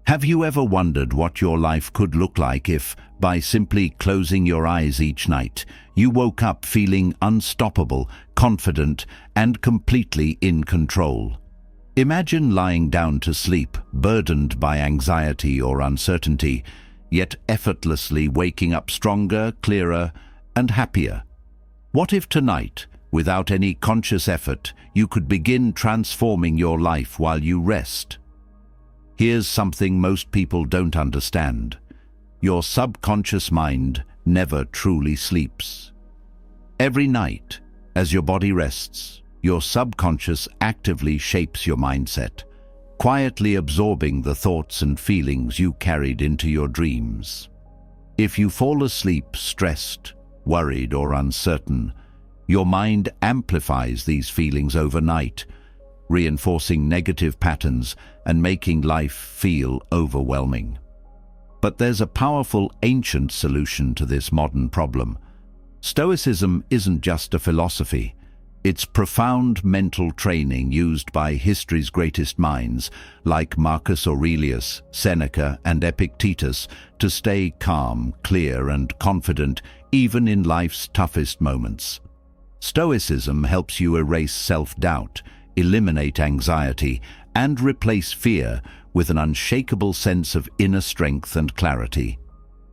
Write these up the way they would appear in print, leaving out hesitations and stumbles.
Have you ever wondered what your life could look like if, by simply closing your eyes each night, you woke up feeling unstoppable, confident, and completely in control? Imagine lying down to sleep, burdened by anxiety or uncertainty, yet effortlessly waking up stronger, clearer, and happier. What if tonight, without any conscious effort, you could begin transforming your life while you rest? Here's something most people don't understand. Your subconscious mind never truly sleeps. Every night, as your body rests, your subconscious actively shapes your mindset, quietly absorbing the thoughts and feelings you carried into your dreams. If you fall asleep stressed, worried, or uncertain, your mind amplifies these feelings overnight, reinforcing negative patterns and making life feel overwhelming. But there's a powerful ancient solution to this modern problem. Stoicism isn't just a philosophy. It's profound mental training used by history's greatest minds, like Marcus Aurelius, Seneca, and Epictetus, to stay calm, clear, and confident even in life's toughest moments. Stoicism helps you erase self-doubt, eliminate anxiety, and replace fear with an unshakable sense of inner strength and clarity.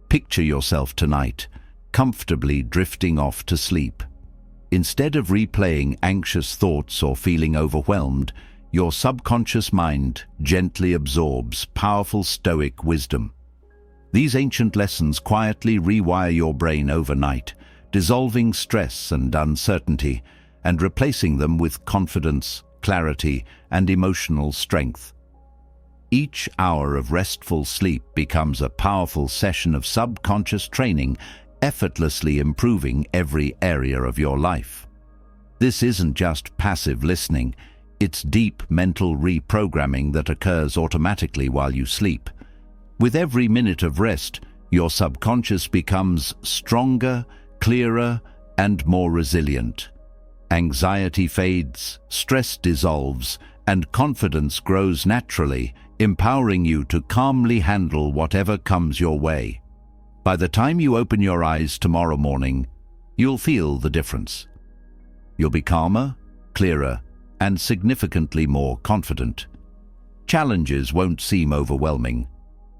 Picture yourself tonight, comfortably drifting off to sleep. Instead of replaying anxious thoughts or feeling overwhelmed, your subconscious mind gently absorbs powerful Stoic wisdom. These ancient lessons quietly rewire your brain overnight, dissolving stress and uncertainty, and replacing them with confidence, clarity, and emotional strength. Each hour of restful sleep becomes a powerful session of subconscious training, effortlessly improving every area of your life. This isn't just passive listening, it's deep mental reprogramming that occurs automatically while you sleep. With every minute of rest, your subconscious becomes stronger, clearer, and more resilient. Anxiety fades, stress dissolves, and confidence grows naturally, empowering you to calmly handle whatever comes your way. By the time you open your eyes tomorrow morning, you'll feel the difference. You'll be calmer, clearer, and significantly more confident. Challenges won't seem overwhelming.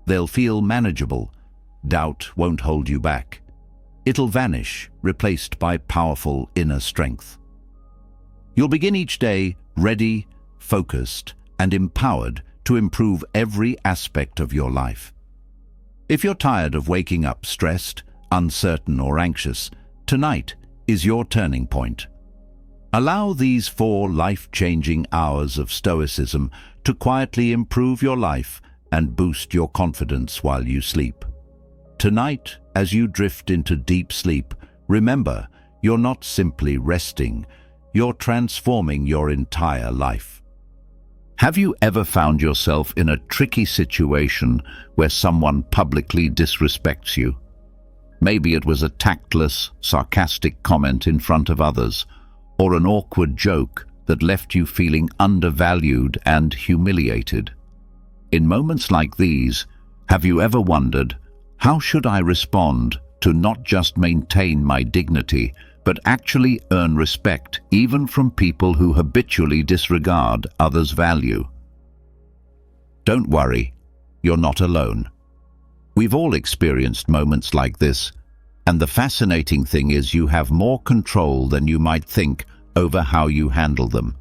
They'll feel manageable. Doubt won't hold you back. It'll vanish, replaced by powerful inner strength. You'll begin each day ready, focused, and empowered to improve every aspect of your life. If you're tired of waking up stressed, uncertain, or anxious, tonight is your turning point. Allow these 4 life-changing hours of Stoicism to quietly improve your life and boost your confidence while you sleep. Tonight, as you drift into deep sleep, remember, you're not simply resting, you're transforming your entire life. Have you ever found yourself in a tricky situation where someone publicly disrespects you? Maybe it was a tactless, sarcastic comment in front of others, or an awkward joke that left you feeling undervalued and humiliated. In moments like these, have you ever wondered, how should I respond to not just maintain my dignity, but actually earn respect even from people who habitually disregard others' value? Don't worry, you're not alone. We've all experienced moments like this, and the fascinating thing is you have more control than you might think over how you handle them.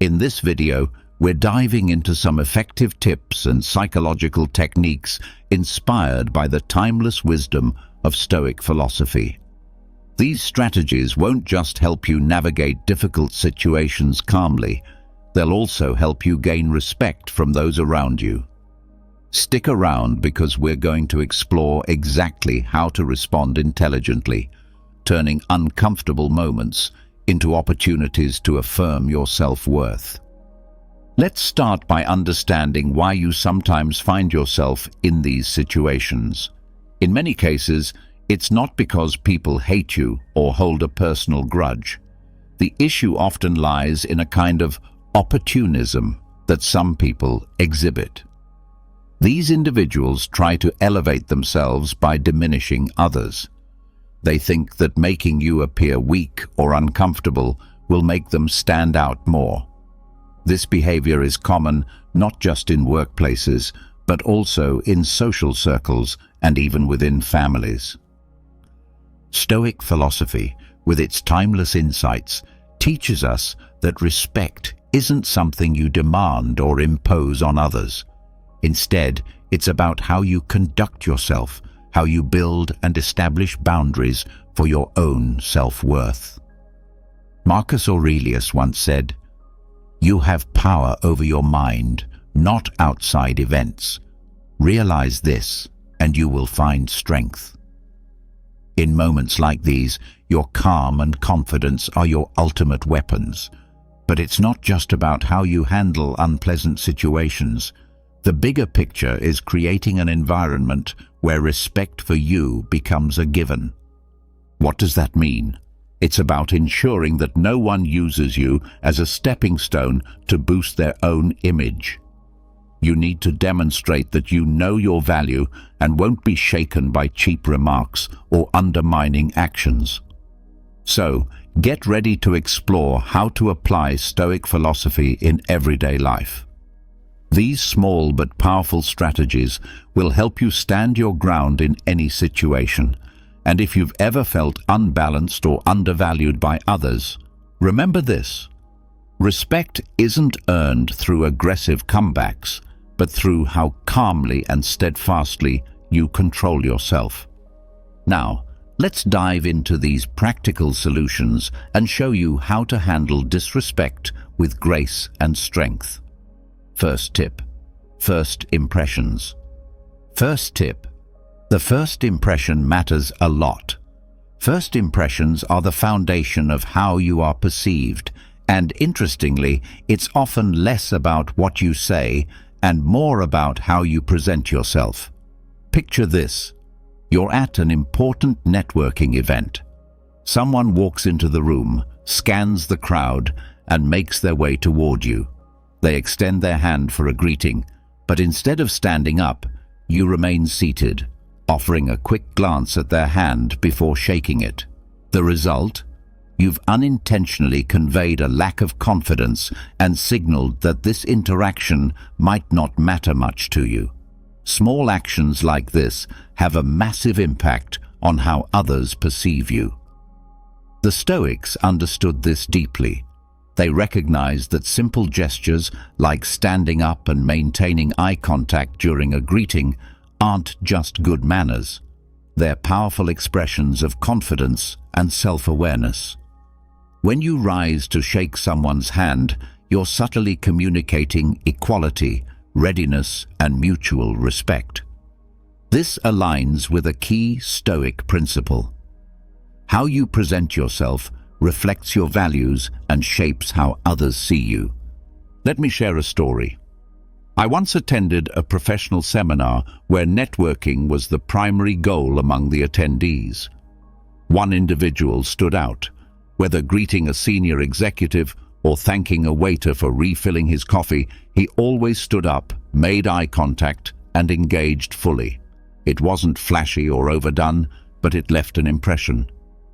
In this video, we're diving into some effective tips and psychological techniques inspired by the timeless wisdom of Stoic philosophy. These strategies won't just help you navigate difficult situations calmly, they'll also help you gain respect from those around you. Stick around because we're going to explore exactly how to respond intelligently, turning uncomfortable moments into opportunities to affirm your self-worth. Let's start by understanding why you sometimes find yourself in these situations. In many cases, it's not because people hate you or hold a personal grudge. The issue often lies in a kind of opportunism that some people exhibit. These individuals try to elevate themselves by diminishing others. They think that making you appear weak or uncomfortable will make them stand out more. This behavior is common not just in workplaces, but also in social circles and even within families. Stoic philosophy, with its timeless insights, teaches us that respect isn't something you demand or impose on others. Instead, it's about how you conduct yourself, how you build and establish boundaries for your own self-worth. Marcus Aurelius once said, "You have power over your mind, not outside events. Realize this, and you will find strength." In moments like these, your calm and confidence are your ultimate weapons. But it's not just about how you handle unpleasant situations. The bigger picture is creating an environment where respect for you becomes a given. What does that mean? It's about ensuring that no one uses you as a stepping stone to boost their own image. You need to demonstrate that you know your value and won't be shaken by cheap remarks or undermining actions. So, get ready to explore how to apply Stoic philosophy in everyday life. These small but powerful strategies will help you stand your ground in any situation. And if you've ever felt unbalanced or undervalued by others, remember this: respect isn't earned through aggressive comebacks, but through how calmly and steadfastly you control yourself. Now, let's dive into these practical solutions and show you how to handle disrespect with grace and strength. First tip: first impressions. First tip: the first impression matters a lot. First impressions are the foundation of how you are perceived, and interestingly, it's often less about what you say and more about how you present yourself. Picture this: you're at an important networking event. Someone walks into the room, scans the crowd, and makes their way toward you. They extend their hand for a greeting, but instead of standing up, you remain seated, offering a quick glance at their hand before shaking it. The result? You've unintentionally conveyed a lack of confidence and signaled that this interaction might not matter much to you. Small actions like this have a massive impact on how others perceive you. The Stoics understood this deeply. They recognized that simple gestures like standing up and maintaining eye contact during a greeting aren't just good manners. They're powerful expressions of confidence and self-awareness. When you rise to shake someone's hand, you're subtly communicating equality, readiness, and mutual respect. This aligns with a key Stoic principle. How you present yourself reflects your values and shapes how others see you. Let me share a story. I once attended a professional seminar where networking was the primary goal among the attendees. One individual stood out. Whether greeting a senior executive or thanking a waiter for refilling his coffee, he always stood up, made eye contact, and engaged fully. It wasn't flashy or overdone, but it left an impression.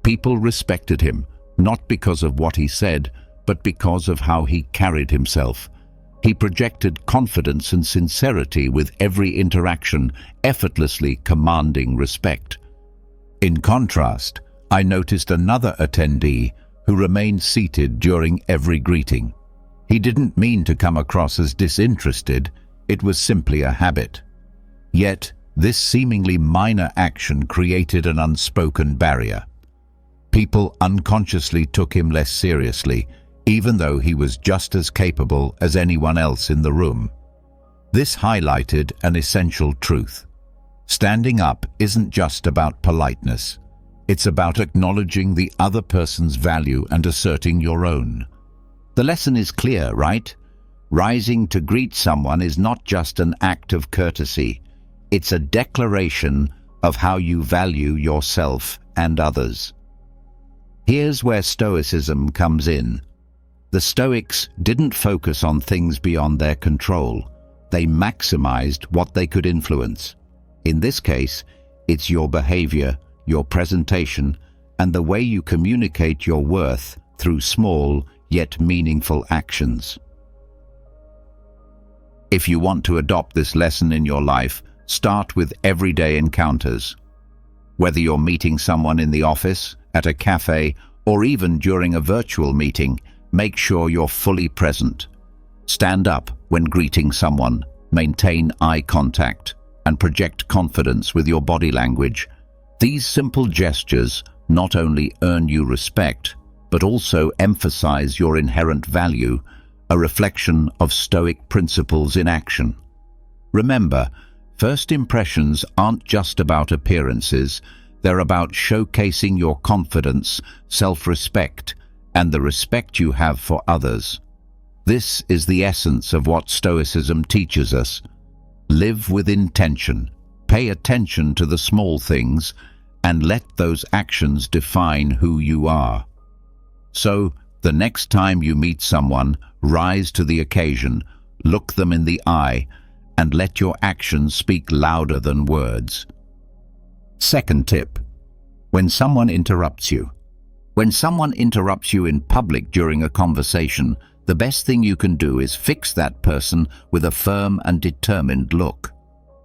People respected him, not because of what he said, but because of how he carried himself. He projected confidence and sincerity with every interaction, effortlessly commanding respect. In contrast, I noticed another attendee who remained seated during every greeting. He didn't mean to come across as disinterested, it was simply a habit. Yet, this seemingly minor action created an unspoken barrier. People unconsciously took him less seriously, even though he was just as capable as anyone else in the room. This highlighted an essential truth. Standing up isn't just about politeness. It's about acknowledging the other person's value and asserting your own. The lesson is clear, right? Rising to greet someone is not just an act of courtesy. It's a declaration of how you value yourself and others. Here's where Stoicism comes in. The Stoics didn't focus on things beyond their control. they maximized what they could influence. In this case, it's your behavior, your presentation, and the way you communicate your worth through small yet meaningful actions. If you want to adopt this lesson in your life, start with everyday encounters. Whether you're meeting someone in the office, at a cafe, or even during a virtual meeting, make sure you're fully present. Stand up when greeting someone, maintain eye contact, and project confidence with your body language. These simple gestures not only earn you respect, but also emphasize your inherent value, a reflection of Stoic principles in action. Remember, first impressions aren't just about appearances, they're about showcasing your confidence, self-respect, and the respect you have for others. This is the essence of what Stoicism teaches us. Live with intention, pay attention to the small things, and let those actions define who you are. So, the next time you meet someone, rise to the occasion, look them in the eye, and let your actions speak louder than words. Second tip: when someone interrupts you. When someone interrupts you in public during a conversation, the best thing you can do is fix that person with a firm and determined look.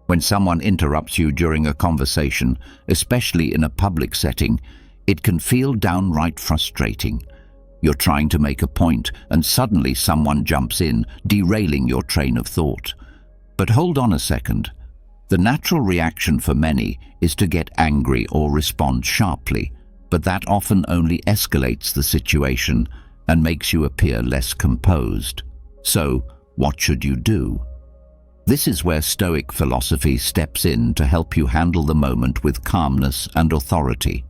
When someone interrupts you during a conversation, especially in a public setting, it can feel downright frustrating. You're trying to make a point, and suddenly someone jumps in, derailing your train of thought. But hold on a second. The natural reaction for many is to get angry or respond sharply, but that often only escalates the situation and makes you appear less composed. So, what should you do? This is where Stoic philosophy steps in to help you handle the moment with calmness and authority.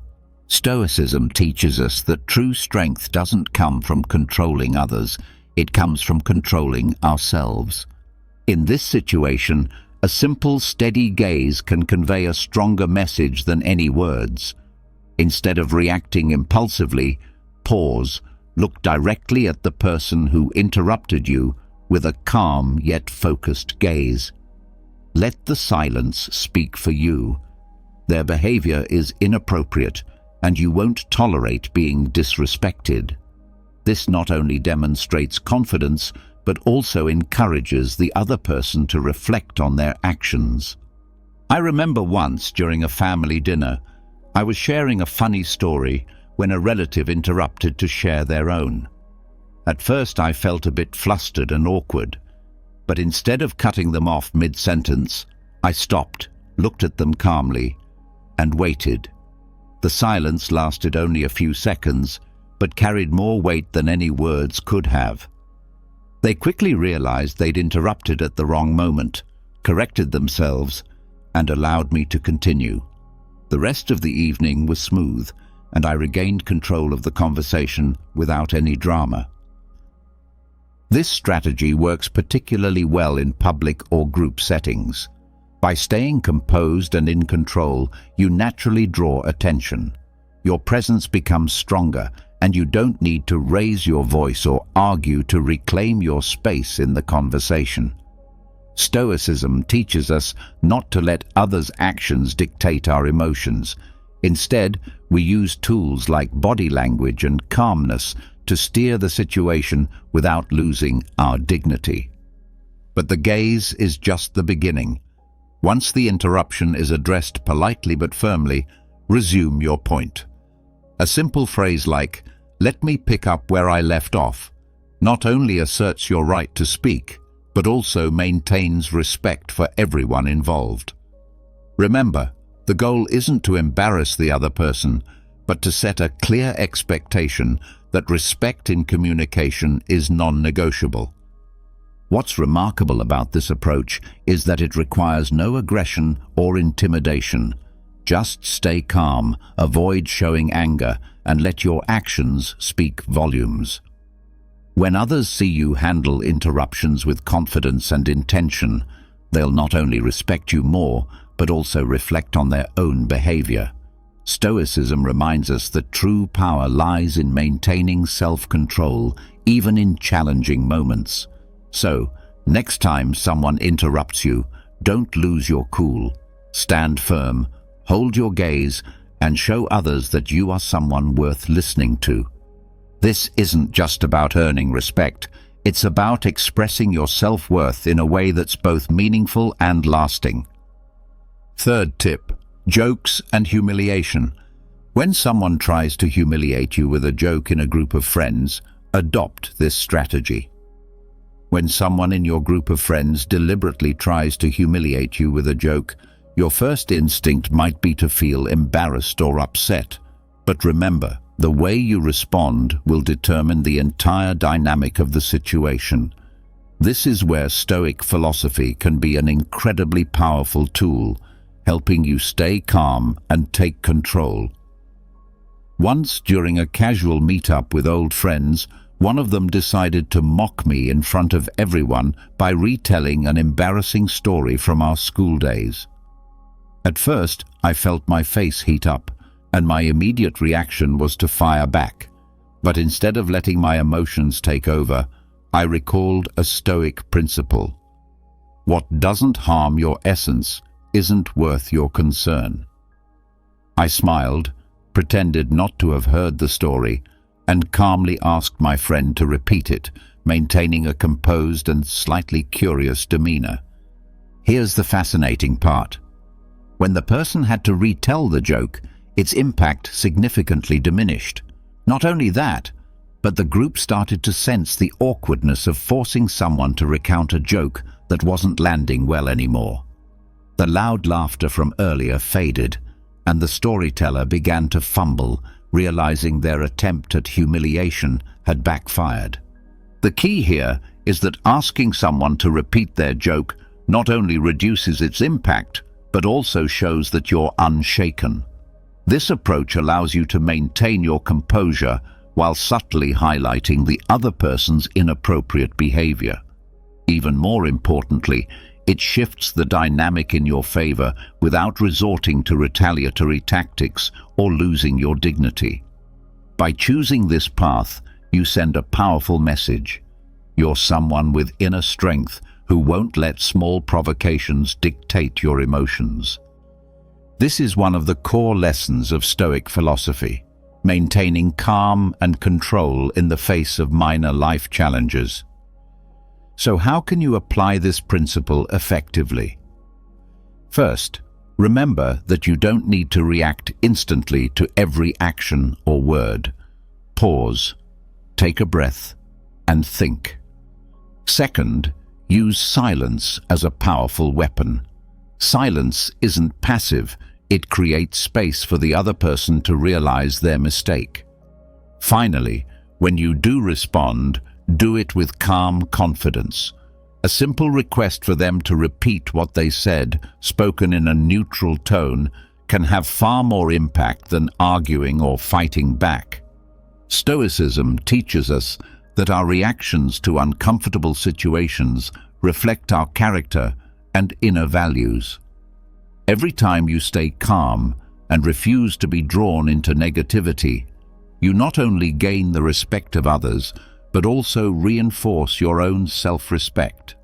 Stoicism teaches us that true strength doesn't come from controlling others, it comes from controlling ourselves. In this situation, a simple, steady gaze can convey a stronger message than any words. Instead of reacting impulsively, pause, look directly at the person who interrupted you with a calm yet focused gaze. Let the silence speak for you. Their behavior is inappropriate, and you won't tolerate being disrespected. This not only demonstrates confidence, but also encourages the other person to reflect on their actions. I remember once during a family dinner, I was sharing a funny story when a relative interrupted to share their own. At first I felt a bit flustered and awkward, but instead of cutting them off mid-sentence, I stopped, looked at them calmly, and waited. The silence lasted only a few seconds, but carried more weight than any words could have. They quickly realized they'd interrupted at the wrong moment, corrected themselves, and allowed me to continue. The rest of the evening was smooth, and I regained control of the conversation without any drama. This strategy works particularly well in public or group settings. By staying composed and in control, you naturally draw attention. Your presence becomes stronger, and you don't need to raise your voice or argue to reclaim your space in the conversation. Stoicism teaches us not to let others' actions dictate our emotions. Instead, we use tools like body language and calmness to steer the situation without losing our dignity. But the gaze is just the beginning. Once the interruption is addressed politely but firmly, resume your point. A simple phrase like, "Let me pick up where I left off," not only asserts your right to speak, but also maintains respect for everyone involved. Remember, the goal isn't to embarrass the other person, but to set a clear expectation that respect in communication is non-negotiable. What's remarkable about this approach is that it requires no aggression or intimidation. Just stay calm, avoid showing anger, and let your actions speak volumes. When others see you handle interruptions with confidence and intention, they'll not only respect you more, but also reflect on their own behavior. Stoicism reminds us that true power lies in maintaining self-control, even in challenging moments. So, Next time someone interrupts you, don't lose your cool. Stand firm, hold your gaze, and show others that you are someone worth listening to. This isn't just about earning respect. It's about expressing your self-worth in a way that's both meaningful and lasting. Third tip: jokes and humiliation. When someone tries to humiliate you with a joke in a group of friends, adopt this strategy. When someone in your group of friends deliberately tries to humiliate you with a joke, your first instinct might be to feel embarrassed or upset. But remember, the way you respond will determine the entire dynamic of the situation. This is where Stoic philosophy can be an incredibly powerful tool, helping you stay calm and take control. Once, during a casual meetup with old friends, one of them decided to mock me in front of everyone by retelling an embarrassing story from our school days. At first, I felt my face heat up, and my immediate reaction was to fire back. But instead of letting my emotions take over, I recalled a Stoic principle. What doesn't harm your essence isn't worth your concern. I smiled, pretended not to have heard the story, and calmly asked my friend to repeat it, maintaining a composed and slightly curious demeanor. Here's the fascinating part. When the person had to retell the joke, its impact significantly diminished. Not only that, but the group started to sense the awkwardness of forcing someone to recount a joke that wasn't landing well anymore. The loud laughter from earlier faded, and the storyteller began to fumble, realizing their attempt at humiliation had backfired. The key here is that asking someone to repeat their joke not only reduces its impact, but also shows that you're unshaken. This approach allows you to maintain your composure while subtly highlighting the other person's inappropriate behavior. Even more importantly, it shifts the dynamic in your favor without resorting to retaliatory tactics or losing your dignity. By choosing this path, you send a powerful message. You're someone with inner strength who won't let small provocations dictate your emotions. This is one of the core lessons of Stoic philosophy, maintaining calm and control in the face of minor life challenges. So how can you apply this principle effectively? First, remember that you don't need to react instantly to every action or word. Pause, take a breath, and think. Second, use silence as a powerful weapon. Silence isn't passive, it creates space for the other person to realize their mistake. Finally, when you do respond, do it with calm confidence. A simple request for them to repeat what they said, spoken in a neutral tone, can have far more impact than arguing or fighting back. Stoicism teaches us that our reactions to uncomfortable situations reflect our character and inner values. Every time you stay calm and refuse to be drawn into negativity, you not only gain the respect of others, but also reinforce your own self-respect.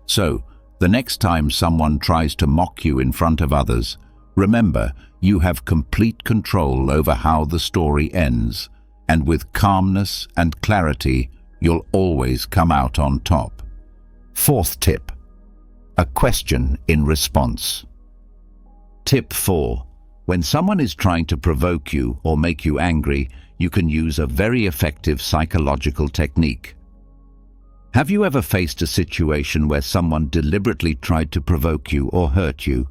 So, the next time someone tries to mock you in front of others, remember you have complete control over how the story ends, and with calmness and clarity, you'll always come out on top. Fourth tip: a question in response. Tip 4. When someone is trying to provoke you or make you angry, you can use a very effective psychological technique. Have you ever faced a situation where someone deliberately tried to provoke you or hurt you,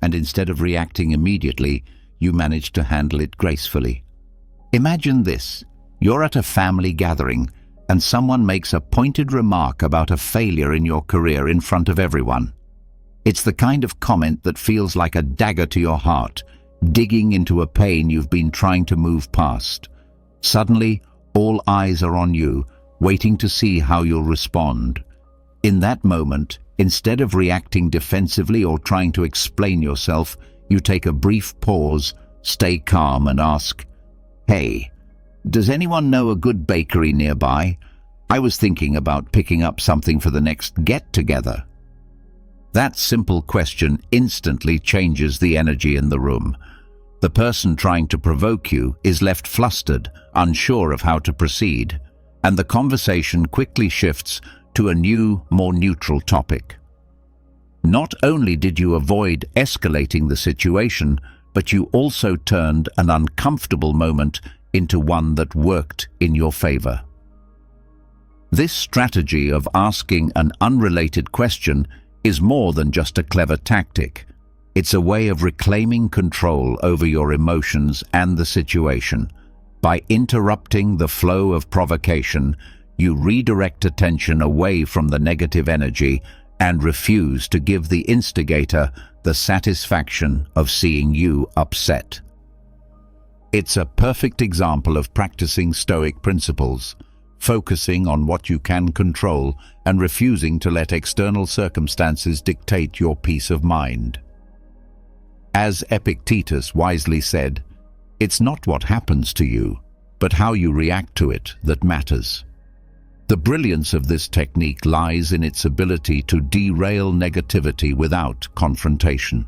and instead of reacting immediately, you managed to handle it gracefully? Imagine this. You're at a family gathering, and someone makes a pointed remark about a failure in your career in front of everyone. It's the kind of comment that feels like a dagger to your heart, digging into a pain you've been trying to move past. Suddenly, all eyes are on you, waiting to see how you'll respond. In that moment, instead of reacting defensively or trying to explain yourself, you take a brief pause, stay calm and ask, "Hey, does anyone know a good bakery nearby? "I was thinking about picking up something for the next get-together." That simple question instantly changes the energy in the room. The person trying to provoke you is left flustered, unsure of how to proceed, and the conversation quickly shifts to a new, more neutral topic. Not only did you avoid escalating the situation, but you also turned an uncomfortable moment into one that worked in your favor. This strategy of asking an unrelated question is more than just a clever tactic. It's a way of reclaiming control over your emotions and the situation. By interrupting the flow of provocation, you redirect attention away from the negative energy and refuse to give the instigator the satisfaction of seeing you upset. It's a perfect example of practicing Stoic principles, focusing on what you can control and refusing to let external circumstances dictate your peace of mind. As Epictetus wisely said, "It's not what happens to you, but how you react to it that matters." The brilliance of this technique lies in its ability to derail negativity without confrontation.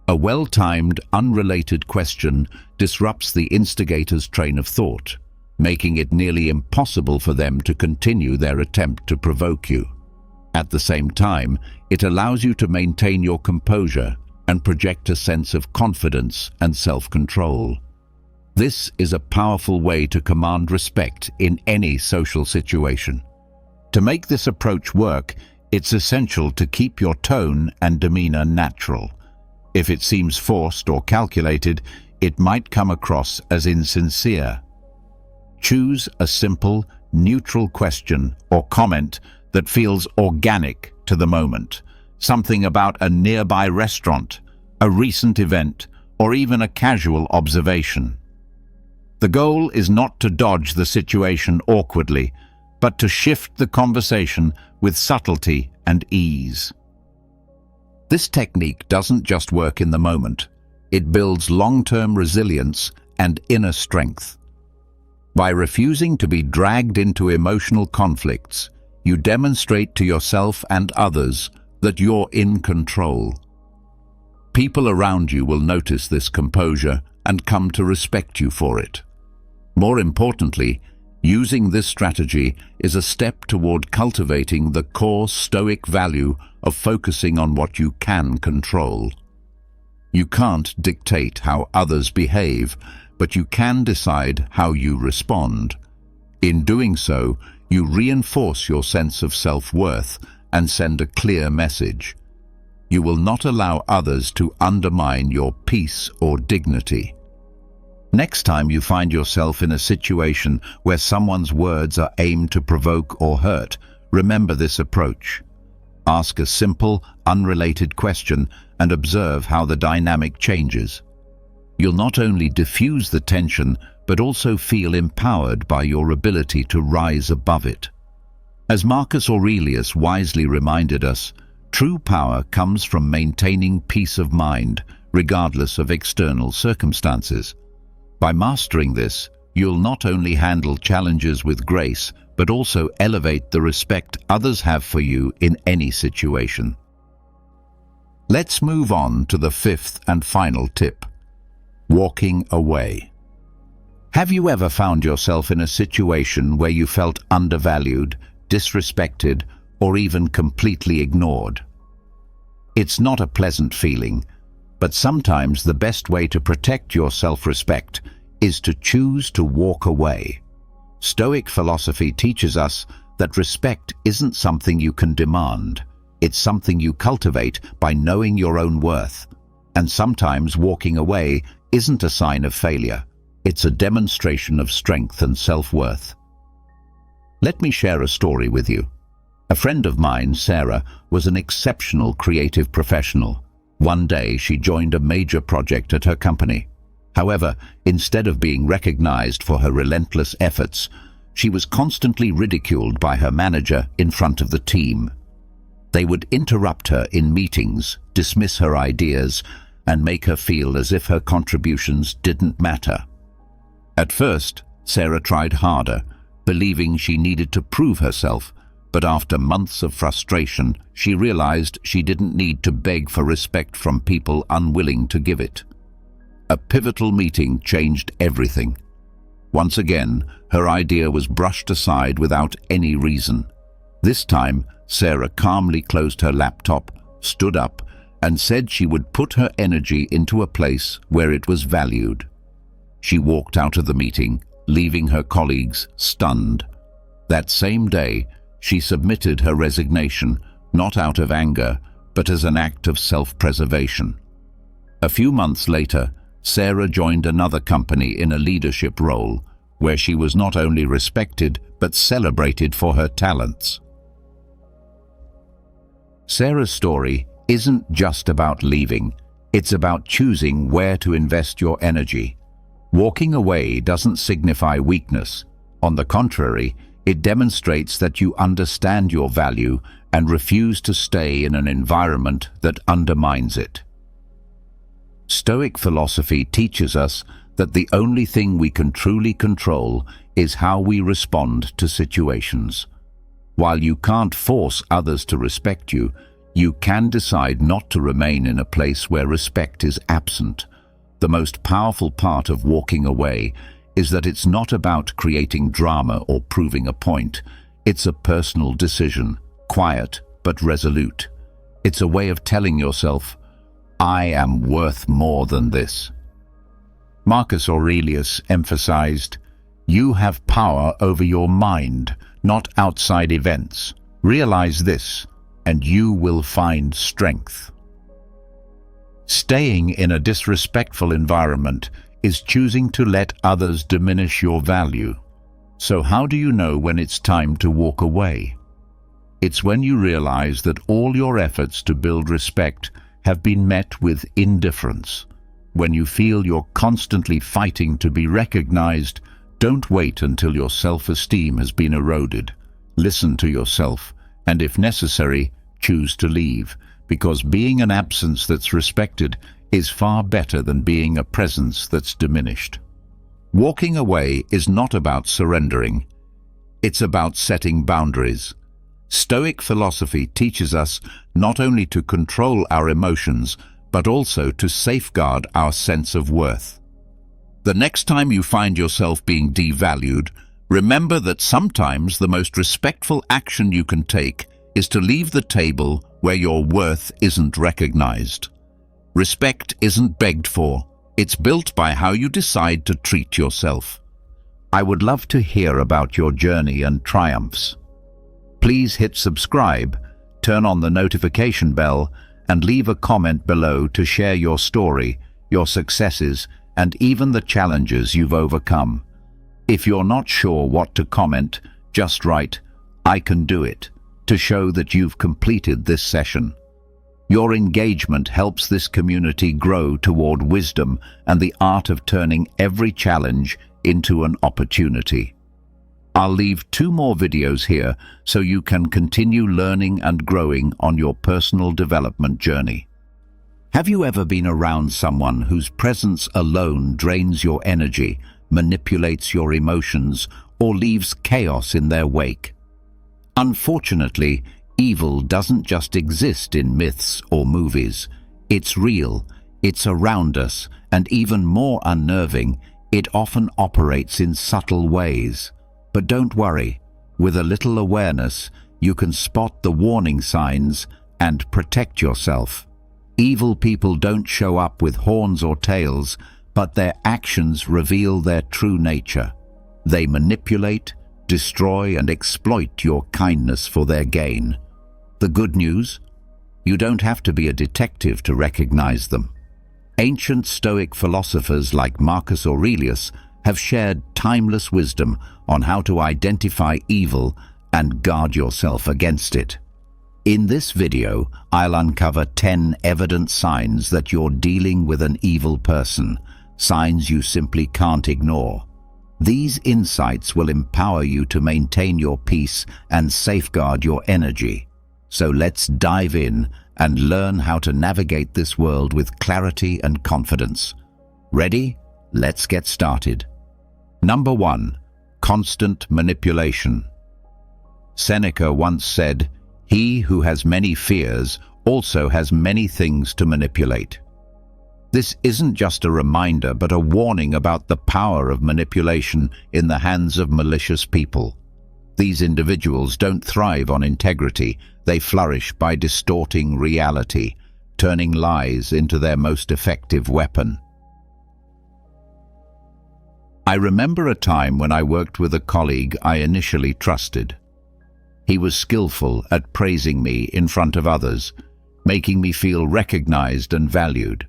A well-timed, unrelated question disrupts the instigator's train of thought, making it nearly impossible for them to continue their attempt to provoke you. At the same time, it allows you to maintain your composure and project a sense of confidence and self-control. This is a powerful way to command respect in any social situation. To make this approach work, it's essential to keep your tone and demeanor natural. If it seems forced or calculated, it might come across as insincere. Choose a simple, neutral question or comment that feels organic to the moment. Something about a nearby restaurant, a recent event, or even a casual observation. The goal is not to dodge the situation awkwardly, but to shift the conversation with subtlety and ease. This technique doesn't just work in the moment. It builds long-term resilience and inner strength. By refusing to be dragged into emotional conflicts, you demonstrate to yourself and others that you're in control. People around you will notice this composure and come to respect you for it. More importantly, using this strategy is a step toward cultivating the core Stoic value of focusing on what you can control. You can't dictate how others behave, but you can decide how you respond. In doing so, you reinforce your sense of self-worth and send a clear message. You will not allow others to undermine your peace or dignity. Next time you find yourself in a situation where someone's words are aimed to provoke or hurt, remember this approach. Ask a simple, unrelated question and observe how the dynamic changes. You'll not only diffuse the tension, but also feel empowered by your ability to rise above it. As Marcus Aurelius wisely reminded us, true power comes from maintaining peace of mind, regardless of external circumstances. By mastering this, you'll not only handle challenges with grace, but also elevate the respect others have for you in any situation. Let's move on to the fifth and final tip: walking away. Have you ever found yourself in a situation where you felt undervalued, disrespected, or even completely ignored? It's not a pleasant feeling, but sometimes the best way to protect your self-respect is to choose to walk away. Stoic philosophy teaches us that respect isn't something you can demand. It's something you cultivate by knowing your own worth. And sometimes walking away isn't a sign of failure. It's a demonstration of strength and self-worth. Let me share a story with you. A friend of mine, Sarah, was an exceptional creative professional. One day, she joined a major project at her company. However, instead of being recognized for her relentless efforts, she was constantly ridiculed by her manager in front of the team. They would interrupt her in meetings, dismiss her ideas, and make her feel as if her contributions didn't matter. At first, Sarah tried harder, believing she needed to prove herself, but after months of frustration, she realized she didn't need to beg for respect from people unwilling to give it. A pivotal meeting changed everything. Once again, her idea was brushed aside without any reason. This time, Sarah calmly closed her laptop, stood up, and said she would put her energy into a place where it was valued. She walked out of the meeting, leaving her colleagues stunned. That same day, she submitted her resignation, not out of anger, but as an act of self-preservation. A few months later, Sarah joined another company in a leadership role, where she was not only respected but celebrated for her talents. Sarah's story isn't just about leaving, it's about choosing where to invest your energy. Walking away doesn't signify weakness. On the contrary, it demonstrates that you understand your value and refuse to stay in an environment that undermines it. Stoic philosophy teaches us that the only thing we can truly control is how we respond to situations. While you can't force others to respect you, you can decide not to remain in a place where respect is absent. The most powerful part of walking away is that it's not about creating drama or proving a point. It's a personal decision, quiet but resolute. It's a way of telling yourself, I am worth more than this. Marcus Aurelius emphasized, you have power over your mind, not outside events. Realize this, and you will find strength. Staying in a disrespectful environment is choosing to let others diminish your value. So how do you know when it's time to walk away? It's when you realize that all your efforts to build respect have been met with indifference. When you feel you're constantly fighting to be recognized, don't wait until your self-esteem has been eroded. Listen to yourself, and if necessary, choose to leave, because being an absence that's respected is far better than being a presence that's diminished. Walking away is not about surrendering. It's about setting boundaries. Stoic philosophy teaches us not only to control our emotions, but also to safeguard our sense of worth. The next time you find yourself being devalued, remember that sometimes the most respectful action you can take is to leave the table where your worth isn't recognized. Respect isn't begged for, it's built by how you decide to treat yourself. I would love to hear about your journey and triumphs. Please hit subscribe, turn on the notification bell, and leave a comment below to share your story, your successes, and even the challenges you've overcome. If you're not sure what to comment, just write, "I can do it," to show that you've completed this session. Your engagement helps this community grow toward wisdom and the art of turning every challenge into an opportunity. I'll leave 2 more videos here so you can continue learning and growing on your personal development journey. Have you ever been around someone whose presence alone drains your energy, manipulates your emotions, or leaves chaos in their wake? Unfortunately, evil doesn't just exist in myths or movies. It's real, it's around us, and even more unnerving, it often operates in subtle ways. But don't worry, with a little awareness, you can spot the warning signs and protect yourself. Evil people don't show up with horns or tails, but their actions reveal their true nature. They manipulate, destroy, and exploit your kindness for their gain. The good news? You don't have to be a detective to recognize them. Ancient Stoic philosophers like Marcus Aurelius have shared timeless wisdom on how to identify evil and guard yourself against it. In this video, I'll uncover 10 evident signs that you're dealing with an evil person, signs you simply can't ignore. These insights will empower you to maintain your peace and safeguard your energy. So let's dive in and learn how to navigate this world with clarity and confidence. Ready? Let's get started. Number 1. constant manipulation. Seneca once said, "He who has many fears also has many things to manipulate." This isn't just a reminder, but a warning about the power of manipulation in the hands of malicious people. These individuals don't thrive on integrity, they flourish by distorting reality, turning lies into their most effective weapon. I remember a time when I worked with a colleague I initially trusted. He was skillful at praising me in front of others, making me feel recognized and valued.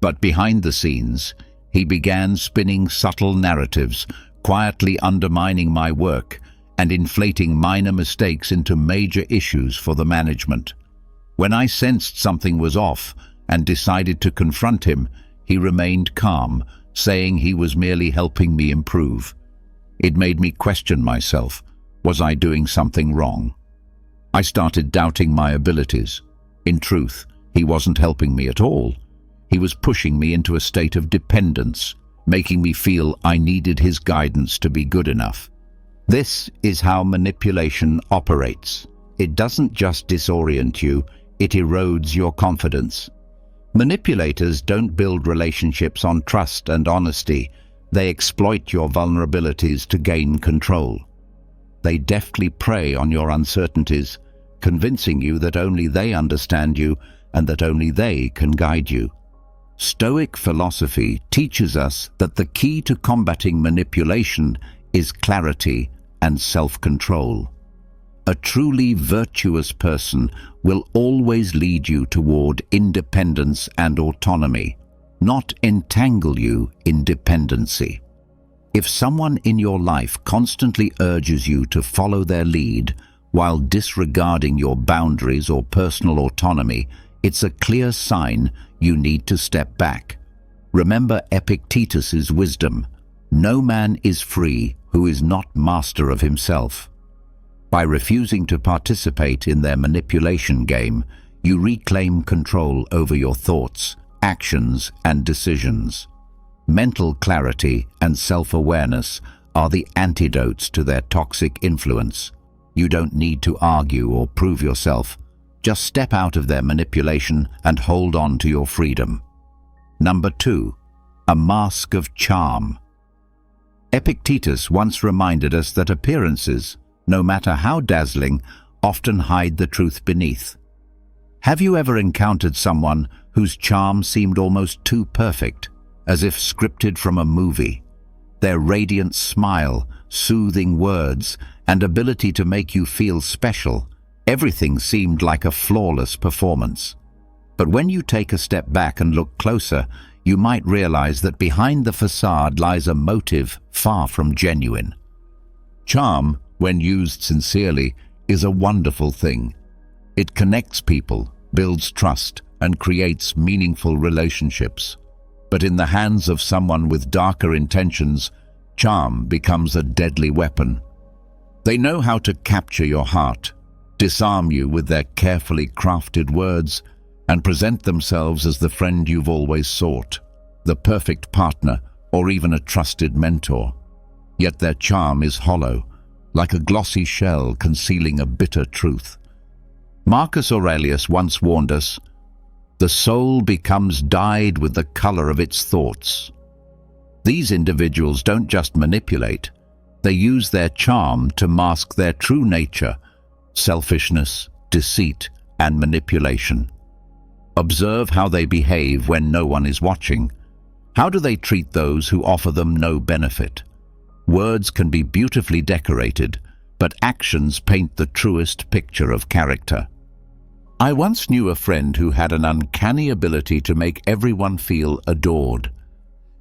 But behind the scenes, he began spinning subtle narratives, quietly undermining my work and inflating minor mistakes into major issues for the management. When I sensed something was off and decided to confront him, he remained calm, saying he was merely helping me improve. It made me question myself. Was I doing something wrong? I started doubting my abilities. In truth, he wasn't helping me at all. He was pushing me into a state of dependence, making me feel I needed his guidance to be good enough. This is how manipulation operates. It doesn't just disorient you, it erodes your confidence. Manipulators don't build relationships on trust and honesty. They exploit your vulnerabilities to gain control. They deftly prey on your uncertainties, convincing you that only they understand you and that only they can guide you. Stoic philosophy teaches us that the key to combating manipulation is clarity and self-control. A truly virtuous person will always lead you toward independence and autonomy, not entangle you in dependency. If someone in your life constantly urges you to follow their lead while disregarding your boundaries or personal autonomy, it's a clear sign you need to step back. Remember Epictetus's wisdom: no man is free who is not master of himself. By refusing to participate in their manipulation game, you reclaim control over your thoughts, actions, and decisions. Mental clarity and self-awareness are the antidotes to their toxic influence. You don't need to argue or prove yourself. Just step out of their manipulation and hold on to your freedom. Number 2. A mask of charm. Epictetus once reminded us that appearances, no matter how dazzling, often hide the truth beneath. Have you ever encountered someone whose charm seemed almost too perfect, as if scripted from a movie? Their radiant smile, soothing words, and ability to make you feel special, everything seemed like a flawless performance. But when you take a step back and look closer, you might realize that behind the facade lies a motive far from genuine. Charm, when used sincerely, is a wonderful thing. It connects people, builds trust, and creates meaningful relationships. But in the hands of someone with darker intentions, charm becomes a deadly weapon. They know how to capture your heart, disarm you with their carefully crafted words, and present themselves as the friend you've always sought, the perfect partner, or even a trusted mentor. Yet their charm is hollow, like a glossy shell concealing a bitter truth. Marcus Aurelius once warned us, "The soul becomes dyed with the color of its thoughts." These individuals don't just manipulate, they use their charm to mask their true nature: selfishness, deceit, and manipulation. Observe how they behave when no one is watching. How do they treat those who offer them no benefit? Words can be beautifully decorated, but actions paint the truest picture of character. I once knew a friend who had an uncanny ability to make everyone feel adored.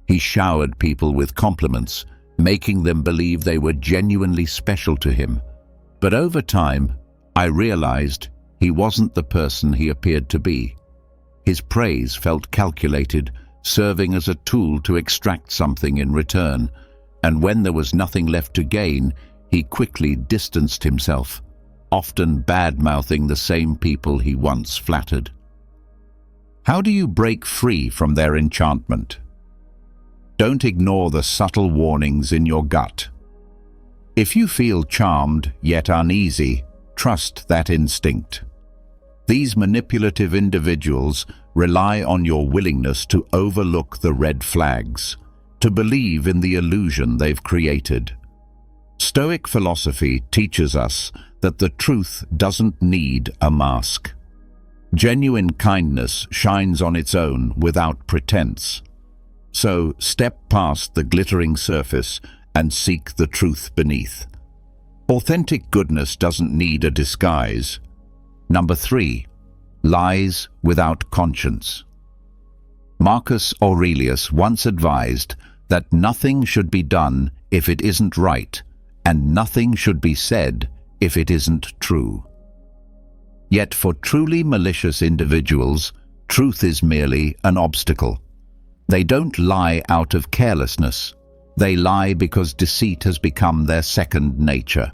He showered people with compliments, making them believe they were genuinely special to him. But over time, I realized he wasn't the person he appeared to be. His praise felt calculated, serving as a tool to extract something in return, and when there was nothing left to gain, he quickly distanced himself, often bad-mouthing the same people he once flattered. How do you break free from their enchantment? Don't ignore the subtle warnings in your gut. If you feel charmed yet uneasy, trust that instinct. These manipulative individuals rely on your willingness to overlook the red flags, to believe in the illusion they've created. Stoic philosophy teaches us that the truth doesn't need a mask. Genuine kindness shines on its own without pretense. So step past the glittering surface and seek the truth beneath. Authentic goodness doesn't need a disguise. Number 3, lies without conscience. Marcus Aurelius once advised that nothing should be done if it isn't right, and nothing should be said if it isn't true. Yet for truly malicious individuals, truth is merely an obstacle. They don't lie out of carelessness. They lie because deceit has become their second nature.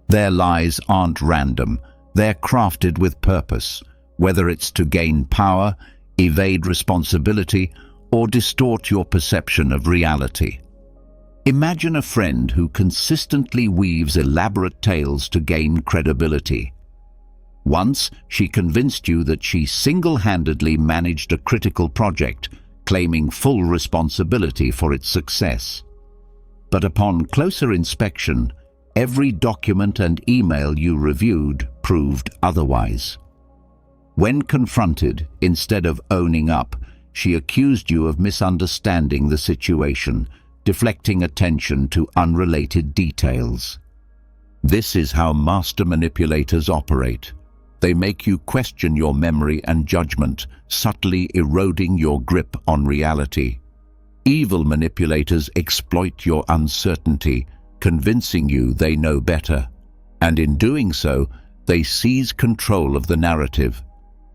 Their lies aren't random. They're crafted with purpose, whether it's to gain power, evade responsibility, or distort your perception of reality. Imagine a friend who consistently weaves elaborate tales to gain credibility. Once, she convinced you that she single-handedly managed a critical project, claiming full responsibility for its success. But upon closer inspection, every document and email you reviewed proved otherwise. When confronted, instead of owning up, she accused you of misunderstanding the situation, deflecting attention to unrelated details. This is how master manipulators operate. They make you question your memory and judgment, subtly eroding your grip on reality. Evil manipulators exploit your uncertainty, convincing you they know better. And in doing so, they seize control of the narrative.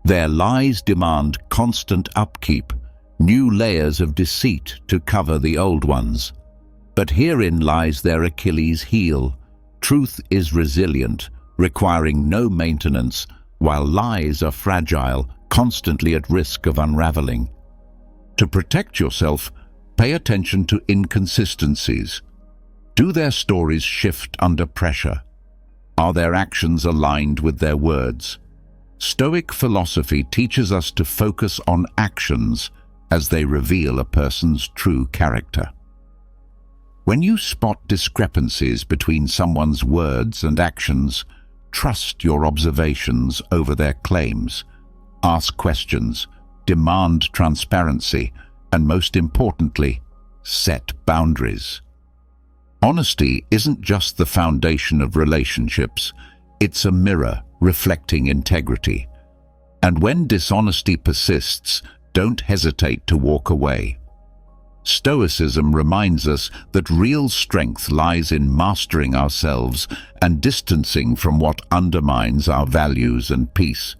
Their lies demand constant upkeep, new layers of deceit to cover the old ones. But herein lies their Achilles heel. Truth is resilient, requiring no maintenance, while lies are fragile, constantly at risk of unraveling. To protect yourself, pay attention to inconsistencies. Do their stories shift under pressure? Are their actions aligned with their words? Stoic philosophy teaches us to focus on actions as they reveal a person's true character. When you spot discrepancies between someone's words and actions, trust your observations over their claims. Ask questions, demand transparency, and most importantly, set boundaries. Honesty isn't just the foundation of relationships, it's a mirror reflecting integrity. And when dishonesty persists, don't hesitate to walk away. Stoicism reminds us that real strength lies in mastering ourselves and distancing from what undermines our values and peace.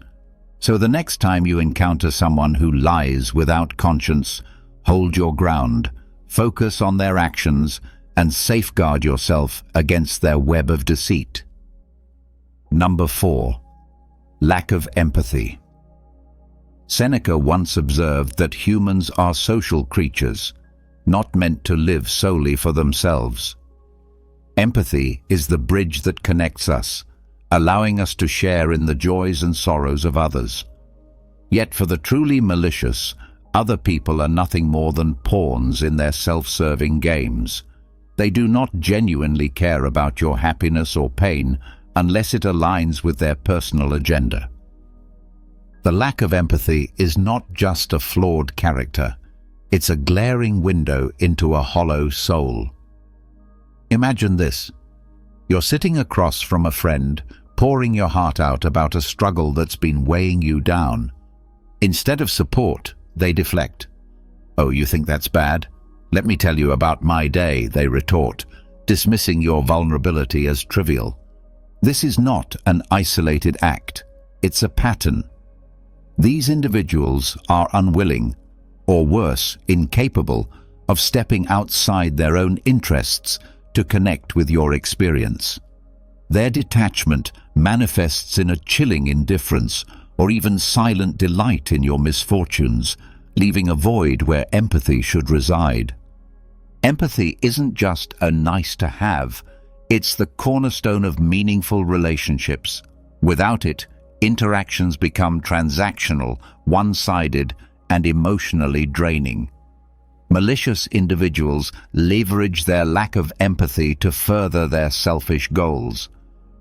So the next time you encounter someone who lies without conscience, hold your ground, focus on their actions, and safeguard yourself against their web of deceit. Number 4, lack of empathy. Seneca once observed that humans are social creatures, not meant to live solely for themselves. Empathy is the bridge that connects us, allowing us to share in the joys and sorrows of others. Yet for the truly malicious, other people are nothing more than pawns in their self-serving games. They do not genuinely care about your happiness or pain unless it aligns with their personal agenda. The lack of empathy is not just a flawed character, it's a glaring window into a hollow soul. Imagine this. You're sitting across from a friend, pouring your heart out about a struggle that's been weighing you down. Instead of support, they deflect. "Oh, you think that's bad? Let me tell you about my day," they retort, dismissing your vulnerability as trivial. This is not an isolated act. It's a pattern. These individuals are unwilling, or worse, incapable, of stepping outside their own interests to connect with your experience. Their detachment manifests in a chilling indifference or even silent delight in your misfortunes, leaving a void where empathy should reside. Empathy isn't just a nice to have, It's the cornerstone of meaningful relationships. Without it, interactions become transactional, one-sided, and emotionally draining. Malicious individuals leverage their lack of empathy to further their selfish goals.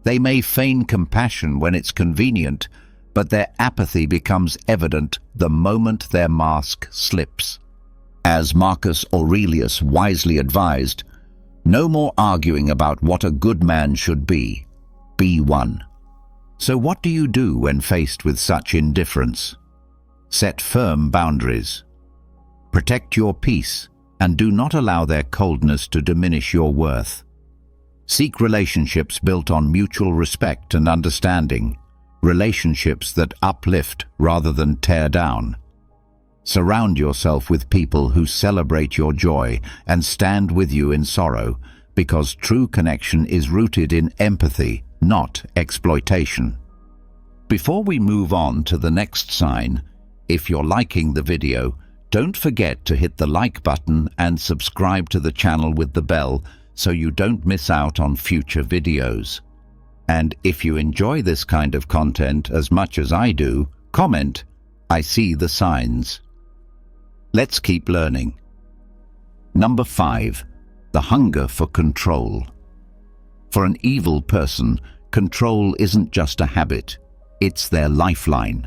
They may feign compassion when it's convenient, but their apathy becomes evident the moment their mask slips. As Marcus Aurelius wisely advised, no more arguing about what a good man should be. Be one. So what do you do when faced with such indifference? Set firm boundaries. Protect your peace and do not allow their coldness to diminish your worth. Seek relationships built on mutual respect and understanding, relationships that uplift rather than tear down. Surround yourself with people who celebrate your joy and stand with you in sorrow, because true connection is rooted in empathy, not exploitation. Before we move on to the next sign, if you're liking the video, don't forget to hit the like button and subscribe to the channel with the bell so you don't miss out on future videos. And if you enjoy this kind of content as much as I do, comment, "I see the signs." Let's keep learning. Number 5. The hunger for control. For an evil person, control isn't just a habit, it's their lifeline.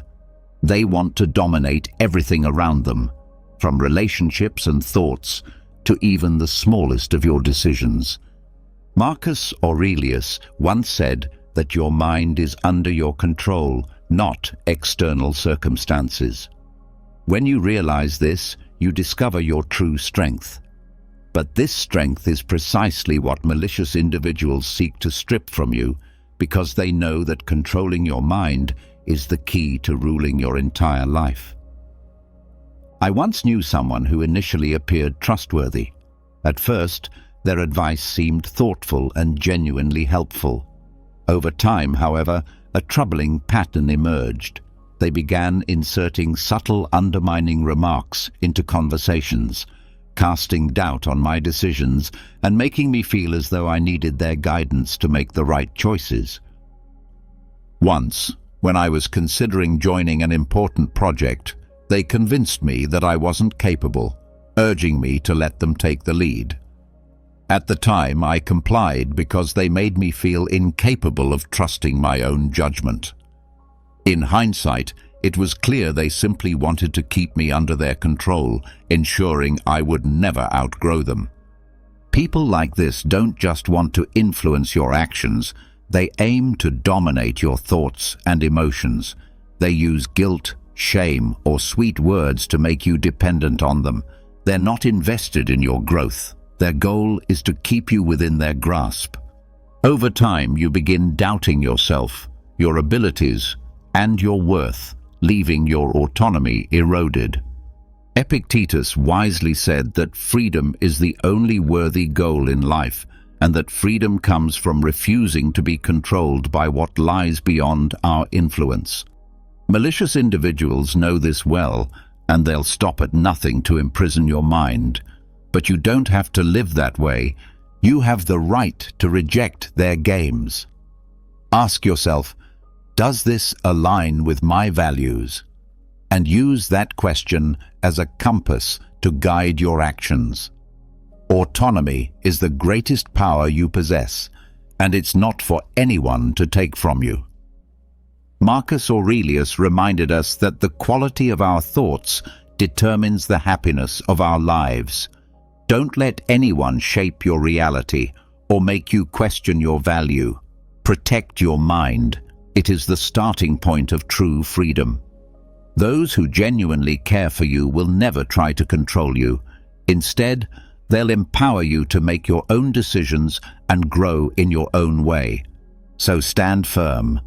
They want to dominate everything around them, from relationships and thoughts to even the smallest of your decisions. Marcus Aurelius once said that your mind is under your control, not external circumstances. When you realize this, you discover your true strength. But this strength is precisely what malicious individuals seek to strip from you, because they know that controlling your mind is the key to ruling your entire life. I once knew someone who initially appeared trustworthy. At first, their advice seemed thoughtful and genuinely helpful. Over time, however, a troubling pattern emerged. They began inserting subtle, undermining remarks into conversations, casting doubt on my decisions and making me feel as though I needed their guidance to make the right choices. Once, when I was considering joining an important project, they convinced me that I wasn't capable, urging me to let them take the lead. At the time, I complied because they made me feel incapable of trusting my own judgment. In hindsight, it was clear they simply wanted to keep me under their control, ensuring I would never outgrow them. People like this don't just want to influence your actions, they aim to dominate your thoughts and emotions. They use guilt, shame, or sweet words to make you dependent on them. They're not invested in your growth. Their goal is to keep you within their grasp. Over time, you begin doubting yourself, your abilities, and your worth, leaving your autonomy eroded. Epictetus wisely said that freedom is the only worthy goal in life, and that freedom comes from refusing to be controlled by what lies beyond our influence. Malicious individuals know this well, and they'll stop at nothing to imprison your mind. But you don't have to live that way. You have the right to reject their games. Ask yourself, does this align with my values? And use that question as a compass to guide your actions. Autonomy is the greatest power you possess, and it's not for anyone to take from you. Marcus Aurelius reminded us that the quality of our thoughts determines the happiness of our lives. Don't let anyone shape your reality or make you question your value. Protect your mind. It is the starting point of true freedom. Those who genuinely care for you will never try to control you. Instead, they'll empower you to make your own decisions and grow in your own way. So stand firm,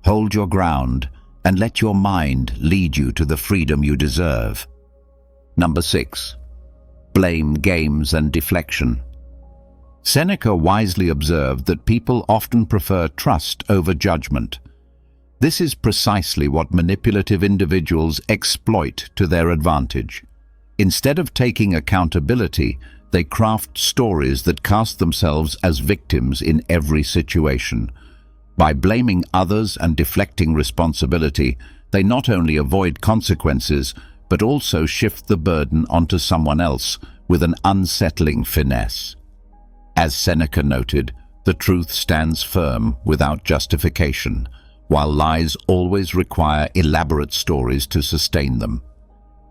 hold your ground, and let your mind lead you to the freedom you deserve. Number 6. Blame games and deflection. Seneca wisely observed that people often prefer trust over judgment. This is precisely what manipulative individuals exploit to their advantage. Instead of taking accountability, they craft stories that cast themselves as victims in every situation. By blaming others and deflecting responsibility, they not only avoid consequences, but also shift the burden onto someone else with an unsettling finesse. As Seneca noted, the truth stands firm without justification, while lies always require elaborate stories to sustain them.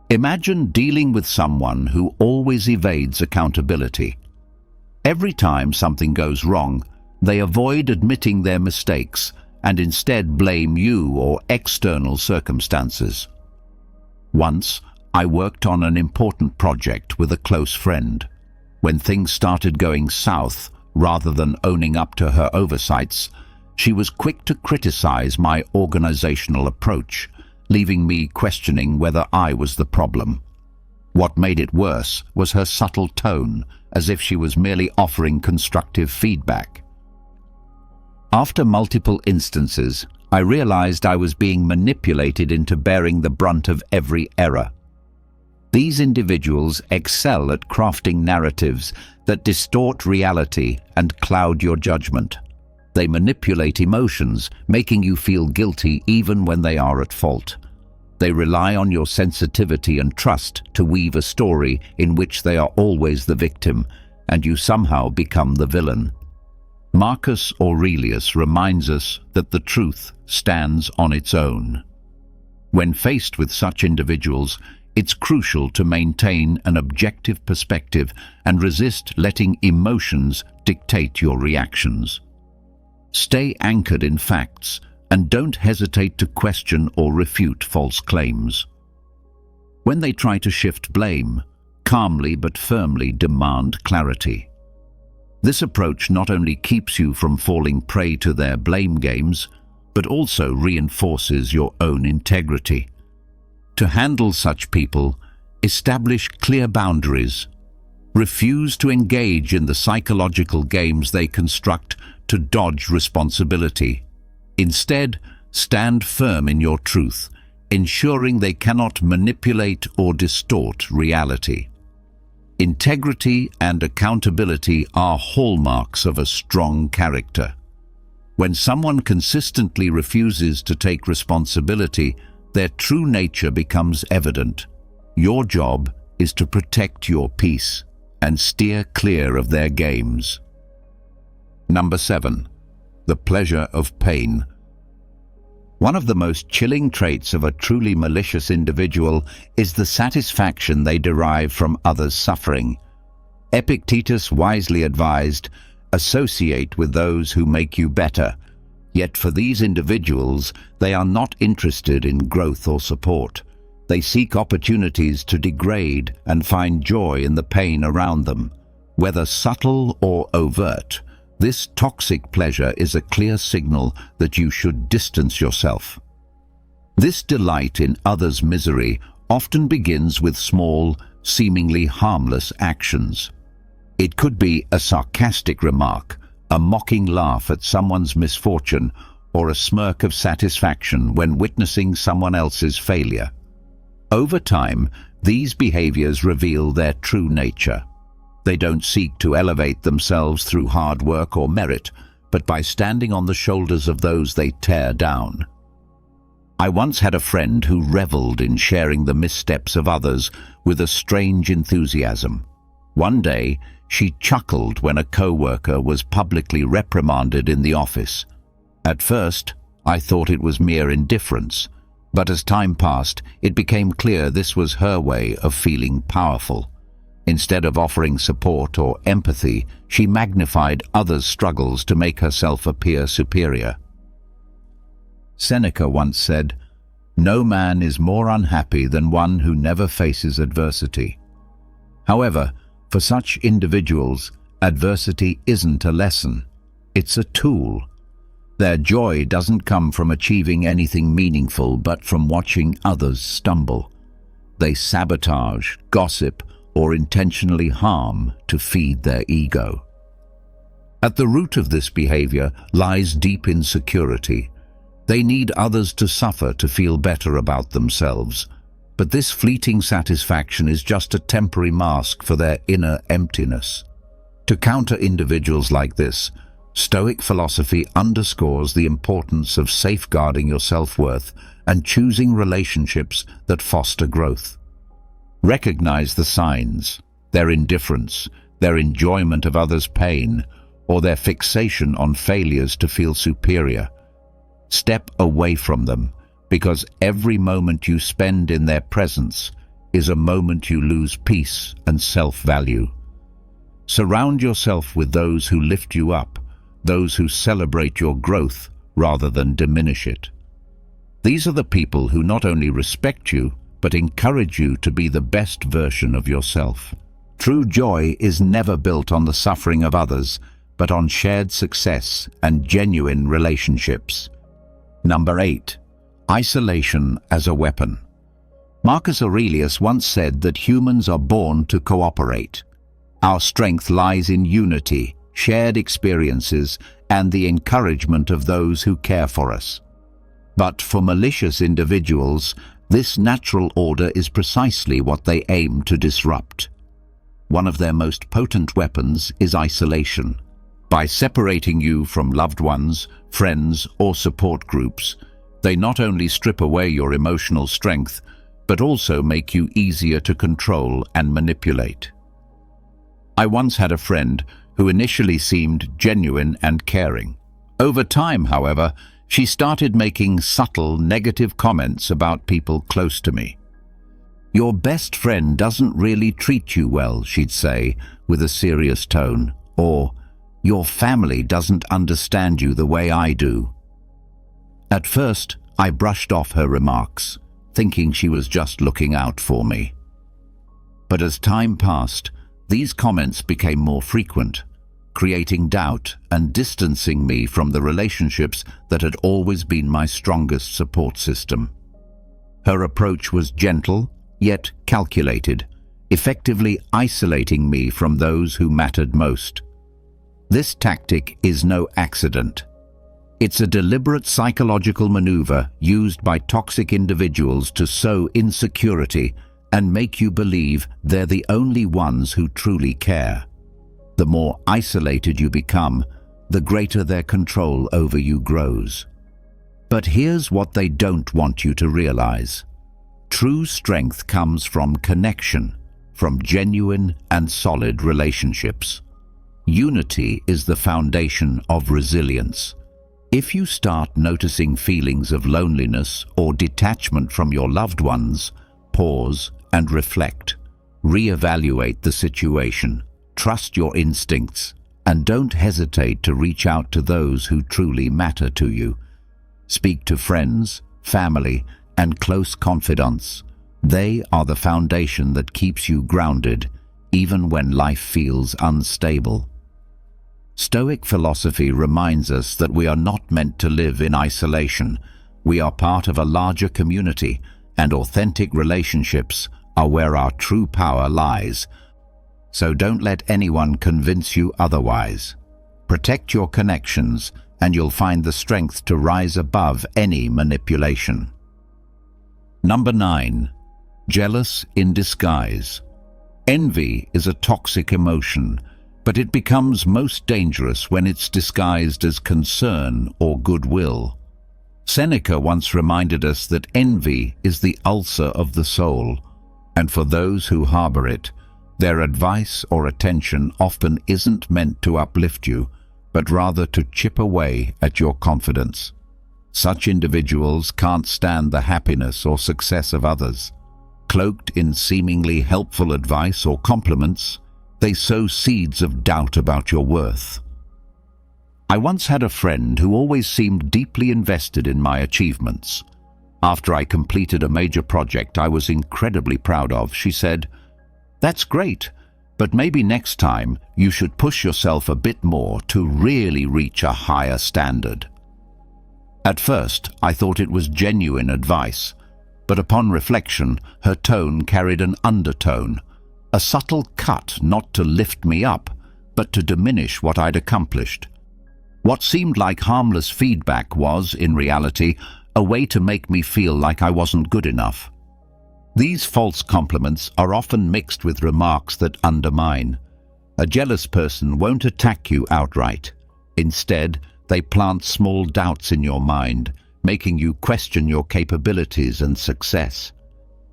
Imagine dealing with someone who always evades accountability. Every time something goes wrong, they avoid admitting their mistakes and instead blame you or external circumstances. Once, I worked on an important project with a close friend. When things started going south, rather than owning up to her oversights, she was quick to criticize my organizational approach, leaving me questioning whether I was the problem. What made it worse was her subtle tone, as if she was merely offering constructive feedback. After multiple instances, I realized I was being manipulated into bearing the brunt of every error. These individuals excel at crafting narratives that distort reality and cloud your judgment. They manipulate emotions, making you feel guilty even when they are at fault. They rely on your sensitivity and trust to weave a story in which they are always the victim, and you somehow become the villain. Marcus Aurelius reminds us that the truth stands on its own. When faced with such individuals, it's crucial to maintain an objective perspective and resist letting emotions dictate your reactions. Stay anchored in facts and don't hesitate to question or refute false claims. When they try to shift blame, calmly but firmly demand clarity. This approach not only keeps you from falling prey to their blame games, but also reinforces your own integrity. To handle such people, establish clear boundaries. Refuse to engage in the psychological games they construct to dodge responsibility. Instead, stand firm in your truth, ensuring they cannot manipulate or distort reality. Integrity and accountability are hallmarks of a strong character. When someone consistently refuses to take responsibility, their true nature becomes evident. Your job is to protect your peace and steer clear of their games. Number 7. The pleasure of pain. One of the most chilling traits of a truly malicious individual is the satisfaction they derive from others' suffering. Epictetus wisely advised, "Associate with those who make you better." Yet for these individuals, they are not interested in growth or support. They seek opportunities to degrade and find joy in the pain around them. Whether subtle or overt, this toxic pleasure is a clear signal that you should distance yourself. This delight in others' misery often begins with small, seemingly harmless actions. It could be a sarcastic remark, a mocking laugh at someone's misfortune, or a smirk of satisfaction when witnessing someone else's failure. Over time, these behaviors reveal their true nature. They don't seek to elevate themselves through hard work or merit, but by standing on the shoulders of those they tear down. I once had a friend who reveled in sharing the missteps of others with a strange enthusiasm. One day, she chuckled when a co-worker was publicly reprimanded in the office. At first, I thought it was mere indifference, but as time passed, it became clear this was her way of feeling powerful. Instead of offering support or empathy, she magnified others' struggles to make herself appear superior. Seneca once said, "No man is more unhappy than one who never faces adversity." However, for such individuals, adversity isn't a lesson, it's a tool. Their joy doesn't come from achieving anything meaningful, but from watching others stumble. They sabotage, gossip, or intentionally harm to feed their ego. At the root of this behavior lies deep insecurity. They need others to suffer to feel better about themselves. But this fleeting satisfaction is just a temporary mask for their inner emptiness. To counter individuals like this, Stoic philosophy underscores the importance of safeguarding your self-worth and choosing relationships that foster growth. Recognize the signs, their indifference, their enjoyment of others' pain, or their fixation on failures to feel superior. Step away from them, because every moment you spend in their presence is a moment you lose peace and self-value. Surround yourself with those who lift you up, those who celebrate your growth rather than diminish it. These are the people who not only respect you, but encourage you to be the best version of yourself. True joy is never built on the suffering of others, but on shared success and genuine relationships. Number 8. Isolation as a weapon. Marcus Aurelius once said that humans are born to cooperate. Our strength lies in unity, shared experiences, and the encouragement of those who care for us. But for malicious individuals, this natural order is precisely what they aim to disrupt. One of their most potent weapons is isolation. By separating you from loved ones, friends, or support groups, they not only strip away your emotional strength, but also make you easier to control and manipulate. I once had a friend who initially seemed genuine and caring. Over time, however, she started making subtle negative comments about people close to me. "Your best friend doesn't really treat you well," she'd say, with a serious tone, or "Your family doesn't understand you the way I do." At first, I brushed off her remarks, thinking she was just looking out for me. But as time passed, these comments became more frequent, creating doubt and distancing me from the relationships that had always been my strongest support system. Her approach was gentle, yet calculated, effectively isolating me from those who mattered most. This tactic is no accident. It's a deliberate psychological maneuver used by toxic individuals to sow insecurity and make you believe they're the only ones who truly care. The more isolated you become, the greater their control over you grows. But here's what they don't want you to realize. True strength comes from connection, from genuine and solid relationships. Unity is the foundation of resilience. If you start noticing feelings of loneliness or detachment from your loved ones, pause and reflect. Reevaluate the situation. Trust your instincts, and don't hesitate to reach out to those who truly matter to you. Speak to friends, family, and close confidants. They are the foundation that keeps you grounded, even when life feels unstable. Stoic philosophy reminds us that we are not meant to live in isolation. We are part of a larger community, and authentic relationships are where our true power lies. So don't let anyone convince you otherwise. Protect your connections, and you'll find the strength to rise above any manipulation. Number 9. Jealous in disguise. Envy is a toxic emotion, but it becomes most dangerous when it's disguised as concern or goodwill. Seneca once reminded us that envy is the ulcer of the soul, and for those who harbor it, their advice or attention often isn't meant to uplift you, but rather to chip away at your confidence. Such individuals can't stand the happiness or success of others. Cloaked in seemingly helpful advice or compliments, they sow seeds of doubt about your worth. I once had a friend who always seemed deeply invested in my achievements. After I completed a major project I was incredibly proud of, she said, "That's great, but maybe next time you should push yourself a bit more to really reach a higher standard." At first, I thought it was genuine advice, but upon reflection, her tone carried an undertone, a subtle cut not to lift me up, but to diminish what I'd accomplished. What seemed like harmless feedback was, in reality, a way to make me feel like I wasn't good enough. These false compliments are often mixed with remarks that undermine. A jealous person won't attack you outright. Instead, they plant small doubts in your mind, making you question your capabilities and success.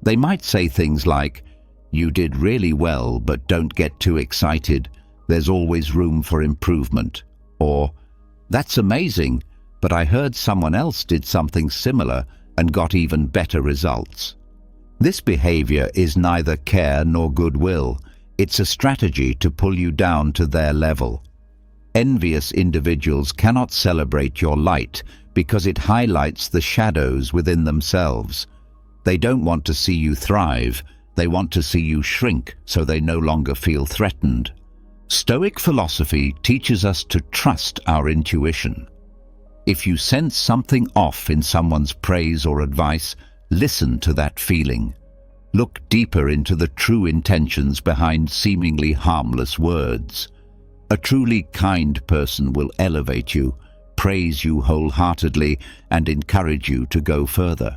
They might say things like, "You did really well, but don't get too excited. There's always room for improvement." Or, "That's amazing, but I heard someone else did something similar and got even better results." This behavior is neither care nor goodwill. It's a strategy to pull you down to their level. Envious individuals cannot celebrate your light because it highlights the shadows within themselves. They don't want to see you thrive. They want to see you shrink so they no longer feel threatened. Stoic philosophy teaches us to trust our intuition. If you sense something off in someone's praise or advice, listen to that feeling. Look deeper into the true intentions behind seemingly harmless words. A truly kind person will elevate you, praise you wholeheartedly, and encourage you to go further.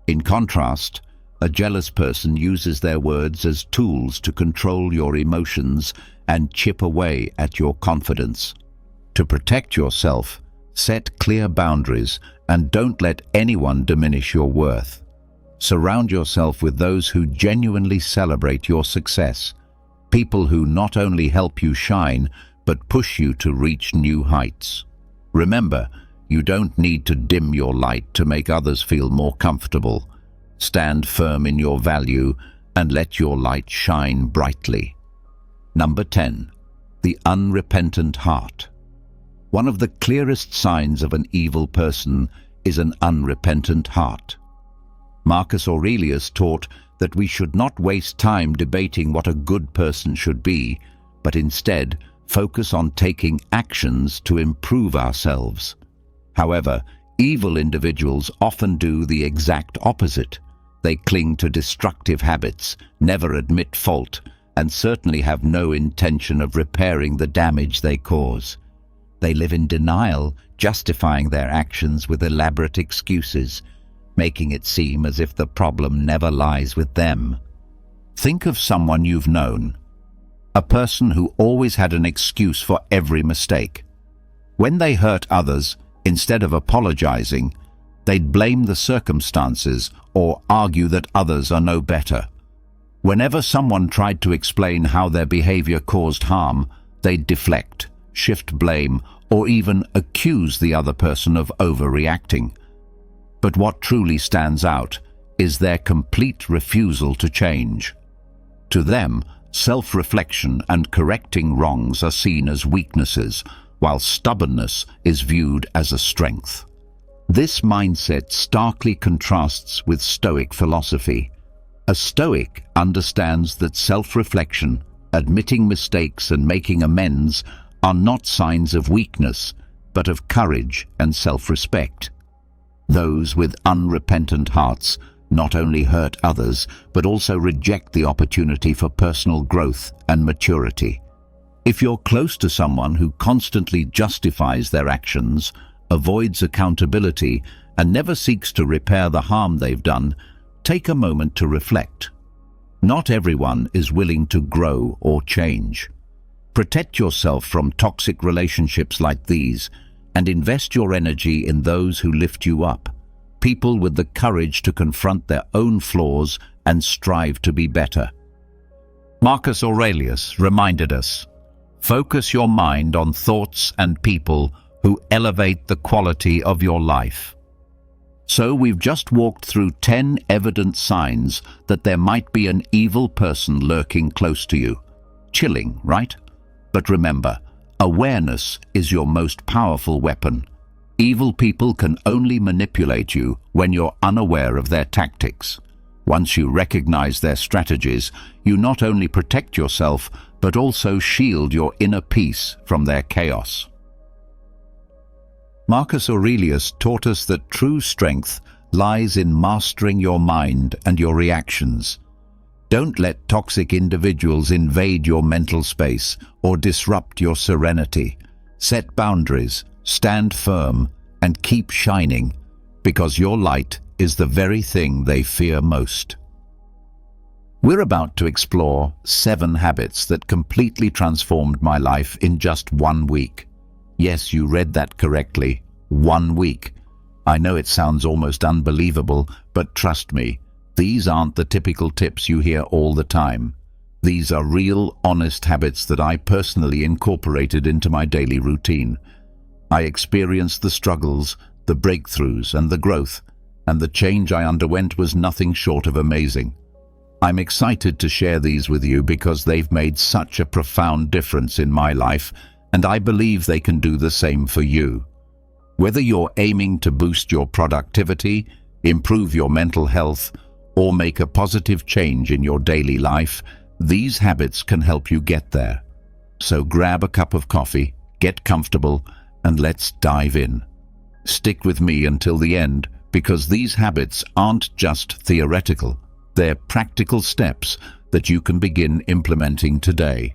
In contrast, a jealous person uses their words as tools to control your emotions and chip away at your confidence. To protect yourself, set clear boundaries and don't let anyone diminish your worth. Surround yourself with those who genuinely celebrate your success, people who not only help you shine, but push you to reach new heights. Remember, you don't need to dim your light to make others feel more comfortable. Stand firm in your value and let your light shine brightly. Number 10. The unrepentant heart. One of the clearest signs of an evil person is an unrepentant heart. Marcus Aurelius taught that we should not waste time debating what a good person should be, but instead focus on taking actions to improve ourselves. However, evil individuals often do the exact opposite. They cling to destructive habits, never admit fault, and certainly have no intention of repairing the damage they cause. They live in denial, justifying their actions with elaborate excuses, making it seem as if the problem never lies with them. Think of someone you've known, a person who always had an excuse for every mistake. When they hurt others, instead of apologizing, they'd blame the circumstances or argue that others are no better. Whenever someone tried to explain how their behavior caused harm, they'd deflect, shift blame, or even accuse the other person of overreacting. But what truly stands out is their complete refusal to change. To them, self-reflection and correcting wrongs are seen as weaknesses, while stubbornness is viewed as a strength. This mindset starkly contrasts with Stoic philosophy. A Stoic understands that self-reflection, admitting mistakes and making amends are not signs of weakness, but of courage and self-respect. Those with unrepentant hearts not only hurt others, but also reject the opportunity for personal growth and maturity. If you're close to someone who constantly justifies their actions, avoids accountability, and never seeks to repair the harm they've done, take a moment to reflect. Not everyone is willing to grow or change. Protect yourself from toxic relationships like these, and invest your energy in those who lift you up, people with the courage to confront their own flaws and strive to be better. Marcus Aurelius reminded us, focus your mind on thoughts and people who elevate the quality of your life. So we've just walked through 10 evident signs that there might be an evil person lurking close to you. Chilling, right? But remember, awareness is your most powerful weapon. Evil people can only manipulate you when you're unaware of their tactics. Once you recognize their strategies, you not only protect yourself, but also shield your inner peace from their chaos. Marcus Aurelius taught us that true strength lies in mastering your mind and your reactions. Don't let toxic individuals invade your mental space or disrupt your serenity. Set boundaries, stand firm, and keep shining, because your light is the very thing they fear most. We're about to explore 7 habits that completely transformed my life in just 1 week. Yes, you read that correctly. 1 week. I know it sounds almost unbelievable, but trust me, these aren't the typical tips you hear all the time. These are real, honest habits that I personally incorporated into my daily routine. I experienced the struggles, the breakthroughs, and the growth, and the change I underwent was nothing short of amazing. I'm excited to share these with you because they've made such a profound difference in my life, and I believe they can do the same for you. Whether you're aiming to boost your productivity, improve your mental health, or make a positive change in your daily life, these habits can help you get there. So grab a cup of coffee, get comfortable, and let's dive in. Stick with me until the end, because these habits aren't just theoretical. They're practical steps that you can begin implementing today.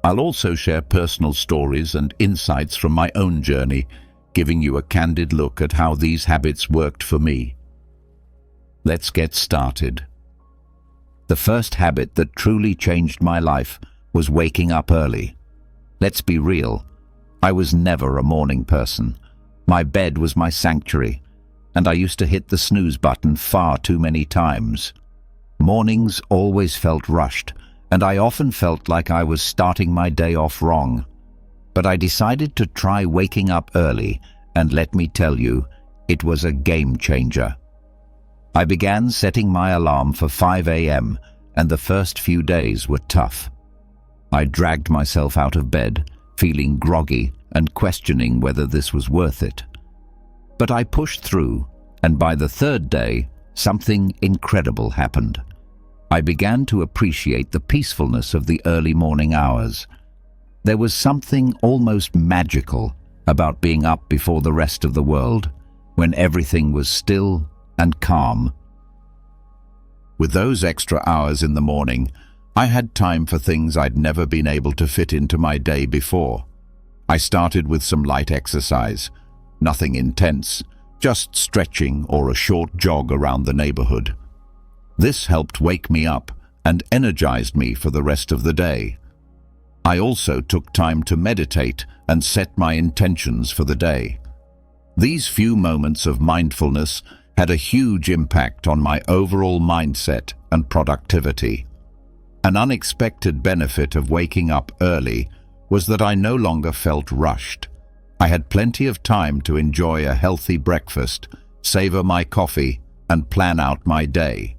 I'll also share personal stories and insights from my own journey, giving you a candid look at how these habits worked for me. Let's get started. The first habit that truly changed my life was waking up early. Let's be real, I was never a morning person. My bed was my sanctuary, and I used to hit the snooze button far too many times. Mornings always felt rushed, and I often felt like I was starting my day off wrong. But I decided to try waking up early, and let me tell you, it was a game changer. I began setting my alarm for 5 a.m., and the first few days were tough. I dragged myself out of bed, feeling groggy and questioning whether this was worth it. But I pushed through, and by the 3rd day, something incredible happened. I began to appreciate the peacefulness of the early morning hours. There was something almost magical about being up before the rest of the world, when everything was still and calm. With those extra hours in the morning, I had time for things I'd never been able to fit into my day before. I started with some light exercise, nothing intense, just stretching or a short jog around the neighborhood. This helped wake me up and energized me for the rest of the day. I also took time to meditate and set my intentions for the day. These few moments of mindfulness had a huge impact on my overall mindset and productivity. An unexpected benefit of waking up early was that I no longer felt rushed. I had plenty of time to enjoy a healthy breakfast, savor my coffee, and plan out my day.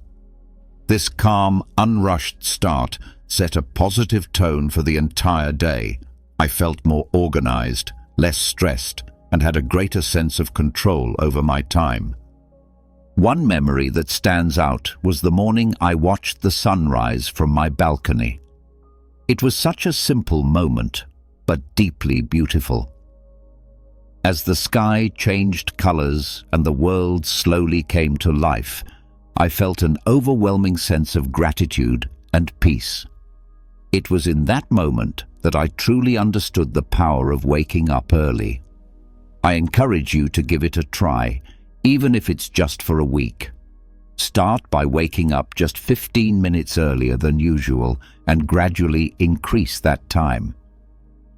This calm, unrushed start set a positive tone for the entire day. I felt more organized, less stressed, and had a greater sense of control over my time. One memory that stands out was the morning I watched the sunrise from my balcony. It was such a simple moment, but deeply beautiful. As the sky changed colors and the world slowly came to life, I felt an overwhelming sense of gratitude and peace. It was in that moment that I truly understood the power of waking up early. I encourage you to give it a try, even if it's just for a week. Start by waking up just 15 minutes earlier than usual and gradually increase that time.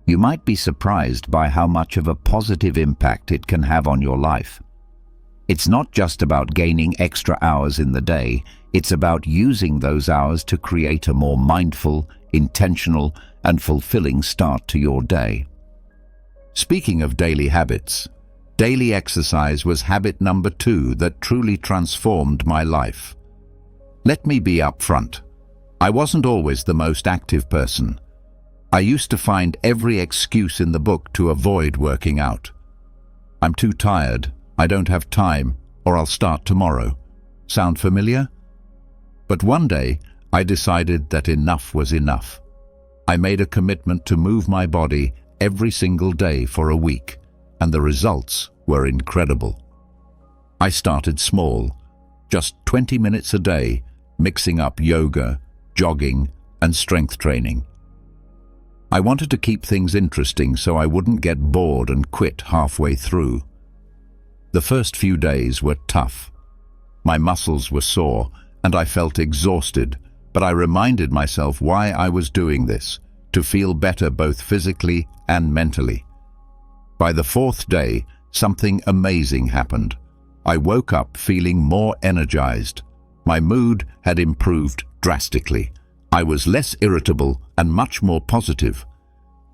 You might be surprised by how much of a positive impact it can have on your life. It's not just about gaining extra hours in the day, it's about using those hours to create a more mindful, intentional, and fulfilling start to your day. Speaking of daily habits, daily exercise was habit number 2 that truly transformed my life. Let me be upfront. I wasn't always the most active person. I used to find every excuse in the book to avoid working out. I'm too tired, I don't have time, or I'll start tomorrow. Sound familiar? But one day, I decided that enough was enough. I made a commitment to move my body every single day for a week, and the results were incredible. I started small, just 20 minutes a day, mixing up yoga, jogging, and strength training. I wanted to keep things interesting so I wouldn't get bored and quit halfway through. The first few days were tough. My muscles were sore, and I felt exhausted, but I reminded myself why I was doing this, to feel better both physically and mentally. By the fourth day, something amazing happened. I woke up feeling more energized. My mood had improved drastically. I was less irritable and much more positive.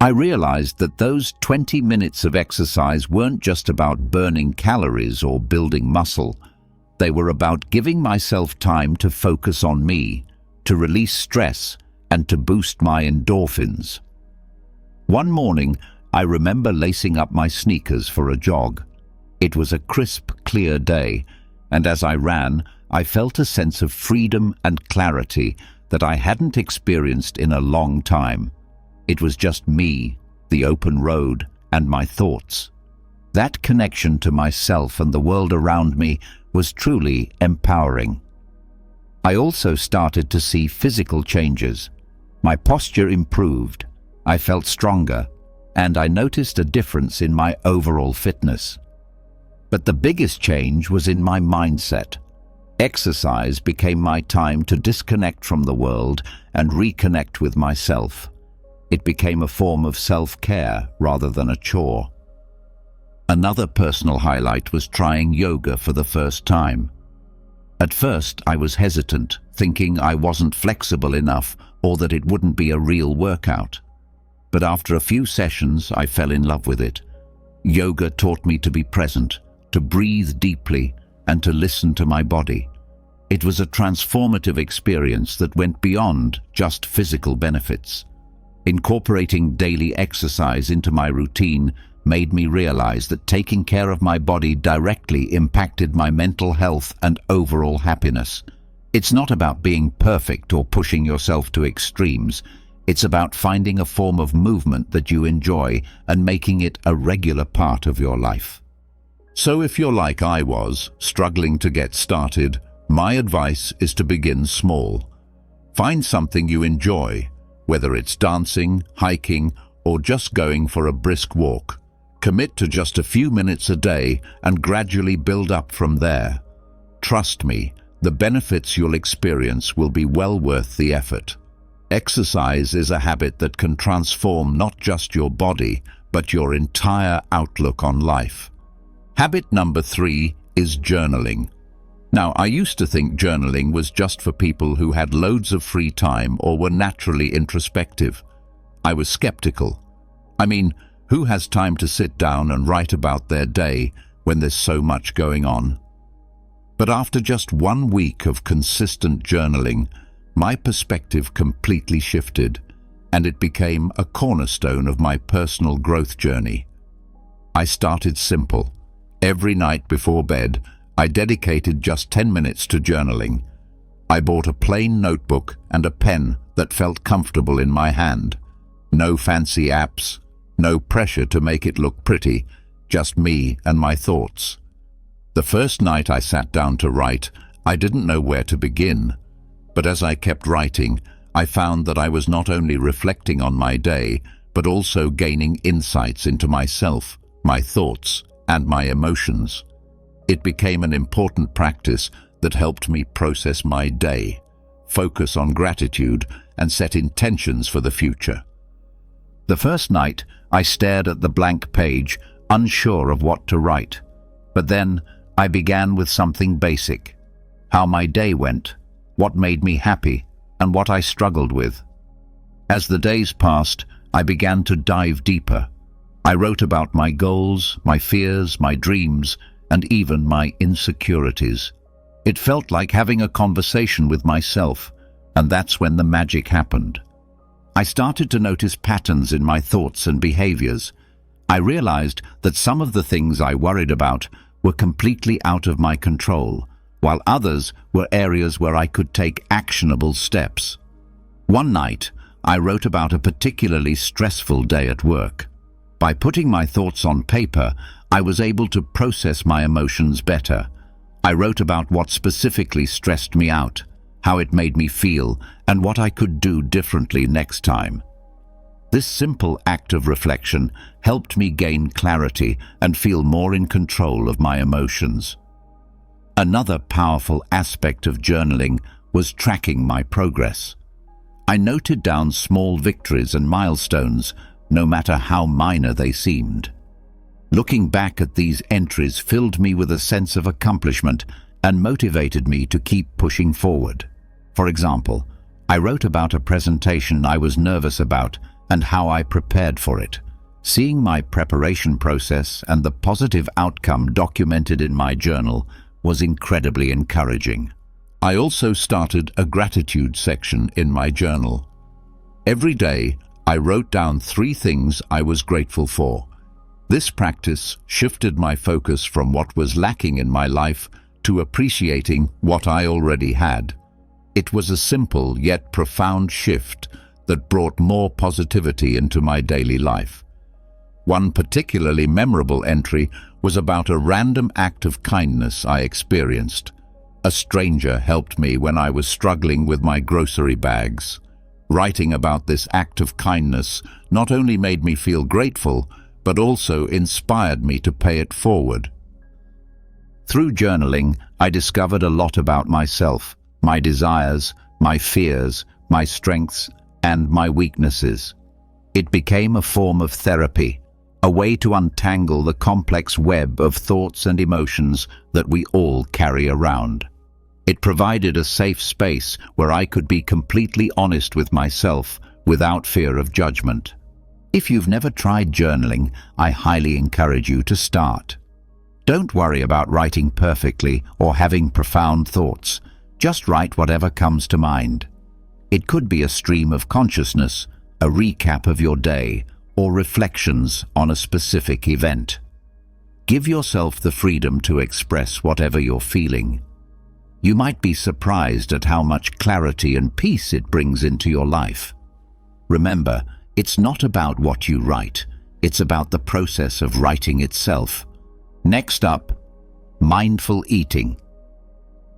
I realized that those 20 minutes of exercise weren't just about burning calories or building muscle. They were about giving myself time to focus on me, to release stress, and to boost my endorphins. One morning, I remember lacing up my sneakers for a jog. It was a crisp, clear day, and as I ran, I felt a sense of freedom and clarity that I hadn't experienced in a long time. It was just me, the open road, and my thoughts. That connection to myself and the world around me was truly empowering. I also started to see physical changes. My posture improved, I felt stronger, and I noticed a difference in my overall fitness. But the biggest change was in my mindset. Exercise became my time to disconnect from the world and reconnect with myself. It became a form of self-care rather than a chore. Another personal highlight was trying yoga for the first time. At first, I was hesitant, thinking I wasn't flexible enough or that it wouldn't be a real workout. But after a few sessions, I fell in love with it. Yoga taught me to be present, to breathe deeply, and to listen to my body. It was a transformative experience that went beyond just physical benefits. Incorporating daily exercise into my routine made me realize that taking care of my body directly impacted my mental health and overall happiness. It's not about being perfect or pushing yourself to extremes. It's about finding a form of movement that you enjoy and making it a regular part of your life. So if you're like I was, struggling to get started, my advice is to begin small. Find something you enjoy, whether it's dancing, hiking, or just going for a brisk walk. Commit to just a few minutes a day and gradually build up from there. Trust me, the benefits you'll experience will be well worth the effort. Exercise is a habit that can transform not just your body, but your entire outlook on life. Habit number 3 is journaling. Now, I used to think journaling was just for people who had loads of free time or were naturally introspective. I was skeptical. I mean, who has time to sit down and write about their day when there's so much going on? But after just 1 week of consistent journaling, my perspective completely shifted, and it became a cornerstone of my personal growth journey. I started simple. Every night before bed, I dedicated just 10 minutes to journaling. I bought a plain notebook and a pen that felt comfortable in my hand. No fancy apps, no pressure to make it look pretty, just me and my thoughts. The first night I sat down to write, I didn't know where to begin. But as I kept writing, I found that I was not only reflecting on my day, but also gaining insights into myself, my thoughts, and my emotions. It became an important practice that helped me process my day, focus on gratitude, and set intentions for the future. The first night, I stared at the blank page, unsure of what to write. But then, I began with something basic: how my day went, what made me happy, and what I struggled with. As the days passed, I began to dive deeper. I wrote about my goals, my fears, my dreams, and even my insecurities. It felt like having a conversation with myself, and that's when the magic happened. I started to notice patterns in my thoughts and behaviors. I realized that some of the things I worried about were completely out of my control, while others were areas where I could take actionable steps. One night, I wrote about a particularly stressful day at work. By putting my thoughts on paper, I was able to process my emotions better. I wrote about what specifically stressed me out, how it made me feel, and what I could do differently next time. This simple act of reflection helped me gain clarity and feel more in control of my emotions. Another powerful aspect of journaling was tracking my progress. I noted down small victories and milestones, no matter how minor they seemed. Looking back at these entries filled me with a sense of accomplishment and motivated me to keep pushing forward. For example, I wrote about a presentation I was nervous about and how I prepared for it. Seeing my preparation process and the positive outcome documented in my journal was incredibly encouraging. I also started a gratitude section in my journal. Every day, I wrote down 3 things I was grateful for. This practice shifted my focus from what was lacking in my life to appreciating what I already had. It was a simple yet profound shift that brought more positivity into my daily life. One particularly memorable entry was about a random act of kindness I experienced. A stranger helped me when I was struggling with my grocery bags. Writing about this act of kindness not only made me feel grateful, but also inspired me to pay it forward. Through journaling, I discovered a lot about myself, my desires, my fears, my strengths, and my weaknesses. It became a form of therapy, a way to untangle the complex web of thoughts and emotions that we all carry around. It provided a safe space where I could be completely honest with myself without fear of judgment. If you've never tried journaling, I highly encourage you to start. Don't worry about writing perfectly or having profound thoughts. Just write whatever comes to mind. It could be a stream of consciousness, a recap of your day, or reflections on a specific event. Give yourself the freedom to express whatever you're feeling. You might be surprised at how much clarity and peace it brings into your life. Remember, it's not about what you write, it's about the process of writing itself. Next up, mindful eating.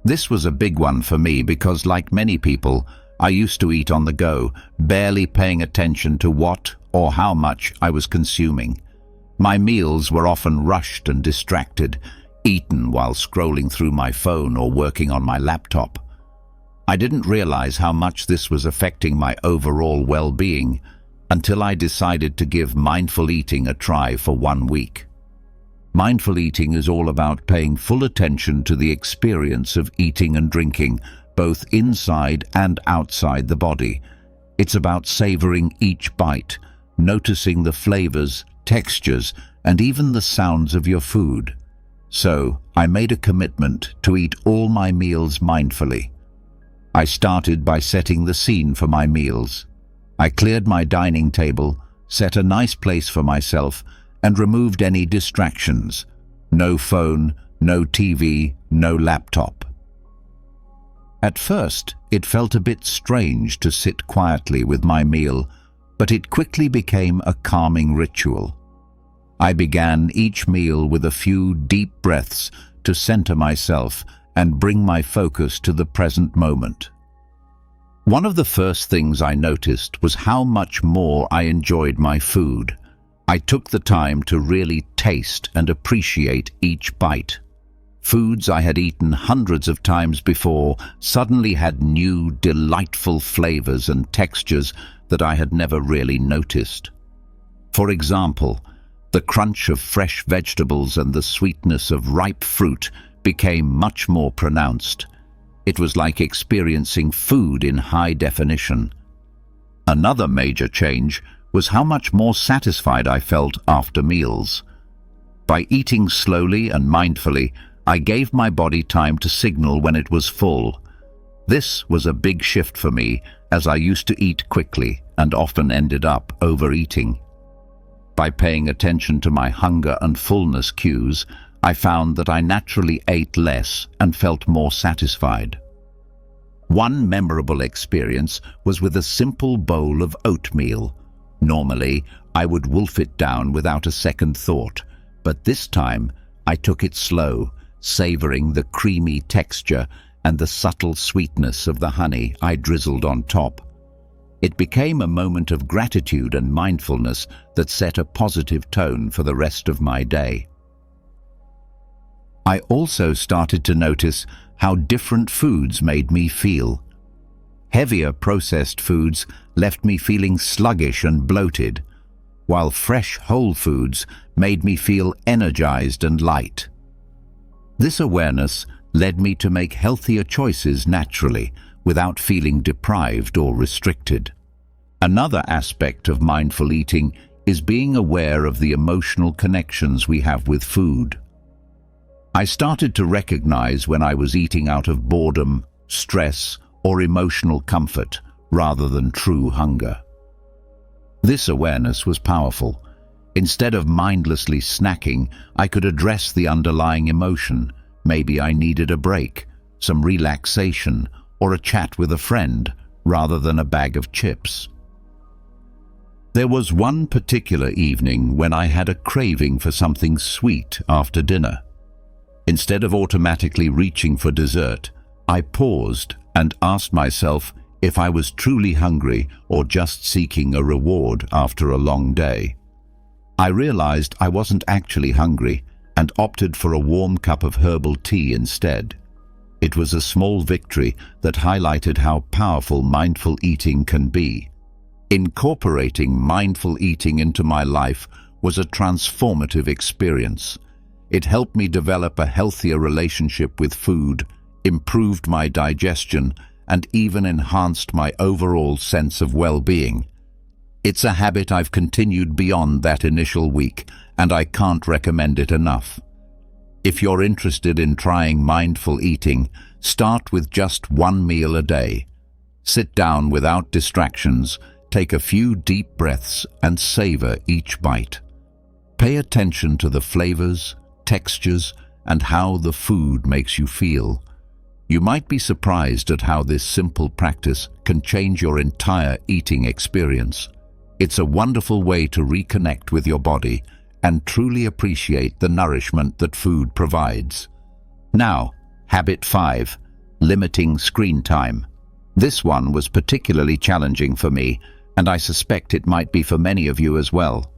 This was a big one for me because, like many people, I used to eat on the go, barely paying attention to what or how much I was consuming. My meals were often rushed and distracted, eaten while scrolling through my phone or working on my laptop. I didn't realize how much this was affecting my overall well-being until I decided to give mindful eating a try for 1 week. Mindful eating is all about paying full attention to the experience of eating and drinking, both inside and outside the body. It's about savoring each bite, noticing the flavors, textures, and even the sounds of your food. So, I made a commitment to eat all my meals mindfully. I started by setting the scene for my meals. I cleared my dining table, set a nice place for myself, and removed any distractions. No phone, no TV, no laptop. At first, it felt a bit strange to sit quietly with my meal, but it quickly became a calming ritual. I began each meal with a few deep breaths to center myself and bring my focus to the present moment. One of the first things I noticed was how much more I enjoyed my food. I took the time to really taste and appreciate each bite. Foods I had eaten hundreds of times before suddenly had new, delightful flavors and textures that I had never really noticed. For example, the crunch of fresh vegetables and the sweetness of ripe fruit became much more pronounced. It was like experiencing food in high definition. Another major change was how much more satisfied I felt after meals. By eating slowly and mindfully, I gave my body time to signal when it was full. This was a big shift for me, as I used to eat quickly and often ended up overeating. By paying attention to my hunger and fullness cues, I found that I naturally ate less and felt more satisfied. One memorable experience was with a simple bowl of oatmeal. Normally, I would wolf it down without a second thought, but this time I took it slow, savoring the creamy texture and the subtle sweetness of the honey I drizzled on top. It became a moment of gratitude and mindfulness that set a positive tone for the rest of my day. I also started to notice how different foods made me feel. Heavier processed foods left me feeling sluggish and bloated, while fresh whole foods made me feel energized and light. This awareness led me to make healthier choices naturally, without feeling deprived or restricted. Another aspect of mindful eating is being aware of the emotional connections we have with food. I started to recognize when I was eating out of boredom, stress, or emotional comfort, rather than true hunger. This awareness was powerful. Instead of mindlessly snacking, I could address the underlying emotion. Maybe I needed a break, some relaxation, or a chat with a friend, rather than a bag of chips. There was one particular evening when I had a craving for something sweet after dinner. Instead of automatically reaching for dessert, I paused and asked myself if I was truly hungry or just seeking a reward after a long day. I realized I wasn't actually hungry and opted for a warm cup of herbal tea instead. It was a small victory that highlighted how powerful mindful eating can be. Incorporating mindful eating into my life was a transformative experience. It helped me develop a healthier relationship with food, improved my digestion, and even enhanced my overall sense of well-being. It's a habit I've continued beyond that initial week, and I can't recommend it enough. If you're interested in trying mindful eating, start with just one meal a day. Sit down without distractions, take a few deep breaths, and savor each bite. Pay attention to the flavors, textures, and how the food makes you feel. You might be surprised at how this simple practice can change your entire eating experience. It's a wonderful way to reconnect with your body and truly appreciate the nourishment that food provides. Now, habit 5, limiting screen time. This one was particularly challenging for me, and I suspect it might be for many of you as well.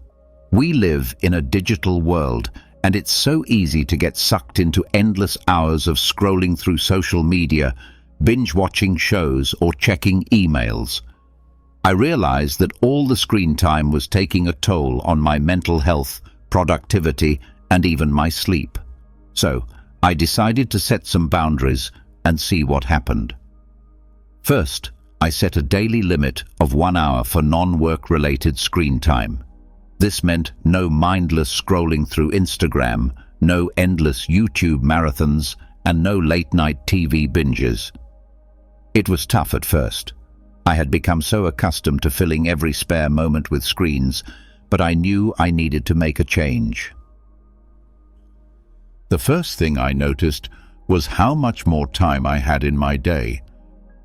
We live in a digital world, and it's so easy to get sucked into endless hours of scrolling through social media, binge-watching shows, or checking emails. I realized that all the screen time was taking a toll on my mental health, productivity, and even my sleep. So, I decided to set some boundaries and see what happened. First, I set a daily limit of 1 hour for non-work-related screen time. This meant no mindless scrolling through Instagram, no endless YouTube marathons, and no late-night TV binges. It was tough at first. I had become so accustomed to filling every spare moment with screens, but I knew I needed to make a change. The first thing I noticed was how much more time I had in my day.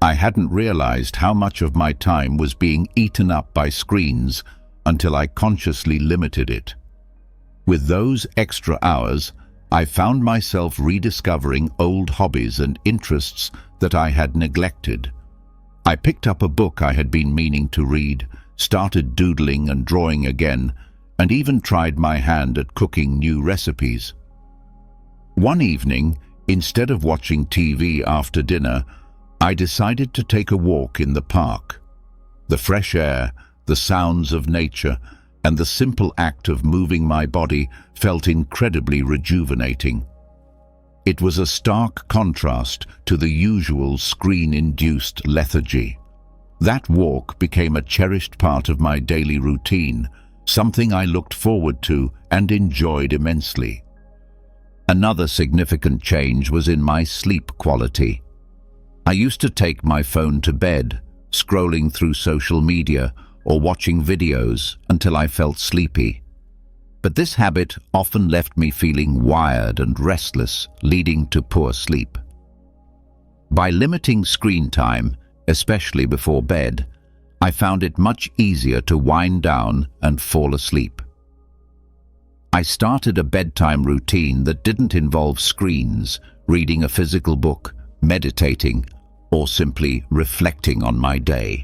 I hadn't realized how much of my time was being eaten up by screens until I consciously limited it. With those extra hours, I found myself rediscovering old hobbies and interests that I had neglected. I picked up a book I had been meaning to read, started doodling and drawing again, and even tried my hand at cooking new recipes. One evening, instead of watching TV after dinner, I decided to take a walk in the park. The fresh air, the sounds of nature, and the simple act of moving my body felt incredibly rejuvenating. It was a stark contrast to the usual screen-induced lethargy. That walk became a cherished part of my daily routine, something I looked forward to and enjoyed immensely. Another significant change was in my sleep quality. I used to take my phone to bed, scrolling through social media or watching videos until I felt sleepy. But this habit often left me feeling wired and restless, leading to poor sleep. By limiting screen time, especially before bed, I found it much easier to wind down and fall asleep. I started a bedtime routine that didn't involve screens, reading a physical book, meditating, or simply reflecting on my day.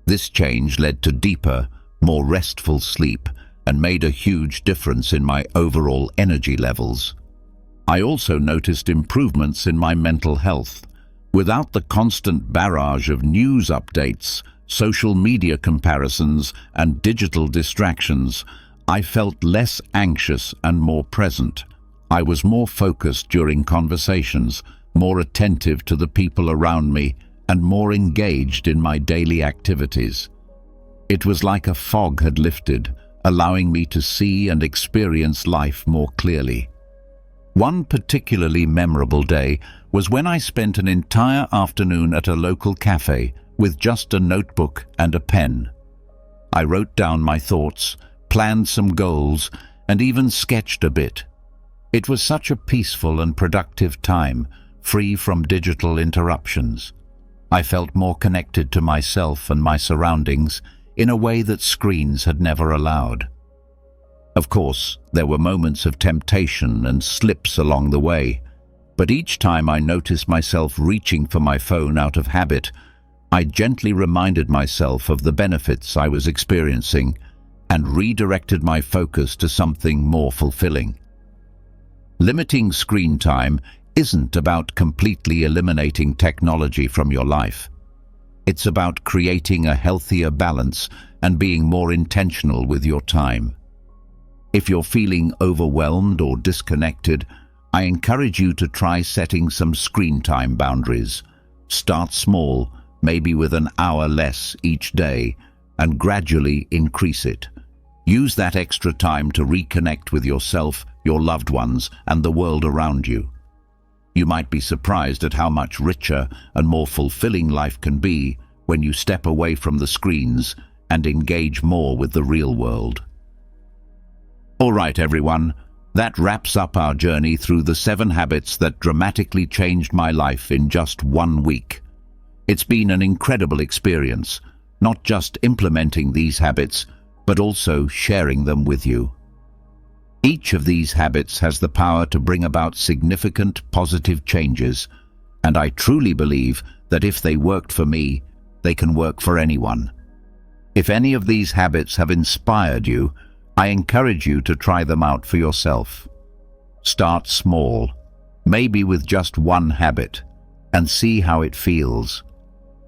This change led to deeper, more restful sleep and made a huge difference in my overall energy levels. I also noticed improvements in my mental health. Without the constant barrage of news updates, social media comparisons, and digital distractions, I felt less anxious and more present. I was more focused during conversations, more attentive to the people around me, and more engaged in my daily activities. It was like a fog had lifted, allowing me to see and experience life more clearly. One particularly memorable day was when I spent an entire afternoon at a local cafe with just a notebook and a pen. I wrote down my thoughts, planned some goals, and even sketched a bit. It was such a peaceful and productive time, free from digital interruptions. I felt more connected to myself and my surroundings in a way that screens had never allowed. Of course, there were moments of temptation and slips along the way, but each time I noticed myself reaching for my phone out of habit, I gently reminded myself of the benefits I was experiencing and redirected my focus to something more fulfilling. Limiting screen time isn't about completely eliminating technology from your life. It's about creating a healthier balance and being more intentional with your time. If you're feeling overwhelmed or disconnected, I encourage you to try setting some screen time boundaries. Start small, maybe with an hour less each day, and gradually increase it. Use that extra time to reconnect with yourself, your loved ones, and the world around you. You might be surprised at how much richer and more fulfilling life can be when you step away from the screens and engage more with the real world. All right, everyone, that wraps up our journey through the 7 habits that dramatically changed my life in just 1 week. It's been an incredible experience, not just implementing these habits, but also sharing them with you. Each of these habits has the power to bring about significant positive changes, and I truly believe that if they worked for me, they can work for anyone. If any of these habits have inspired you, I encourage you to try them out for yourself. Start small, maybe with just 1 habit, and see how it feels.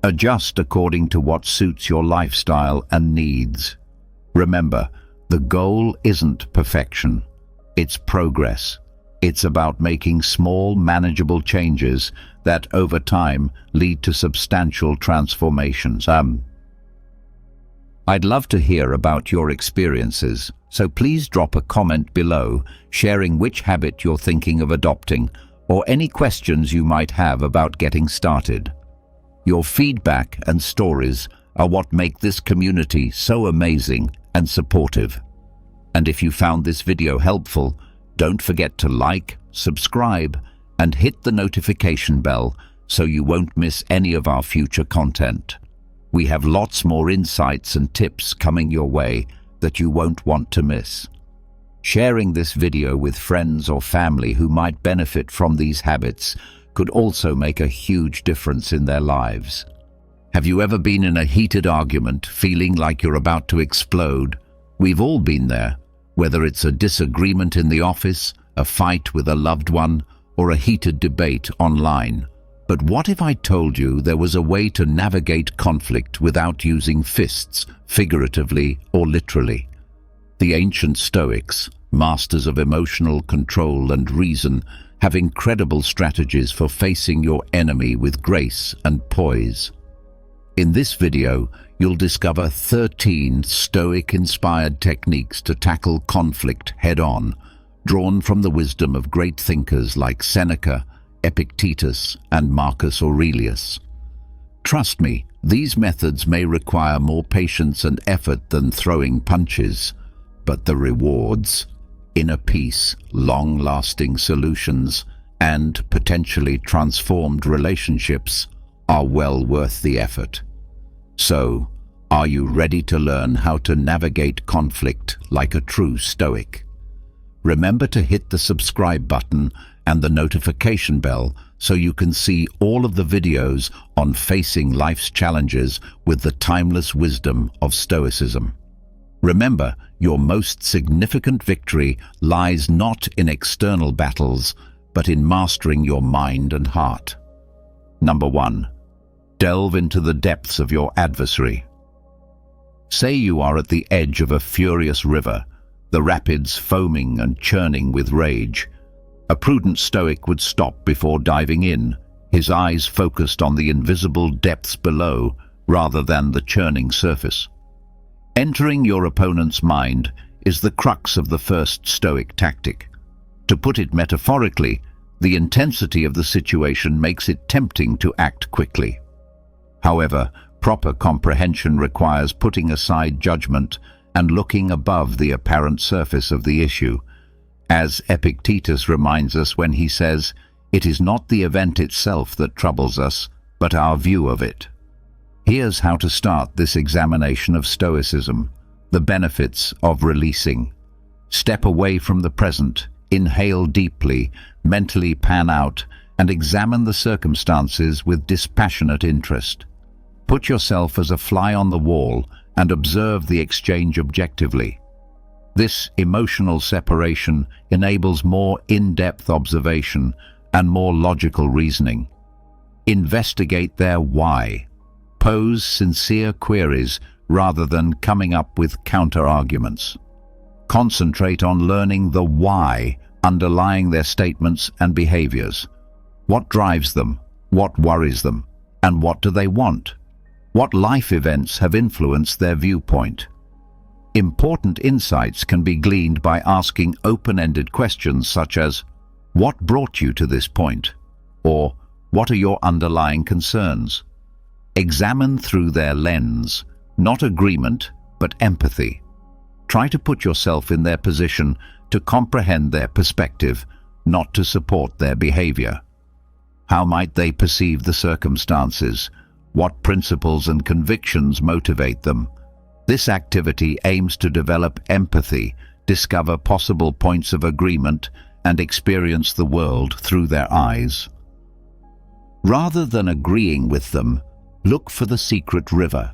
Adjust according to what suits your lifestyle and needs. Remember, the goal isn't perfection, it's progress. It's about making small, manageable changes that over time lead to substantial transformations. I'd love to hear about your experiences, so please drop a comment below sharing which habit you're thinking of adopting or any questions you might have about getting started. Your feedback and stories are what make this community so amazing and supportive. And if you found this video helpful, don't forget to like, subscribe, and hit the notification bell so you won't miss any of our future content. We have lots more insights and tips coming your way that you won't want to miss. Sharing this video with friends or family who might benefit from these habits could also make a huge difference in their lives. Have you ever been in a heated argument, feeling like you're about to explode? We've all been there, whether it's a disagreement in the office, a fight with a loved one, or a heated debate online. But what if I told you there was a way to navigate conflict without using fists, figuratively or literally? The ancient Stoics, masters of emotional control and reason, have incredible strategies for facing your enemy with grace and poise. In this video, you'll discover 13 Stoic-inspired techniques to tackle conflict head-on, drawn from the wisdom of great thinkers like Seneca, Epictetus, and Marcus Aurelius. Trust me, these methods may require more patience and effort than throwing punches, but the rewards, inner peace, long-lasting solutions, and potentially transformed relationships are well worth the effort. So, are you ready to learn how to navigate conflict like a true Stoic? Remember to hit the subscribe button and the notification bell so you can see all of the videos on facing life's challenges with the timeless wisdom of Stoicism. Remember, your most significant victory lies not in external battles, but in mastering your mind and heart. Number 1. Delve into the depths of your adversary. Say you are at the edge of a furious river, the rapids foaming and churning with rage. A prudent Stoic would stop before diving in, his eyes focused on the invisible depths below rather than the churning surface. Entering your opponent's mind is the crux of the first Stoic tactic. To put it metaphorically, the intensity of the situation makes it tempting to act quickly. However, proper comprehension requires putting aside judgment and looking above the apparent surface of the issue, as Epictetus reminds us when he says, "It is not the event itself that troubles us, but our view of it." Here's how to start this examination of Stoicism, the benefits of releasing. Step away from the present, inhale deeply, mentally pan out, and examine the circumstances with dispassionate interest. Put yourself as a fly on the wall and observe the exchange objectively. This emotional separation enables more in-depth observation and more logical reasoning. Investigate their why. Pose sincere queries rather than coming up with counter-arguments. Concentrate on learning the why underlying their statements and behaviors. What drives them? What worries them? And what do they want? What life events have influenced their viewpoint? Important insights can be gleaned by asking open-ended questions such as, "What brought you to this point?" or "What are your underlying concerns?" Examine through their lens, not agreement, but empathy. Try to put yourself in their position to comprehend their perspective, not to support their behavior. How might they perceive the circumstances? What principles and convictions motivate them? This activity aims to develop empathy, discover possible points of agreement, and experience the world through their eyes. Rather than agreeing with them, look for the secret river.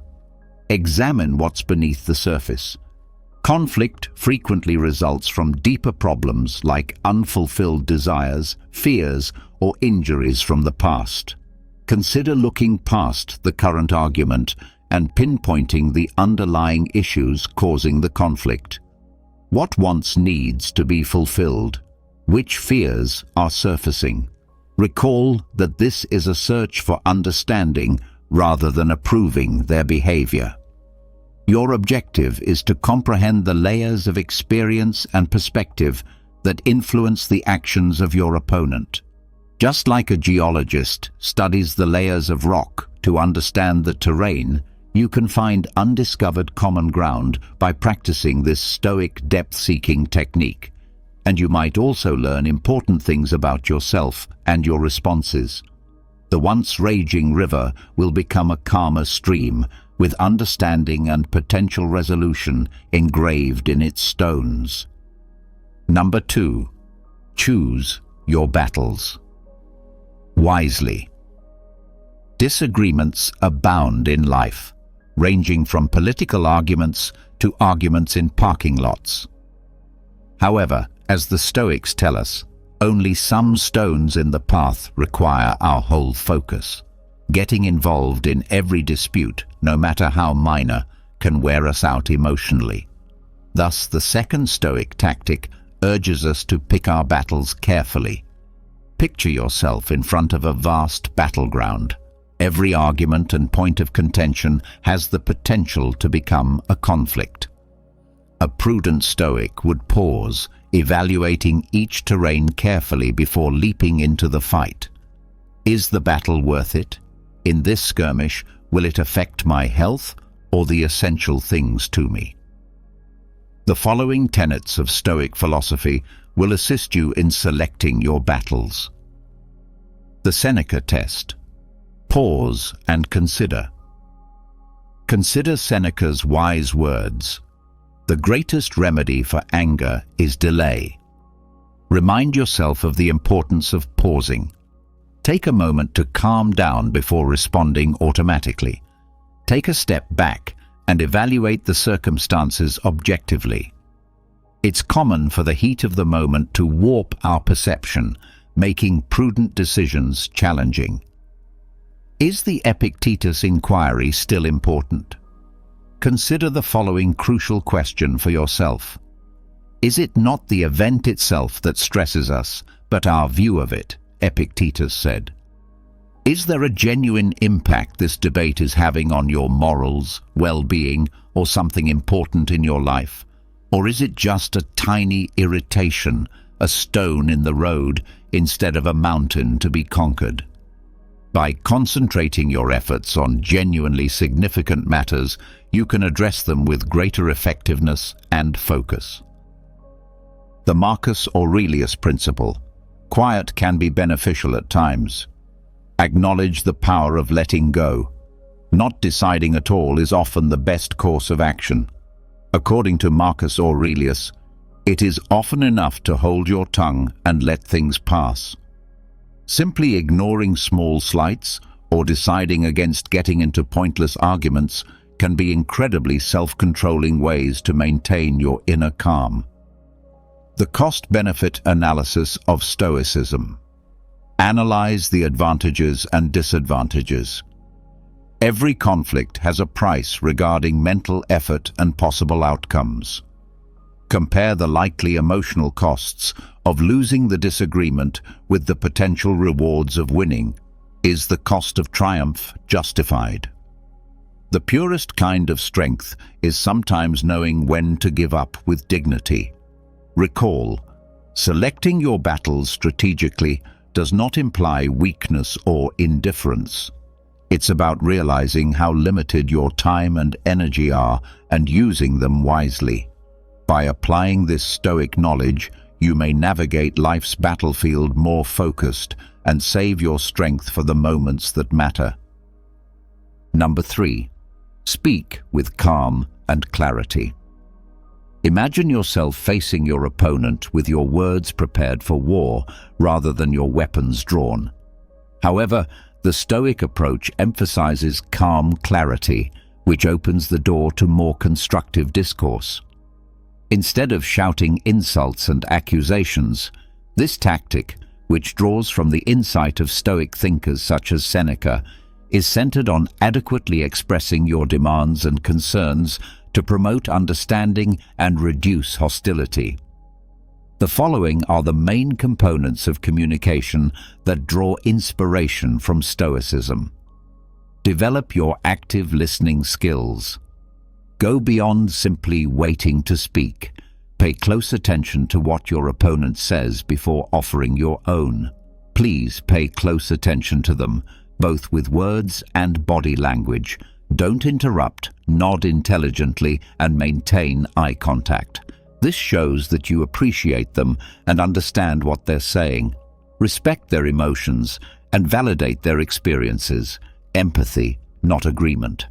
Examine what's beneath the surface. Conflict frequently results from deeper problems like unfulfilled desires, fears, or injuries from the past. Consider looking past the current argument and pinpointing the underlying issues causing the conflict. What wants needs to be fulfilled? Which fears are surfacing? Recall that this is a search for understanding rather than approving their behavior. Your objective is to comprehend the layers of experience and perspective that influence the actions of your opponent. Just like a geologist studies the layers of rock to understand the terrain, you can find undiscovered common ground by practicing this Stoic depth-seeking technique. And you might also learn important things about yourself and your responses. The once raging river will become a calmer stream, with understanding and potential resolution engraved in its stones. Number 2. Choose your battles wisely. Disagreements abound in life, ranging from political arguments to arguments in parking lots. However, as the Stoics tell us, only some stones in the path require our whole focus. Getting involved in every dispute, no matter how minor, can wear us out emotionally. Thus, the second Stoic tactic urges us to pick our battles carefully. Picture yourself in front of a vast battleground. Every argument and point of contention has the potential to become a conflict. A prudent Stoic would pause, evaluating each terrain carefully before leaping into the fight. Is the battle worth it? In this skirmish, will it affect my health or the essential things to me? The following tenets of Stoic philosophy will assist you in selecting your battles. The Seneca test. Pause and consider. Consider Seneca's wise words. The greatest remedy for anger is delay. Remind yourself of the importance of pausing. Take a moment to calm down before responding automatically. Take a step back and evaluate the circumstances objectively. It's common for the heat of the moment to warp our perception, making prudent decisions challenging. Is the Epictetus inquiry still important? Consider the following crucial question for yourself. Is it not the event itself that stresses us, but our view of it? Epictetus said. Is there a genuine impact this debate is having on your morals, well-being, or something important in your life? Or is it just a tiny irritation, a stone in the road, instead of a mountain to be conquered? By concentrating your efforts on genuinely significant matters, you can address them with greater effectiveness and focus. The Marcus Aurelius Principle. Quiet can be beneficial at times. Acknowledge the power of letting go. Not deciding at all is often the best course of action. According to Marcus Aurelius, it is often enough to hold your tongue and let things pass. Simply ignoring small slights or deciding against getting into pointless arguments can be incredibly self-controlling ways to maintain your inner calm. The cost-benefit analysis of Stoicism. Analyze the advantages and disadvantages. Every conflict has a price regarding mental effort and possible outcomes. Compare the likely emotional costs of losing the disagreement with the potential rewards of winning. Is the cost of triumph justified? The purest kind of strength is sometimes knowing when to give up with dignity. Recall, selecting your battles strategically does not imply weakness or indifference. It's about realizing how limited your time and energy are and using them wisely. By applying this Stoic knowledge, you may navigate life's battlefield more focused and save your strength for the moments that matter. Number 3. Speak with calm and clarity. Imagine yourself facing your opponent with your words prepared for war rather than your weapons drawn. However, the Stoic approach emphasizes calm clarity, which opens the door to more constructive discourse. Instead of shouting insults and accusations, this tactic, which draws from the insight of Stoic thinkers such as Seneca, is centered on adequately expressing your demands and concerns to promote understanding and reduce hostility. The following are the main components of communication that draw inspiration from Stoicism. Develop your active listening skills. Go beyond simply waiting to speak. Pay close attention to what your opponent says before offering your own. Please pay close attention to them, both with words and body language. Don't interrupt, nod intelligently, and maintain eye contact. This shows that you appreciate them and understand what they're saying. Respect their emotions and validate their experiences. Empathy, not agreement.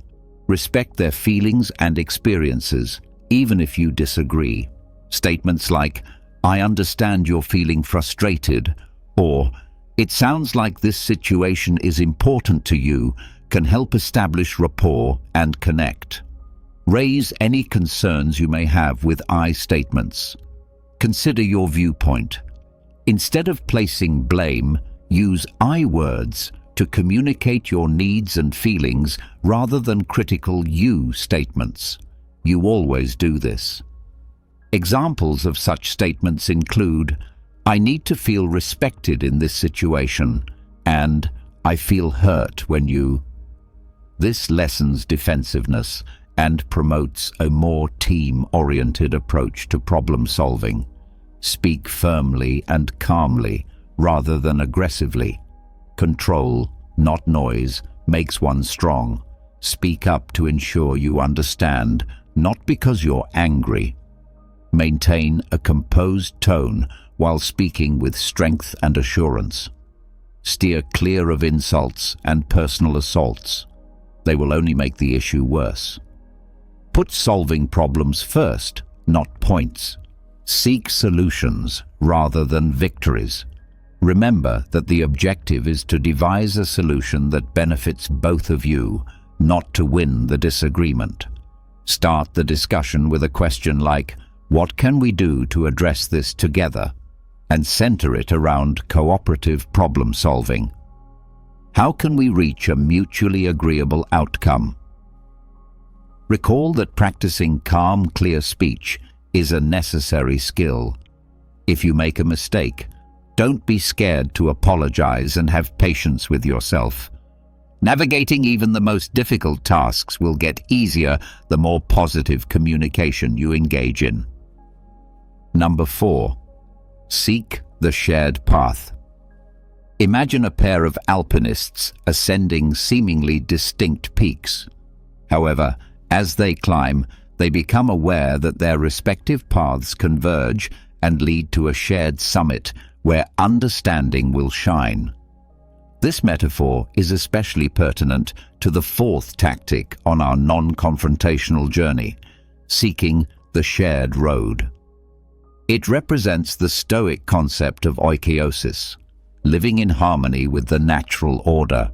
Respect their feelings and experiences, even if you disagree. Statements like, "I understand you're feeling frustrated," or "It sounds like this situation is important to you," can help establish rapport and connect. Raise any concerns you may have with I statements. Consider your viewpoint. Instead of placing blame, use I words to communicate your needs and feelings rather than critical you statements. You always do this. Examples of such statements include, "I need to feel respected in this situation," and "I feel hurt when you..." This lessens defensiveness and promotes a more team-oriented approach to problem-solving. Speak firmly and calmly rather than aggressively. Control, not noise, makes one strong. Speak up to ensure you understand, not because you're angry. Maintain a composed tone while speaking with strength and assurance. Steer clear of insults and personal assaults. They will only make the issue worse. Put solving problems first, not points. Seek solutions rather than victories. Remember that the objective is to devise a solution that benefits both of you, not to win the disagreement. Start the discussion with a question like, "What can we do to address this together?" and center it around cooperative problem solving. How can we reach a mutually agreeable outcome? Recall that practicing calm, clear speech is a necessary skill. If you make a mistake, don't be scared to apologize and have patience with yourself. Navigating even the most difficult tasks will get easier the more positive communication you engage in. Number 4. Seek the shared path. Imagine a pair of alpinists ascending seemingly distinct peaks. However, as they climb, they become aware that their respective paths converge and lead to a shared summit where understanding will shine. This metaphor is especially pertinent to the 4th tactic on our non-confrontational journey, seeking the shared road. It represents the Stoic concept of oikeiosis, living in harmony with the natural order.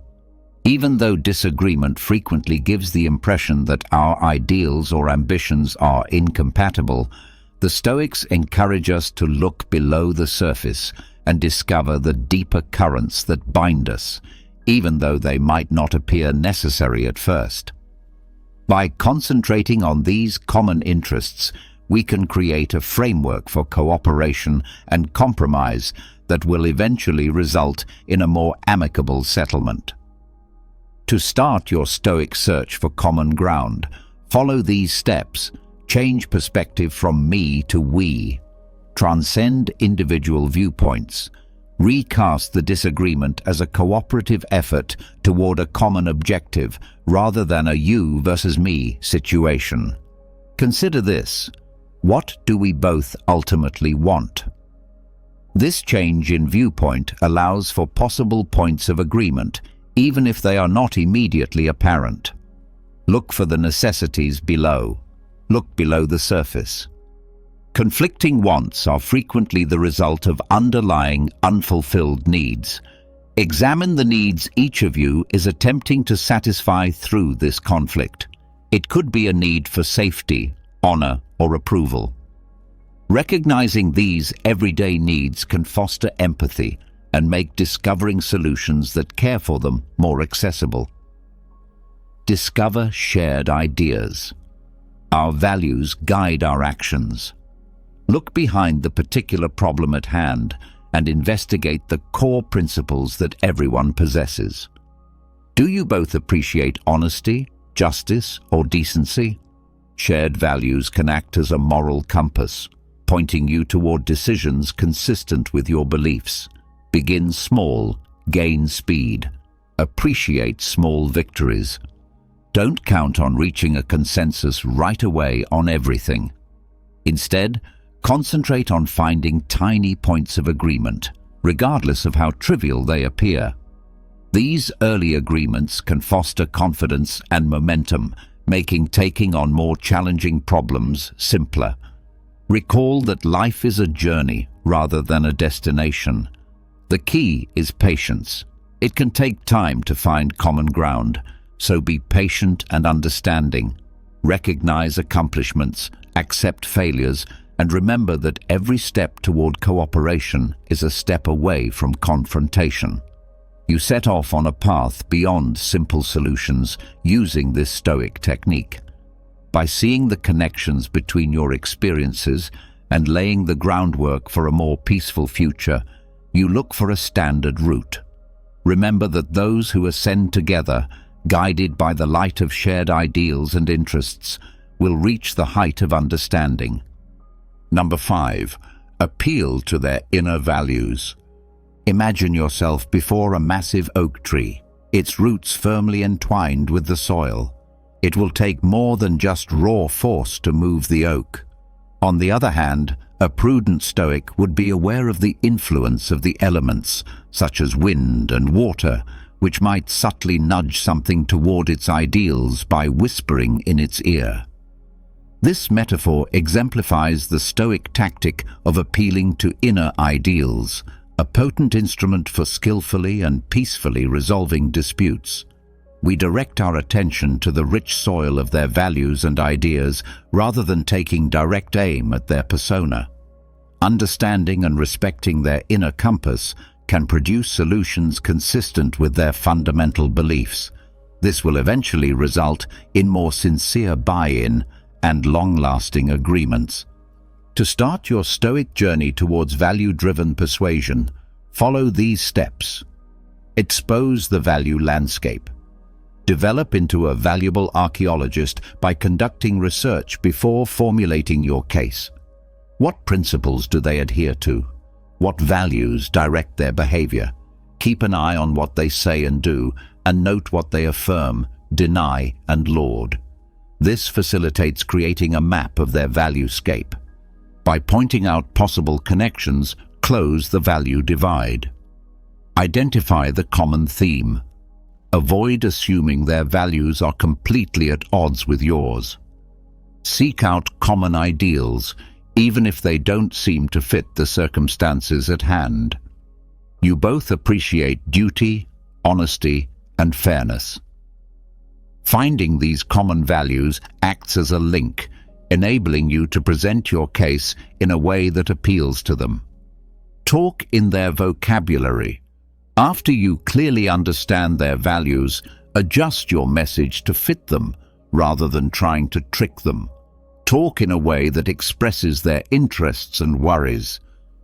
Even though disagreement frequently gives the impression that our ideals or ambitions are incompatible, the Stoics encourage us to look below the surface and discover the deeper currents that bind us, even though they might not appear necessary at first. By concentrating on these common interests, we can create a framework for cooperation and compromise that will eventually result in a more amicable settlement. To start your Stoic search for common ground, follow these steps. Change perspective from me to we. Transcend individual viewpoints. Recast the disagreement as a cooperative effort toward a common objective rather than a you versus me situation. Consider this. What do we both ultimately want? This change in viewpoint allows for possible points of agreement, even if they are not immediately apparent. Look for the necessities below. Look below the surface. Conflicting wants are frequently the result of underlying, unfulfilled needs. Examine the needs each of you is attempting to satisfy through this conflict. It could be a need for safety, honor, or approval. Recognizing these everyday needs can foster empathy and make discovering solutions that care for them more accessible. Discover shared ideas. Our values guide our actions. Look behind the particular problem at hand and investigate the core principles that everyone possesses. Do you both appreciate honesty, justice, or decency? Shared values can act as a moral compass, pointing you toward decisions consistent with your beliefs. Begin small, gain speed. Appreciate small victories. Don't count on reaching a consensus right away on everything. Instead, concentrate on finding tiny points of agreement, regardless of how trivial they appear. These early agreements can foster confidence and momentum, making taking on more challenging problems simpler. Recall that life is a journey rather than a destination. The key is patience. It can take time to find common ground, so be patient and understanding. Recognize accomplishments, accept failures, and remember that every step toward cooperation is a step away from confrontation. You set off on a path beyond simple solutions using this Stoic technique. By seeing the connections between your experiences and laying the groundwork for a more peaceful future, you look for a standard route. Remember that those who ascend together, guided by the light of shared ideals and interests, will reach the height of understanding. Number 5. Appeal to their inner values. Imagine yourself before a massive oak tree, its roots firmly entwined with the soil. It will take more than just raw force to move the oak. On the other hand, a prudent Stoic would be aware of the influence of the elements, such as wind and water, which might subtly nudge something toward its ideals by whispering in its ear. This metaphor exemplifies the Stoic tactic of appealing to inner ideals, a potent instrument for skillfully and peacefully resolving disputes. We direct our attention to the rich soil of their values and ideas rather than taking direct aim at their persona. Understanding and respecting their inner compass can produce solutions consistent with their fundamental beliefs. This will eventually result in more sincere buy-in and long-lasting agreements. To start your Stoic journey towards value-driven persuasion, follow these steps. Expose the value landscape. Develop into a valuable archaeologist by conducting research before formulating your case. What principles do they adhere to? What values direct their behavior? Keep an eye on what they say and do, and note what they affirm, deny, and laud. This facilitates creating a map of their value-scape. By pointing out possible connections, close the value divide. Identify the common theme. Avoid assuming their values are completely at odds with yours. Seek out common ideals, even if they don't seem to fit the circumstances at hand. You both appreciate duty, honesty, and fairness. Finding these common values acts as a link, enabling you to present your case in a way that appeals to them. Talk in their vocabulary. After you clearly understand their values, adjust your message to fit them rather than trying to trick them. Talk in a way that expresses their interests and worries.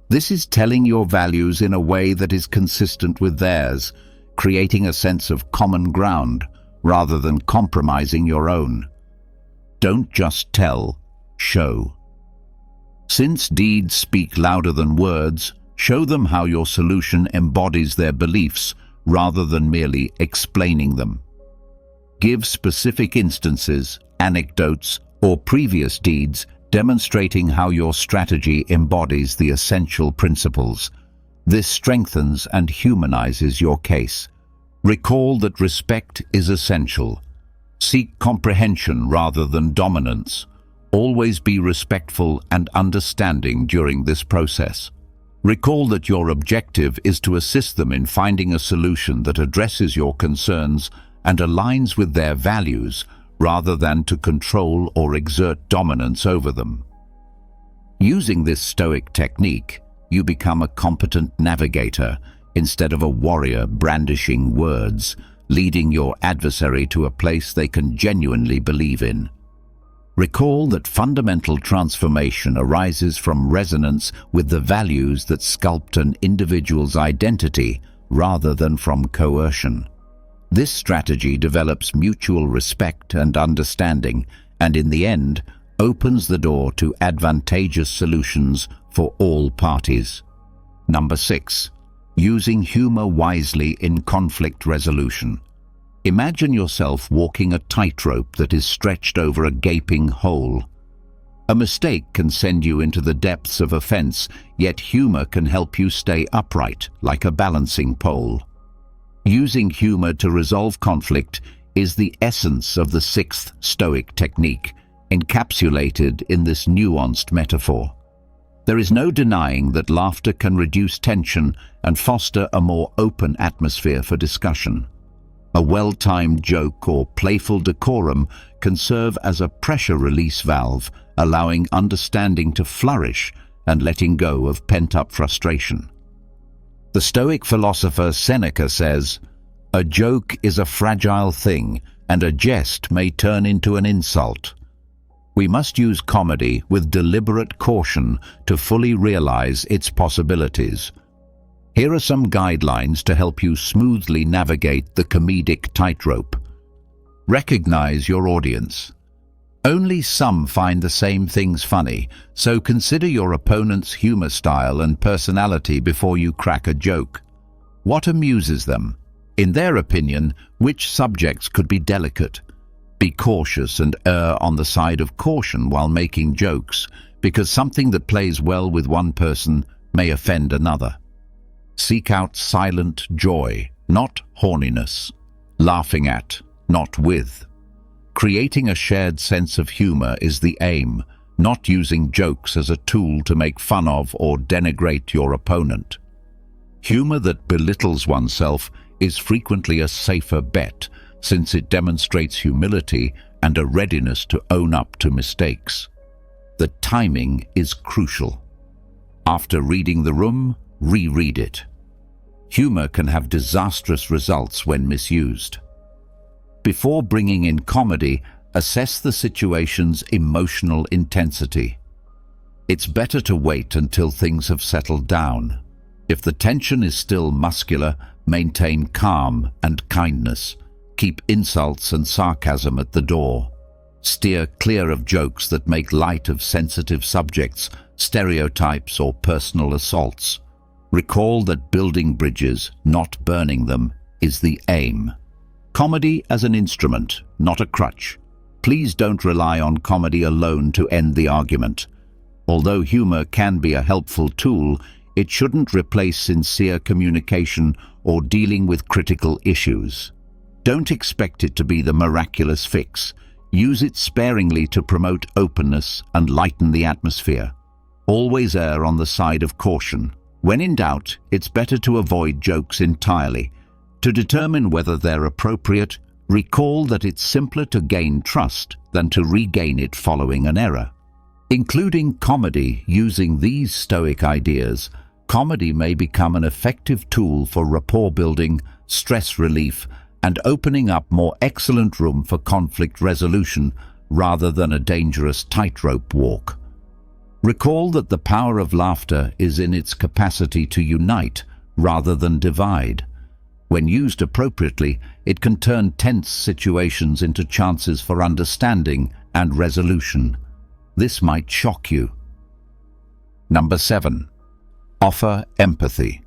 This is telling your values in a way that is consistent with theirs, creating a sense of common ground rather than compromising your own. Don't just tell, show. Since deeds speak louder than words, show them how your solution embodies their beliefs rather than merely explaining them. Give specific instances, anecdotes, or previous deeds demonstrating how your strategy embodies the essential principles. This strengthens and humanizes your case. Recall that respect is essential. Seek comprehension rather than dominance. Always be respectful and understanding during this process. Recall that your objective is to assist them in finding a solution that addresses your concerns and aligns with their values, rather than to control or exert dominance over them. Using this Stoic technique, you become a competent navigator instead of a warrior brandishing words, leading your adversary to a place they can genuinely believe in. Recall that fundamental transformation arises from resonance with the values that sculpt an individual's identity rather than from coercion. This strategy develops mutual respect and understanding, and in the end, opens the door to advantageous solutions for all parties. Number 6. Using humor wisely in conflict resolution. Imagine yourself walking a tightrope that is stretched over a gaping hole. A mistake can send you into the depths of offense, yet humor can help you stay upright, like a balancing pole. Using humor to resolve conflict is the essence of the 6th Stoic technique, encapsulated in this nuanced metaphor. There is no denying that laughter can reduce tension and foster a more open atmosphere for discussion. A well-timed joke or playful decorum can serve as a pressure release valve, allowing understanding to flourish and letting go of pent-up frustration. The Stoic philosopher Seneca says, "A joke is a fragile thing, and a jest may turn into an insult." We must use comedy with deliberate caution to fully realize its possibilities. Here are some guidelines to help you smoothly navigate the comedic tightrope. Recognize your audience. Only some find the same things funny, so consider your opponent's humor style and personality before you crack a joke. What amuses them? In their opinion, which subjects could be delicate? Be cautious and err on the side of caution while making jokes, because something that plays well with one person may offend another. Seek out silent joy, not horniness. Laughing at, not with. Creating a shared sense of humor is the aim, not using jokes as a tool to make fun of or denigrate your opponent. Humor that belittles oneself is frequently a safer bet, since it demonstrates humility and a readiness to own up to mistakes. The timing is crucial. After reading the room, reread it. Humor can have disastrous results when misused. Before bringing in comedy, assess the situation's emotional intensity. It's better to wait until things have settled down. If the tension is still muscular, maintain calm and kindness. Keep insults and sarcasm at the door. Steer clear of jokes that make light of sensitive subjects, stereotypes, or personal assaults. Recall that building bridges, not burning them, is the aim. Comedy as an instrument, not a crutch. Please don't rely on comedy alone to end the argument. Although humor can be a helpful tool, it shouldn't replace sincere communication or dealing with critical issues. Don't expect it to be the miraculous fix. Use it sparingly to promote openness and lighten the atmosphere. Always err on the side of caution. When in doubt, it's better to avoid jokes entirely. To determine whether they're appropriate, recall that it's simpler to gain trust than to regain it following an error. Including comedy using these Stoic ideas, comedy may become an effective tool for rapport building, stress relief, and opening up more excellent room for conflict resolution rather than a dangerous tightrope walk. Recall that the power of laughter is in its capacity to unite rather than divide. When used appropriately, it can turn tense situations into chances for understanding and resolution. This might shock you. Number 7. Offer empathy.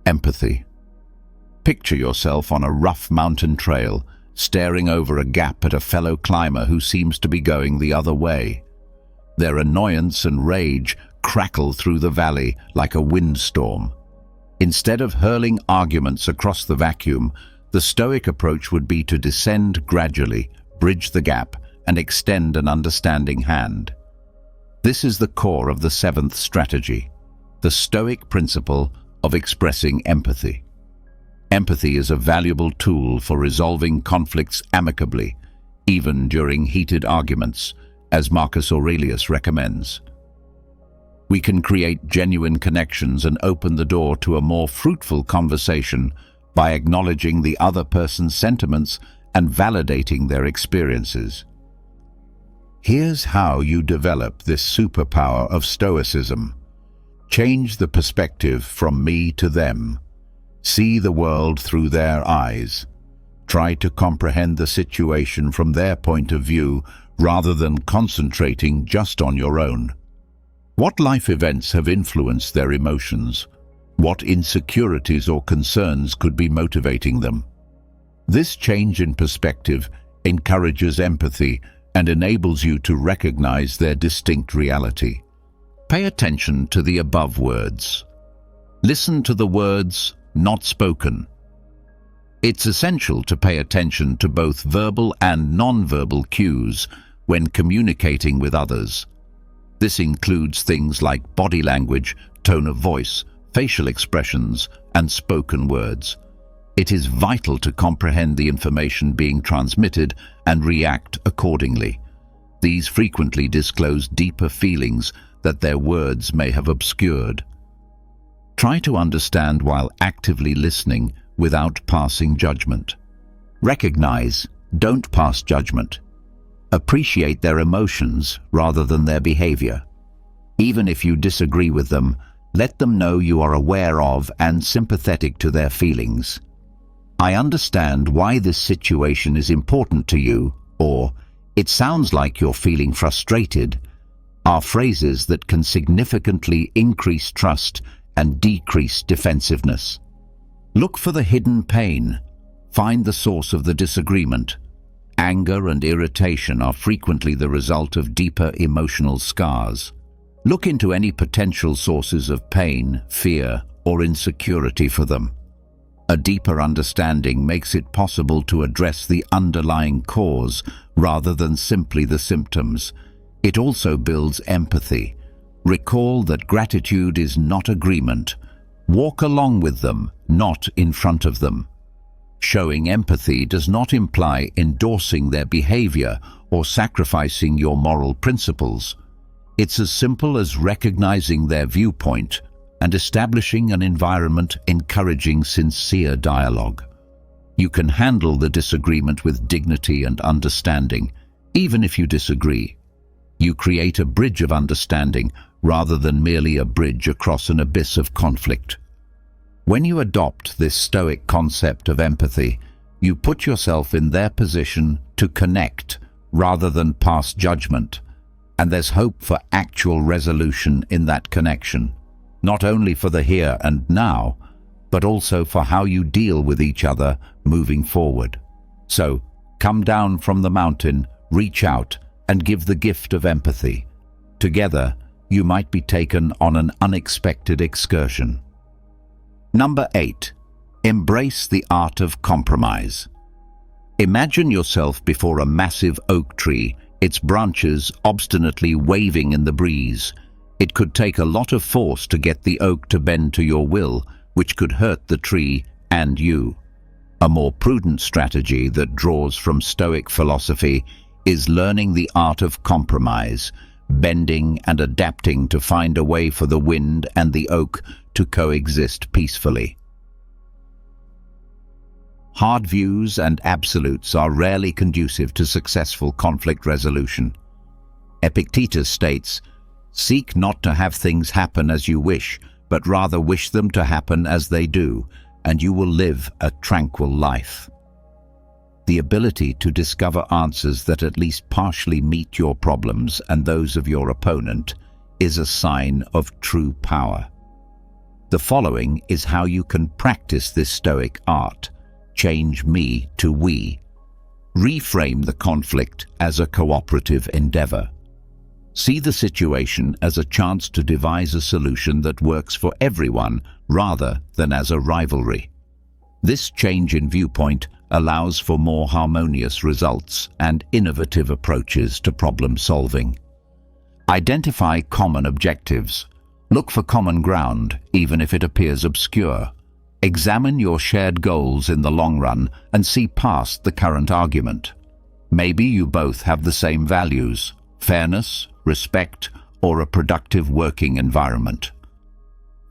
Empathy. Picture yourself on a rough mountain trail, staring over a gap at a fellow climber who seems to be going the other way. Their annoyance and rage crackle through the valley like a windstorm. Instead of hurling arguments across the vacuum, the Stoic approach would be to descend gradually, bridge the gap, and extend an understanding hand. This is the core of the 7th strategy, the Stoic principle of expressing empathy. Empathy is a valuable tool for resolving conflicts amicably, even during heated arguments, as Marcus Aurelius recommends. We can create genuine connections and open the door to a more fruitful conversation by acknowledging the other person's sentiments and validating their experiences. Here's how you develop this superpower of Stoicism. Change the perspective from me to them. See the world through their eyes. Try to comprehend the situation from their point of view rather than concentrating just on your own. What life events have influenced their emotions? What insecurities or concerns could be motivating them? This change in perspective encourages empathy and enables you to recognize their distinct reality. Pay attention to the above words. Listen to the words not spoken. It's essential to pay attention to both verbal and non-verbal cues when communicating with others. This includes things like body language, tone of voice, facial expressions, and spoken words. It is vital to comprehend the information being transmitted and react accordingly. These frequently disclose deeper feelings that their words may have obscured. Try to understand while actively listening without passing judgment. Recognize, don't pass judgment. Appreciate their emotions rather than their behavior. Even if you disagree with them, let them know you are aware of and sympathetic to their feelings. I understand why this situation is important to you, or it sounds like you're feeling frustrated, are phrases that can significantly increase trust and decrease defensiveness. Look for the hidden pain. Find the source of the disagreement. Anger and irritation are frequently the result of deeper emotional scars. Look into any potential sources of pain, fear, or insecurity for them. A deeper understanding makes it possible to address the underlying cause rather than simply the symptoms. It also builds empathy. Recall that gratitude is not agreement. Walk along with them, not in front of them. Showing empathy does not imply endorsing their behavior or sacrificing your moral principles. It's as simple as recognizing their viewpoint, and establishing an environment encouraging sincere dialogue. You can handle the disagreement with dignity and understanding, even if you disagree. You create a bridge of understanding rather than merely a bridge across an abyss of conflict. When you adopt this Stoic concept of empathy, you put yourself in their position to connect rather than pass judgment, and there's hope for actual resolution in that connection, not only for the here and now, but also for how you deal with each other moving forward. So, come down from the mountain, reach out, and give the gift of empathy. Together, you might be taken on an unexpected excursion. Number 8. Embrace the art of compromise. Imagine yourself before a massive oak tree, its branches obstinately waving in the breeze. It could take a lot of force to get the oak to bend to your will, which could hurt the tree and you. A more prudent strategy that draws from Stoic philosophy is learning the art of compromise, bending and adapting to find a way for the wind and the oak to coexist peacefully. Hard views and absolutes are rarely conducive to successful conflict resolution. Epictetus states, "Seek not to have things happen as you wish, but rather wish them to happen as they do, and you will live a tranquil life." The ability to discover answers that at least partially meet your problems and those of your opponent is a sign of true power. The following is how you can practice this Stoic art. Change me to we. Reframe the conflict as a cooperative endeavor. See the situation as a chance to devise a solution that works for everyone rather than as a rivalry. This change in viewpoint allows for more harmonious results and innovative approaches to problem solving. Identify common objectives. Look for common ground, even if it appears obscure. Examine your shared goals in the long run and see past the current argument. Maybe you both have the same values: fairness, respect, or a productive working environment.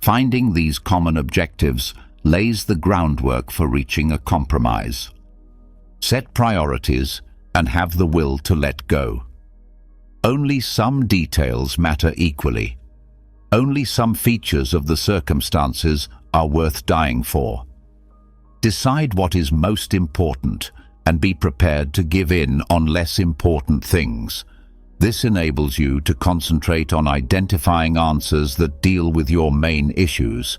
Finding these common objectives lays the groundwork for reaching a compromise. Set priorities and have the will to let go. Only some details matter equally. Only some features of the circumstances are worth dying for. Decide what is most important and be prepared to give in on less important things. This enables you to concentrate on identifying answers that deal with your main issues.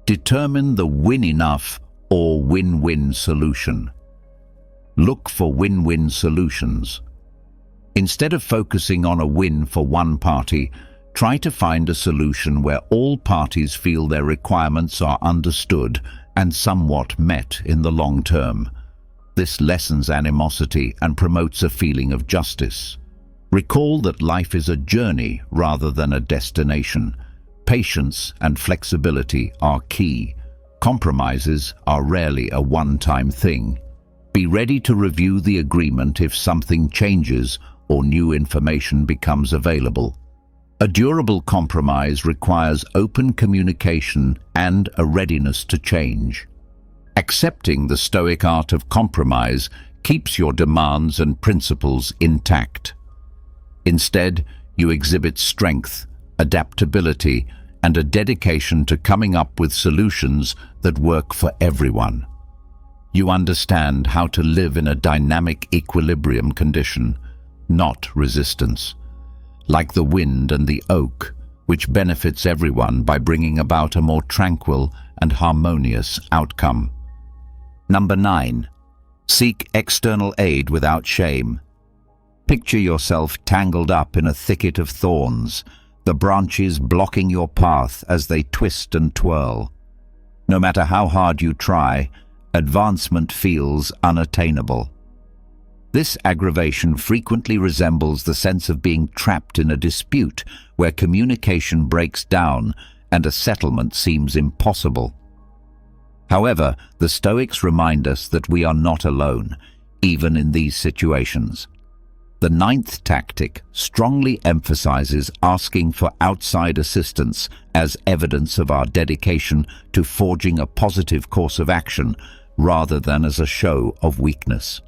Determine the win enough or win-win solution. Look for win-win solutions. Instead of focusing on a win for one party, try to find a solution where all parties feel their requirements are understood and somewhat met in the long term. This lessens animosity and promotes a feeling of justice. Recall that life is a journey rather than a destination. Patience and flexibility are key. Compromises are rarely a one-time thing. Be ready to review the agreement if something changes or new information becomes available. A durable compromise requires open communication and a readiness to change. Accepting the Stoic art of compromise keeps your demands and principles intact. Instead, you exhibit strength, adaptability, and a dedication to coming up with solutions that work for everyone. You understand how to live in a dynamic equilibrium condition, not resistance. Like the wind and the oak, which benefits everyone by bringing about a more tranquil and harmonious outcome. Number 9. Seek external aid without shame. Picture yourself tangled up in a thicket of thorns, the branches blocking your path as they twist and twirl. No matter how hard you try, advancement feels unattainable. This aggravation frequently resembles the sense of being trapped in a dispute where communication breaks down and a settlement seems impossible. However, the Stoics remind us that we are not alone, even in these situations. The ninth tactic strongly emphasizes asking for outside assistance as evidence of our dedication to forging a positive course of action rather than as a show of weakness.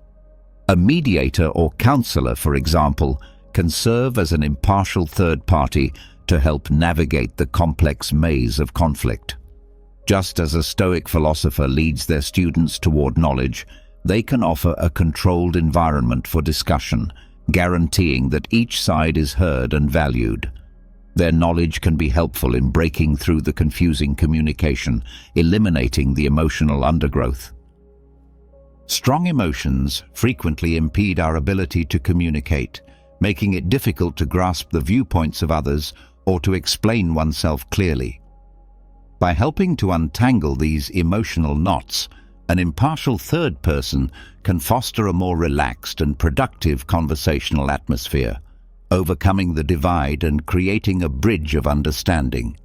A mediator or counselor, for example, can serve as an impartial third party to help navigate the complex maze of conflict. Just as a Stoic philosopher leads their students toward knowledge, they can offer a controlled environment for discussion, guaranteeing that each side is heard and valued. Their knowledge can be helpful in breaking through the confusing communication, eliminating the emotional undergrowth. Strong emotions frequently impede our ability to communicate, making it difficult to grasp the viewpoints of others or to explain oneself clearly. By helping to untangle these emotional knots, an impartial third person can foster a more relaxed and productive conversational atmosphere, overcoming the divide and creating a bridge of understanding.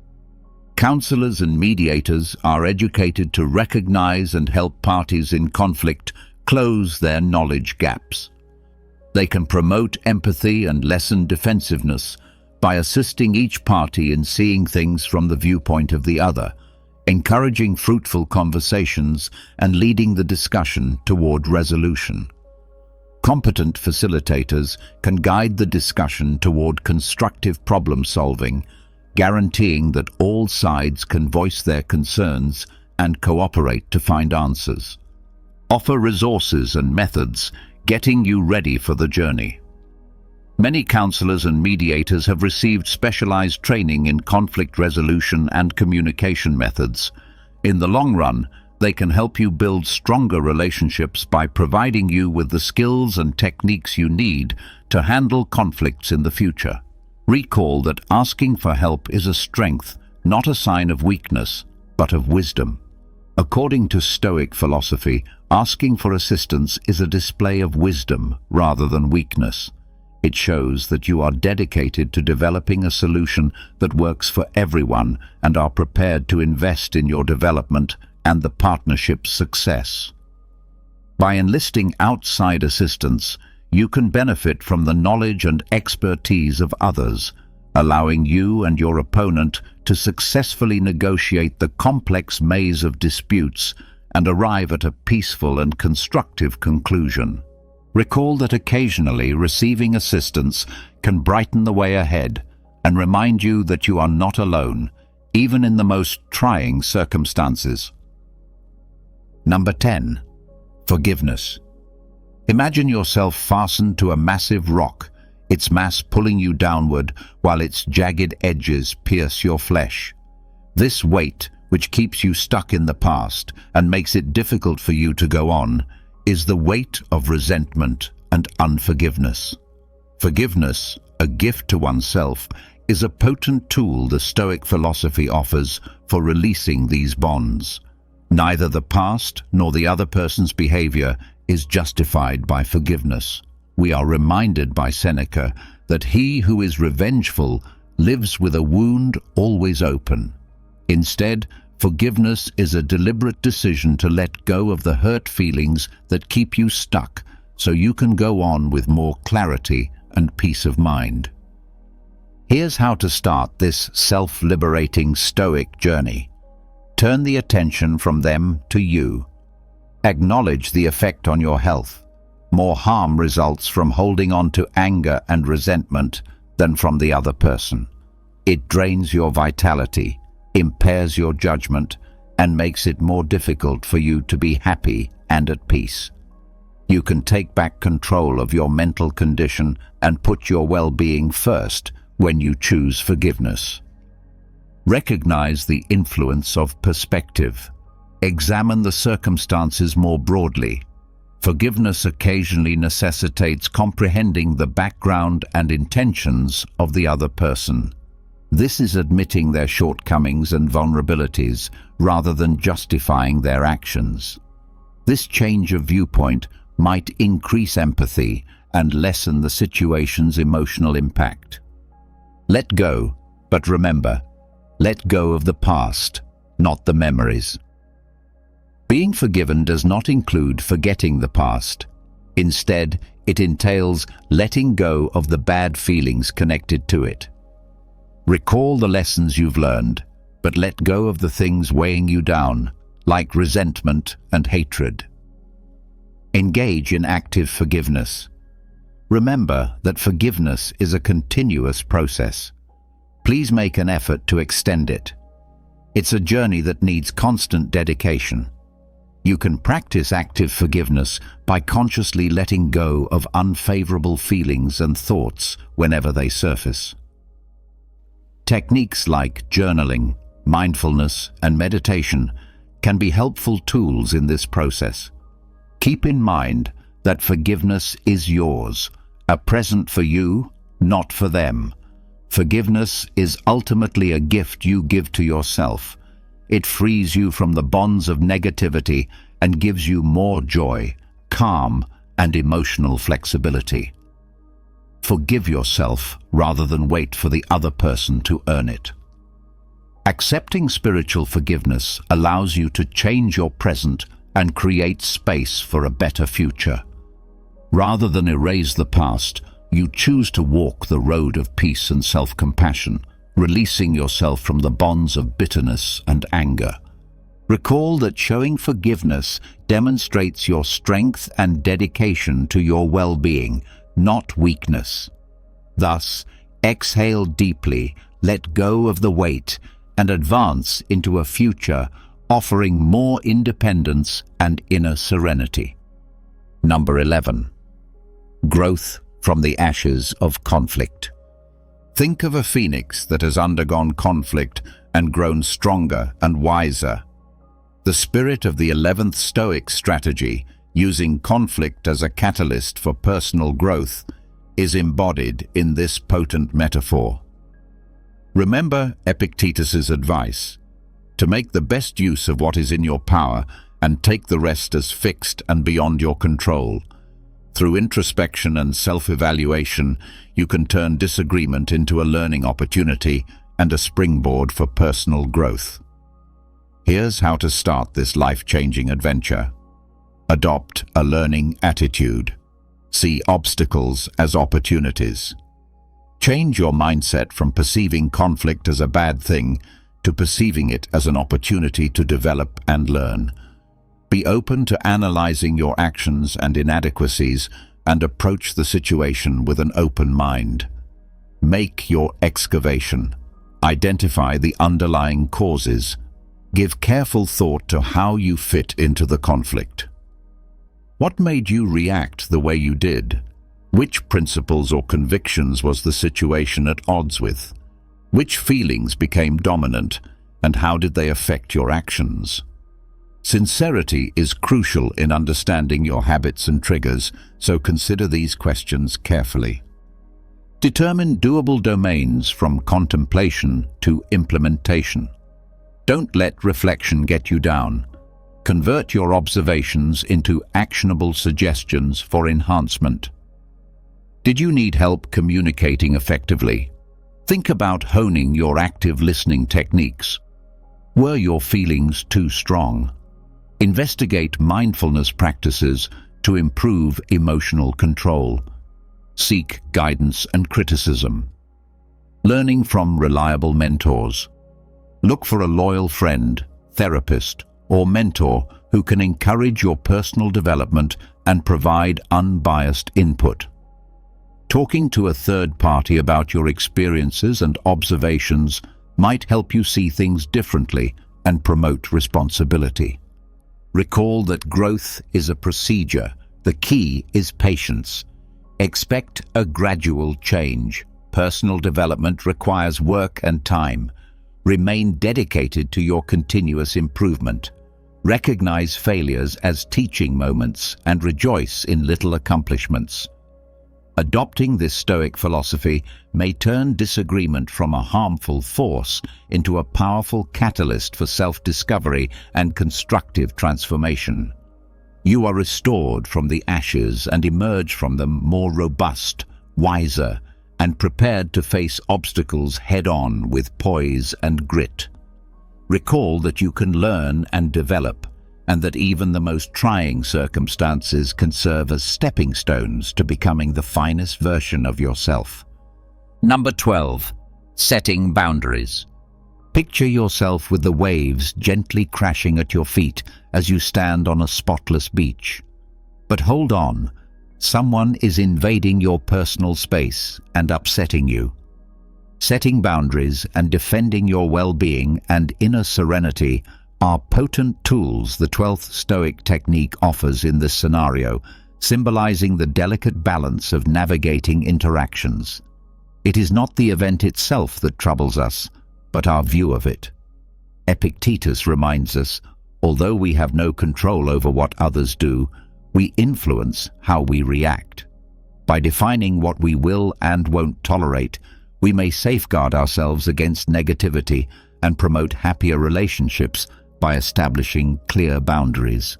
Counselors and mediators are educated to recognize and help parties in conflict close their knowledge gaps. They can promote empathy and lessen defensiveness by assisting each party in seeing things from the viewpoint of the other, encouraging fruitful conversations and leading the discussion toward resolution. Competent facilitators can guide the discussion toward constructive problem-solving, guaranteeing that all sides can voice their concerns and cooperate to find answers. Offer resources and methods, getting you ready for the journey. Many counselors and mediators have received specialized training in conflict resolution and communication methods. In the long run, they can help you build stronger relationships by providing you with the skills and techniques you need to handle conflicts in the future. Recall that asking for help is a strength, not a sign of weakness, but of wisdom. According to Stoic philosophy, asking for assistance is a display of wisdom rather than weakness. It shows that you are dedicated to developing a solution that works for everyone and are prepared to invest in your development and the partnership's success. By enlisting outside assistance, you can benefit from the knowledge and expertise of others, allowing you and your opponent to successfully negotiate the complex maze of disputes and arrive at a peaceful and constructive conclusion. Recall that occasionally receiving assistance can brighten the way ahead and remind you that you are not alone, even in the most trying circumstances. Number 10. Forgiveness. Imagine yourself fastened to a massive rock, its mass pulling you downward while its jagged edges pierce your flesh. This weight, which keeps you stuck in the past and makes it difficult for you to go on, is the weight of resentment and unforgiveness. Forgiveness, a gift to oneself, is a potent tool the Stoic philosophy offers for releasing these bonds. Neither the past nor the other person's behavior is justified by forgiveness. We are reminded by Seneca that he who is revengeful lives with a wound always open. Instead, forgiveness is a deliberate decision to let go of the hurt feelings that keep you stuck so you can go on with more clarity and peace of mind. Here's how to start this self-liberating Stoic journey. Turn the attention from them to you. Acknowledge the effect on your health. More harm results from holding on to anger and resentment than from the other person. It drains your vitality, impairs your judgment, and makes it more difficult for you to be happy and at peace. You can take back control of your mental condition and put your well-being first when you choose forgiveness. Recognize the influence of perspective. Examine the circumstances more broadly. Forgiveness occasionally necessitates comprehending the background and intentions of the other person. This is admitting their shortcomings and vulnerabilities rather than justifying their actions. This change of viewpoint might increase empathy and lessen the situation's emotional impact. Let go, but remember, let go of the past, not the memories. Being forgiven does not include forgetting the past. Instead, it entails letting go of the bad feelings connected to it. Recall the lessons you've learned, but let go of the things weighing you down, like resentment and hatred. Engage in active forgiveness. Remember that forgiveness is a continuous process. Please make an effort to extend it. It's a journey that needs constant dedication. You can practice active forgiveness by consciously letting go of unfavorable feelings and thoughts whenever they surface. Techniques like journaling, mindfulness, and meditation can be helpful tools in this process. Keep in mind that forgiveness is yours, a present for you, not for them. Forgiveness is ultimately a gift you give to yourself. It frees you from the bonds of negativity and gives you more joy, calm, and emotional flexibility. Forgive yourself rather than wait for the other person to earn it. Accepting spiritual forgiveness allows you to change your present and create space for a better future. Rather than erase the past, you choose to walk the road of peace and self-compassion, releasing yourself from the bonds of bitterness and anger. Recall that showing forgiveness demonstrates your strength and dedication to your well-being, not weakness. Thus, exhale deeply, let go of the weight, and advance into a future offering more independence and inner serenity. Number 11. Growth from the ashes of conflict. Think of a phoenix that has undergone conflict and grown stronger and wiser. The spirit of the 11th Stoic strategy, using conflict as a catalyst for personal growth, is embodied in this potent metaphor. Remember Epictetus's advice: to make the best use of what is in your power and take the rest as fixed and beyond your control. Through introspection and self-evaluation, you can turn disagreement into a learning opportunity and a springboard for personal growth. Here's how to start this life-changing adventure. Adopt a learning attitude. See obstacles as opportunities. Change your mindset from perceiving conflict as a bad thing to perceiving it as an opportunity to develop and learn. Be open to analyzing your actions and inadequacies and approach the situation with an open mind. Make your excavation. Identify the underlying causes. Give careful thought to how you fit into the conflict. What made you react the way you did? Which principles or convictions was the situation at odds with? Which feelings became dominant, and how did they affect your actions? Sincerity is crucial in understanding your habits and triggers, so consider these questions carefully. Determine doable domains from contemplation to implementation. Don't let reflection get you down. Convert your observations into actionable suggestions for enhancement. Did you need help communicating effectively? Think about honing your active listening techniques. Were your feelings too strong? Investigate mindfulness practices to improve emotional control. Seek guidance and criticism. Learning from reliable mentors. Look for a loyal friend, therapist, or mentor who can encourage your personal development and provide unbiased input. Talking to a third party about your experiences and observations might help you see things differently and promote responsibility. Recall that growth is a procedure. The key is patience. Expect a gradual change. Personal development requires work and time. Remain dedicated to your continuous improvement. Recognize failures as teaching moments and rejoice in little accomplishments. Adopting this Stoic philosophy may turn disagreement from a harmful force into a powerful catalyst for self-discovery and constructive transformation. You are restored from the ashes and emerge from them more robust, wiser, and prepared to face obstacles head-on with poise and grit. Recall that you can learn and develop, and that even the most trying circumstances can serve as stepping stones to becoming the finest version of yourself. Number 12. Setting boundaries. Picture yourself with the waves gently crashing at your feet as you stand on a spotless beach. But hold on, someone is invading your personal space and upsetting you. Setting boundaries and defending your well-being and inner serenity are potent tools the 12th Stoic technique offers in this scenario, symbolizing the delicate balance of navigating interactions. It is not the event itself that troubles us, but our view of it. Epictetus reminds us, although we have no control over what others do, we influence how we react. By defining what we will and won't tolerate, we may safeguard ourselves against negativity and promote happier relationships by establishing clear boundaries.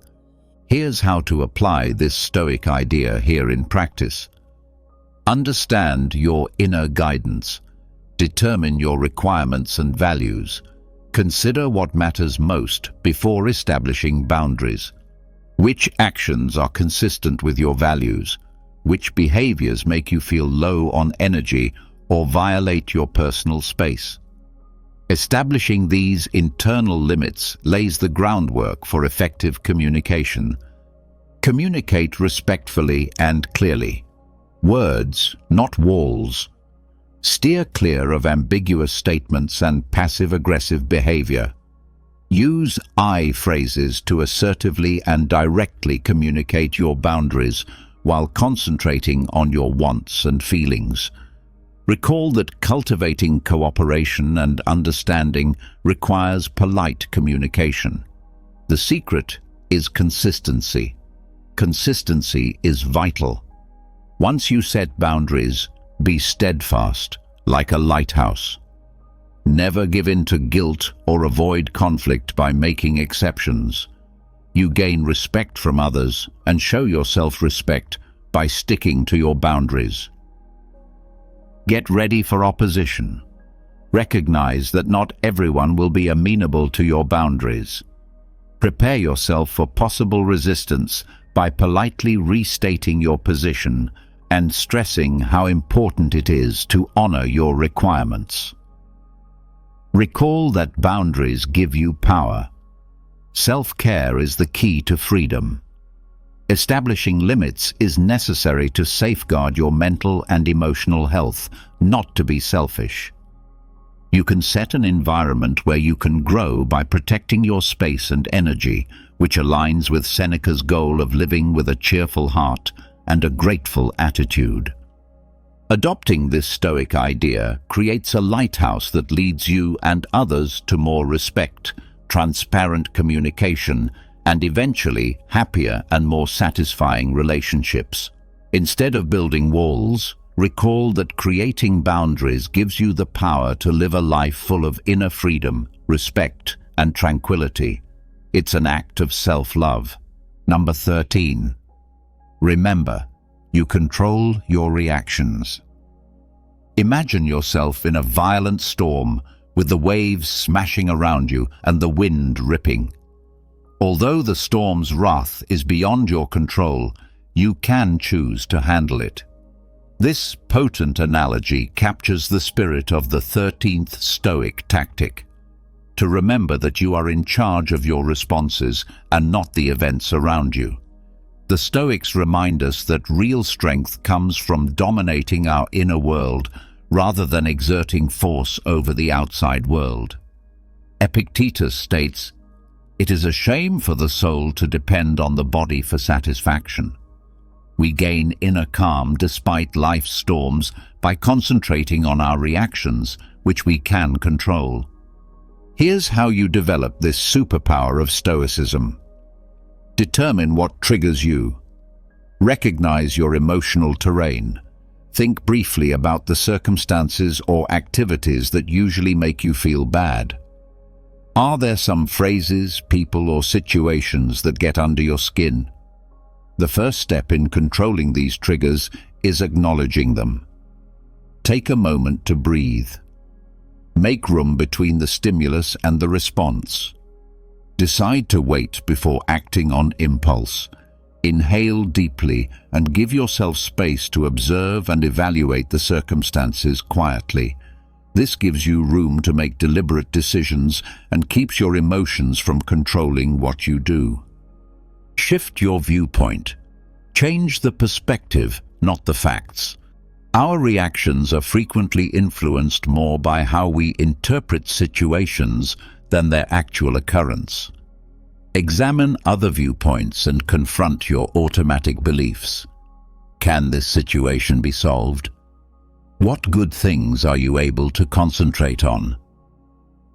Here's how to apply this Stoic idea here in practice. Understand your inner guidance. Determine your requirements and values. Consider what matters most before establishing boundaries. Which actions are consistent with your values? Which behaviors make you feel low on energy or violate your personal space? Establishing these internal limits lays the groundwork for effective communication. Communicate respectfully and clearly. Words, not walls. Steer clear of ambiguous statements and passive-aggressive behavior. Use I phrases to assertively and directly communicate your boundaries while concentrating on your wants and feelings. Recall that cultivating cooperation and understanding requires polite communication. The secret is consistency. Consistency is vital. Once you set boundaries, be steadfast, like a lighthouse. Never give in to guilt or avoid conflict by making exceptions. You gain respect from others and show your self-respect by sticking to your boundaries. Get ready for opposition. Recognize that not everyone will be amenable to your boundaries. Prepare yourself for possible resistance by politely restating your position and stressing how important it is to honor your requirements. Recall that boundaries give you power. Self-care is the key to freedom. Establishing limits is necessary to safeguard your mental and emotional health, not to be selfish. You can set an environment where you can grow by protecting your space and energy, which aligns with Seneca's goal of living with a cheerful heart and a grateful attitude. Adopting this Stoic idea creates a lighthouse that leads you and others to more respect, transparent communication, and eventually happier and more satisfying relationships. Instead of building walls, recall that creating boundaries gives you the power to live a life full of inner freedom, respect, and tranquility. It's an act of self-love. Number 13. Remember, you control your reactions. Imagine yourself in a violent storm with the waves smashing around you and the wind ripping. Although the storm's wrath is beyond your control, you can choose to handle it. This potent analogy captures the spirit of the 13th Stoic tactic: to remember that you are in charge of your responses and not the events around you. The Stoics remind us that real strength comes from dominating our inner world rather than exerting force over the outside world. Epictetus states, "It is a shame for the soul to depend on the body for satisfaction." We gain inner calm despite life's storms by concentrating on our reactions, which we can control. Here's how you develop this superpower of Stoicism. Determine what triggers you. Recognize your emotional terrain. Think briefly about the circumstances or activities that usually make you feel bad. Are there some phrases, people, or situations that get under your skin? The first step in controlling these triggers is acknowledging them. Take a moment to breathe. Make room between the stimulus and the response. Decide to wait before acting on impulse. Inhale deeply and give yourself space to observe and evaluate the circumstances quietly. This gives you room to make deliberate decisions and keeps your emotions from controlling what you do. Shift your viewpoint. Change the perspective, not the facts. Our reactions are frequently influenced more by how we interpret situations than their actual occurrence. Examine other viewpoints and confront your automatic beliefs. Can this situation be solved? What good things are you able to concentrate on?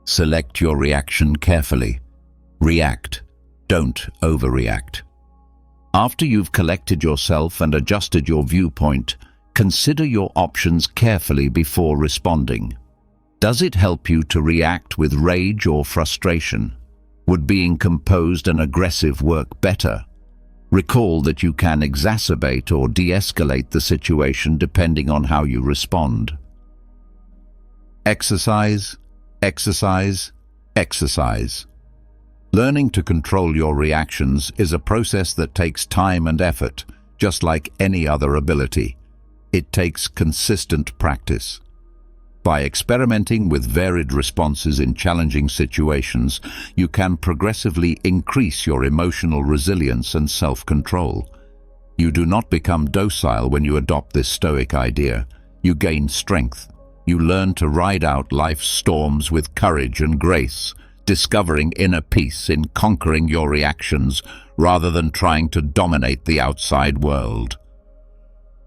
Select your reaction carefully. React. Don't overreact. After you've collected yourself and adjusted your viewpoint, consider your options carefully before responding. Does it help you to react with rage or frustration? Would being composed and aggressive work better? Recall that you can exacerbate or de-escalate the situation depending on how you respond. Exercise, exercise, exercise. Learning to control your reactions is a process that takes time and effort, just like any other ability. It takes consistent practice. By experimenting with varied responses in challenging situations, you can progressively increase your emotional resilience and self-control. You do not become docile when you adopt this Stoic idea. You gain strength. You learn to ride out life's storms with courage and grace, discovering inner peace in conquering your reactions rather than trying to dominate the outside world.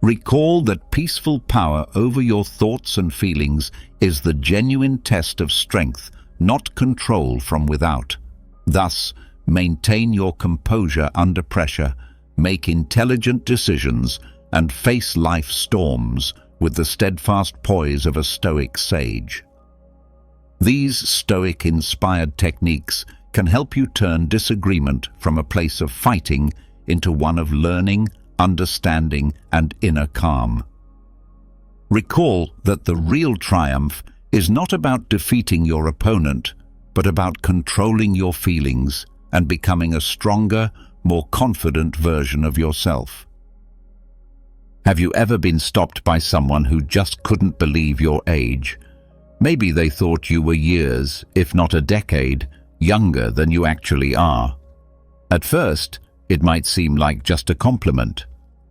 Recall that peaceful power over your thoughts and feelings is the genuine test of strength, not control from without. Thus, maintain your composure under pressure, make intelligent decisions, and face life's storms with the steadfast poise of a Stoic sage. These Stoic-inspired techniques can help you turn disagreement from a place of fighting into one of learning, understanding, and inner calm. Recall that the real triumph is not about defeating your opponent, but about controlling your feelings and becoming a stronger, more confident version of yourself. Have you ever been stopped by someone who just couldn't believe your age? Maybe they thought you were years, if not a decade, younger than you actually are. At first, it might seem like just a compliment.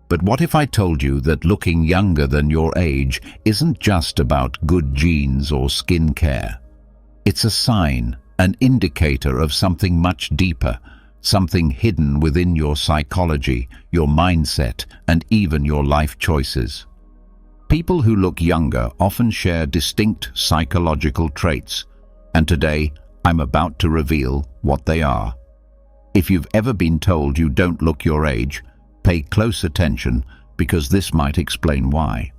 But what if I told you that looking younger than your age isn't just about good genes or skin care? It's a sign, an indicator of something much deeper, something hidden within your psychology, your mindset, and even your life choices. People who look younger often share distinct psychological traits, and today I'm about to reveal what they are. If you've ever been told you don't look your age, pay close attention because this might explain why.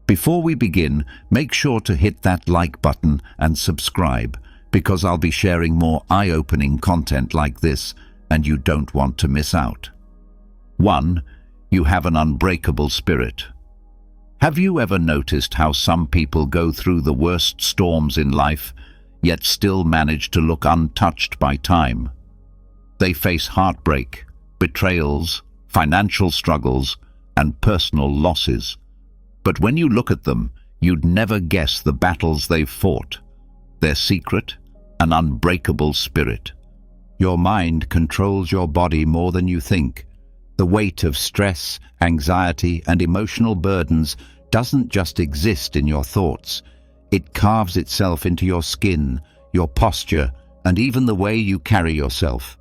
Before we begin, make sure to hit that like button and subscribe because I'll be sharing more eye-opening content like this and you don't want to miss out. 1. You have an unbreakable spirit. Have you ever noticed how some people go through the worst storms in life, yet still manage to look untouched by time? They face heartbreak, betrayals, financial struggles, and personal losses. But when you look at them, you'd never guess the battles they've fought. Their secret? An unbreakable spirit. Your mind controls your body more than you think. The weight of stress, anxiety, and emotional burdens doesn't just exist in your thoughts. It carves itself into your skin, your posture, and even the way you carry yourself.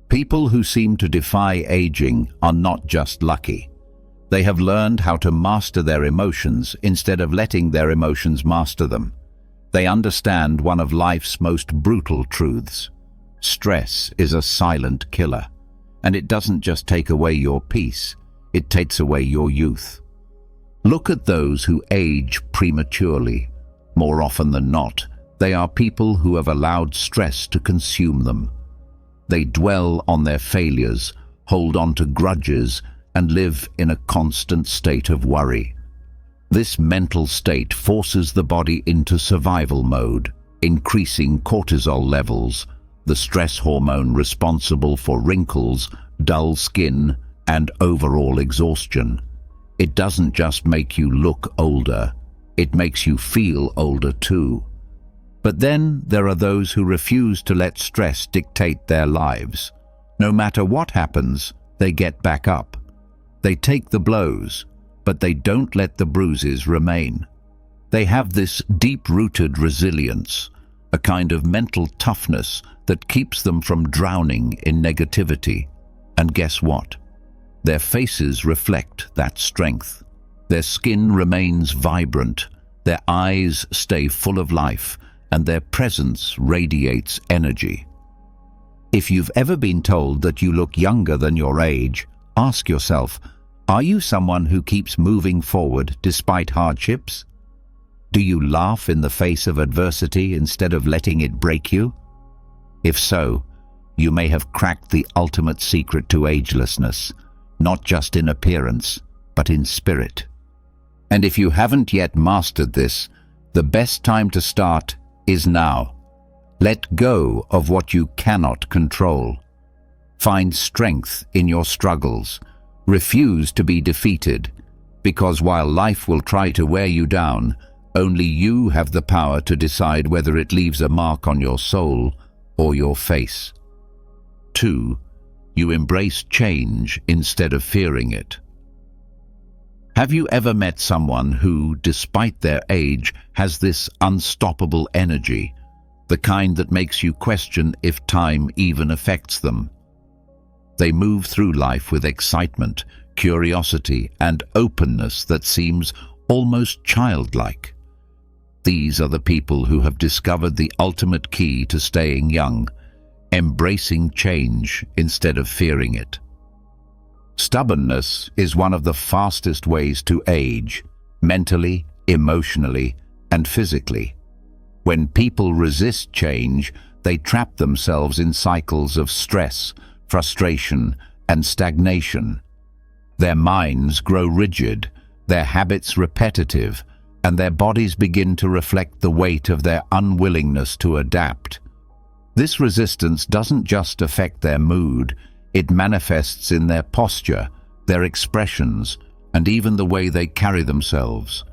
People who seem to defy aging are not just lucky. They have learned how to master their emotions instead of letting their emotions master them. They understand one of life's most brutal truths. Stress is a silent killer, and it doesn't just take away your peace, it takes away your youth. Look at those who age prematurely. More often than not, they are people who have allowed stress to consume them. They dwell on their failures, hold on to grudges, and live in a constant state of worry. This mental state forces the body into survival mode. increasing cortisol levels, the stress hormone responsible for wrinkles, dull skin, and overall exhaustion. It doesn't just make you look older, it makes you feel older too. But then there are those who refuse to let stress dictate their lives. No matter what happens, they get back up. They take the blows, but they don't let the bruises remain. They have this deep-rooted resilience, a kind of mental toughness that keeps them from drowning in negativity. And guess what? Their faces reflect that strength. Their skin remains vibrant, their eyes stay full of life, and their presence radiates energy. If you've ever been told that you look younger than your age, ask yourself, are you someone who keeps moving forward despite hardships? Do you laugh in the face of adversity instead of letting it break you? If so, you may have cracked the ultimate secret to agelessness, not just in appearance, but in spirit. And if you haven't yet mastered this, the best time to start is now. Let go of what you cannot control. Find strength in your struggles. Refuse to be defeated, because while life will try to wear you down, only you have the power to decide whether it leaves a mark on your soul or your face. 2. You embrace change instead of fearing it. Have you ever met someone who, despite their age, has this unstoppable energy, the kind that makes you question if time even affects them? They move through life with excitement, curiosity, and openness that seems almost childlike. These are the people who have discovered the ultimate key to staying young, embracing change instead of fearing it. Stubbornness is one of the fastest ways to age, mentally, emotionally, and physically. When people resist change, they trap themselves in cycles of stress, frustration, and stagnation. Their minds grow rigid, their habits repetitive, and their bodies begin to reflect the weight of their unwillingness to adapt. This resistance doesn't just affect their mood, it manifests in their posture, their expressions, and even the way they carry themselves.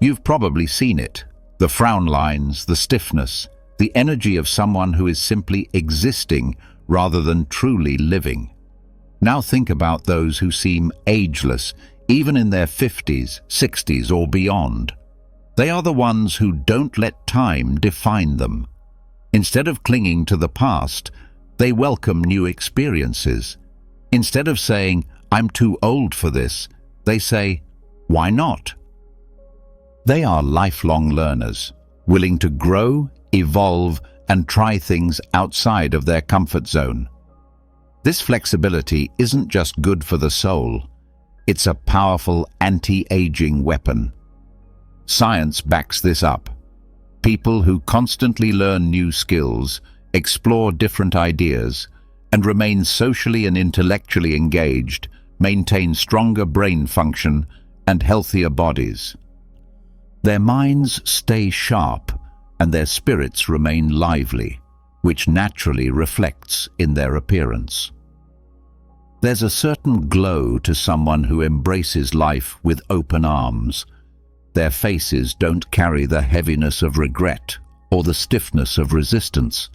You've probably seen it. The frown lines, the stiffness, the energy of someone who is simply existing rather than truly living. Now think about those who seem ageless, even in their 50s, 60s, or beyond. They are the ones who don't let time define them. Instead of clinging to the past, they welcome new experiences. Instead of saying, "I'm too old for this," they say, "Why not?" They are lifelong learners, willing to grow, evolve, and try things outside of their comfort zone. This flexibility isn't just good for the soul, it's a powerful anti-aging weapon. Science backs this up. People who constantly learn new skills, explore different ideas, and remain socially and intellectually engaged maintain stronger brain function and healthier bodies. Their minds stay sharp and their spirits remain lively, which naturally reflects in their appearance. There's a certain glow to someone who embraces life with open arms. Their faces don't carry the heaviness of regret or the stiffness of resistance.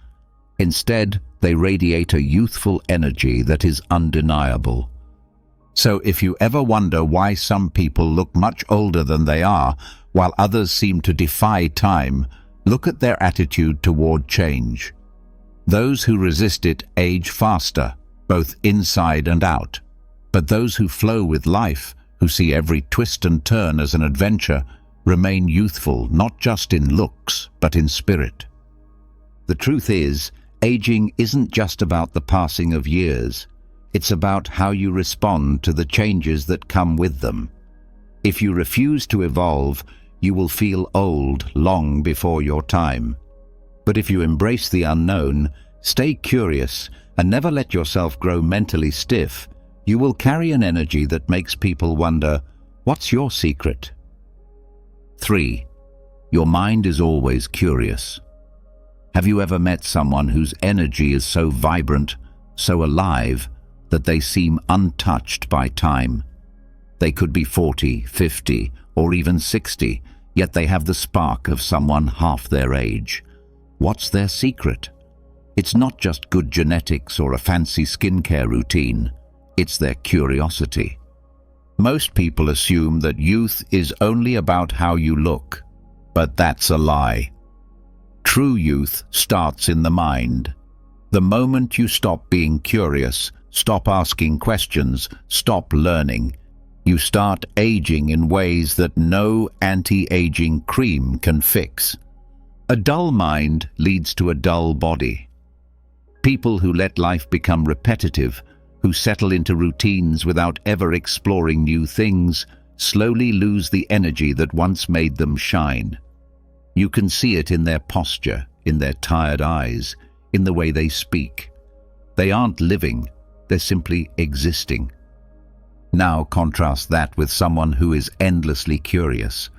Instead, they radiate a youthful energy that is undeniable. So if you ever wonder why some people look much older than they are, while others seem to defy time, look at their attitude toward change. Those who resist it age faster, both inside and out. But those who flow with life, who see every twist and turn as an adventure, remain youthful not just in looks, but in spirit. The truth is, aging isn't just about the passing of years. It's about how you respond to the changes that come with them. If you refuse to evolve, you will feel old long before your time. But if you embrace the unknown, stay curious, and never let yourself grow mentally stiff, you will carry an energy that makes people wonder, what's your secret? 3. Your mind is always curious. Have you ever met someone whose energy is so vibrant, so alive, that they seem untouched by time? They could be 40, 50, or even 60, yet they have the spark of someone half their age. What's their secret? It's not just good genetics or a fancy skincare routine. It's their curiosity. Most people assume that youth is only about how you look, but that's a lie. True youth starts in the mind. The moment you stop being curious, stop asking questions, stop learning, you start aging in ways that no anti-aging cream can fix. A dull mind leads to a dull body. People who let life become repetitive, who settle into routines without ever exploring new things, slowly lose the energy that once made them shine. You can see it in their posture, in their tired eyes, in the way they speak. They aren't living, they're simply existing. Now contrast that with someone who is endlessly curious.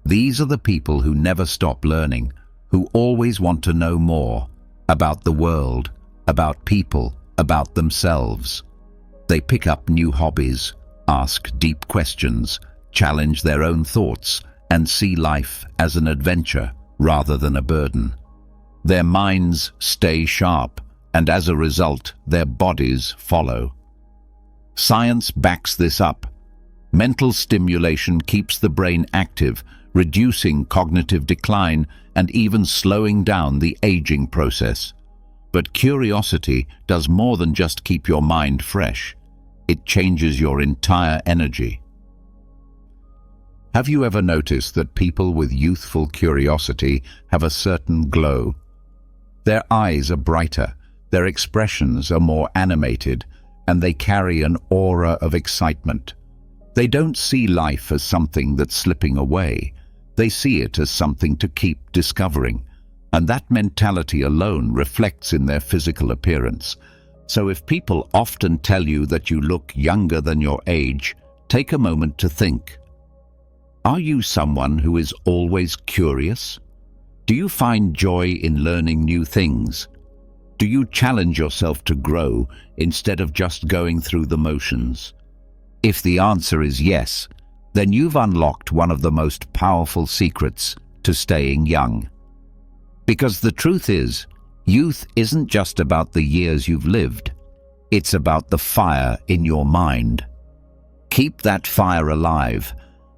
These are the people who never stop learning, who always want to know more about the world, about people, about themselves. They pick up new hobbies, ask deep questions, challenge their own thoughts, and see life as an adventure rather than a burden. Their minds stay sharp, and as a result, their bodies follow. Science backs this up. Mental stimulation keeps the brain active, reducing cognitive decline and even slowing down the aging process. But curiosity does more than just keep your mind fresh. It changes your entire energy. Have you ever noticed that people with youthful curiosity have a certain glow? Their eyes are brighter, their expressions are more animated, and they carry an aura of excitement. They don't see life as something that's slipping away. They see it as something to keep discovering. And that mentality alone reflects in their physical appearance. So if people often tell you that you look younger than your age, take a moment to think. Are you someone who is always curious? Do you find joy in learning new things? Do you challenge yourself to grow instead of just going through the motions? If the answer is yes, then you've unlocked one of the most powerful secrets to staying young. Because the truth is, youth isn't just about the years you've lived. It's about the fire in your mind. Keep that fire alive,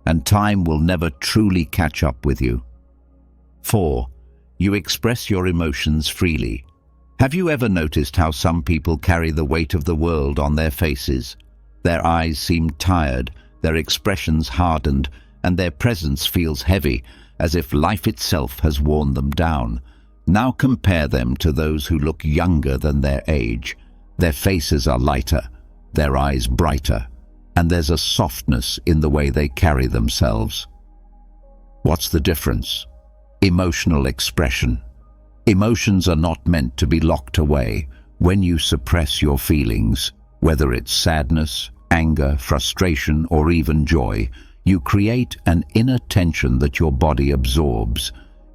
and time will never truly catch up with you. 4. You express your emotions freely. Have you ever noticed how some people carry the weight of the world on their faces? Their eyes seem tired, their expressions hardened, and their presence feels heavy, as if life itself has worn them down. Now compare them to those who look younger than their age. Their faces are lighter, their eyes brighter, and there's a softness in the way they carry themselves. What's the difference? Emotional expression. Emotions are not meant to be locked away. When you suppress your feelings, whether it's sadness, anger, frustration, or even joy, you create an inner tension that your body absorbs.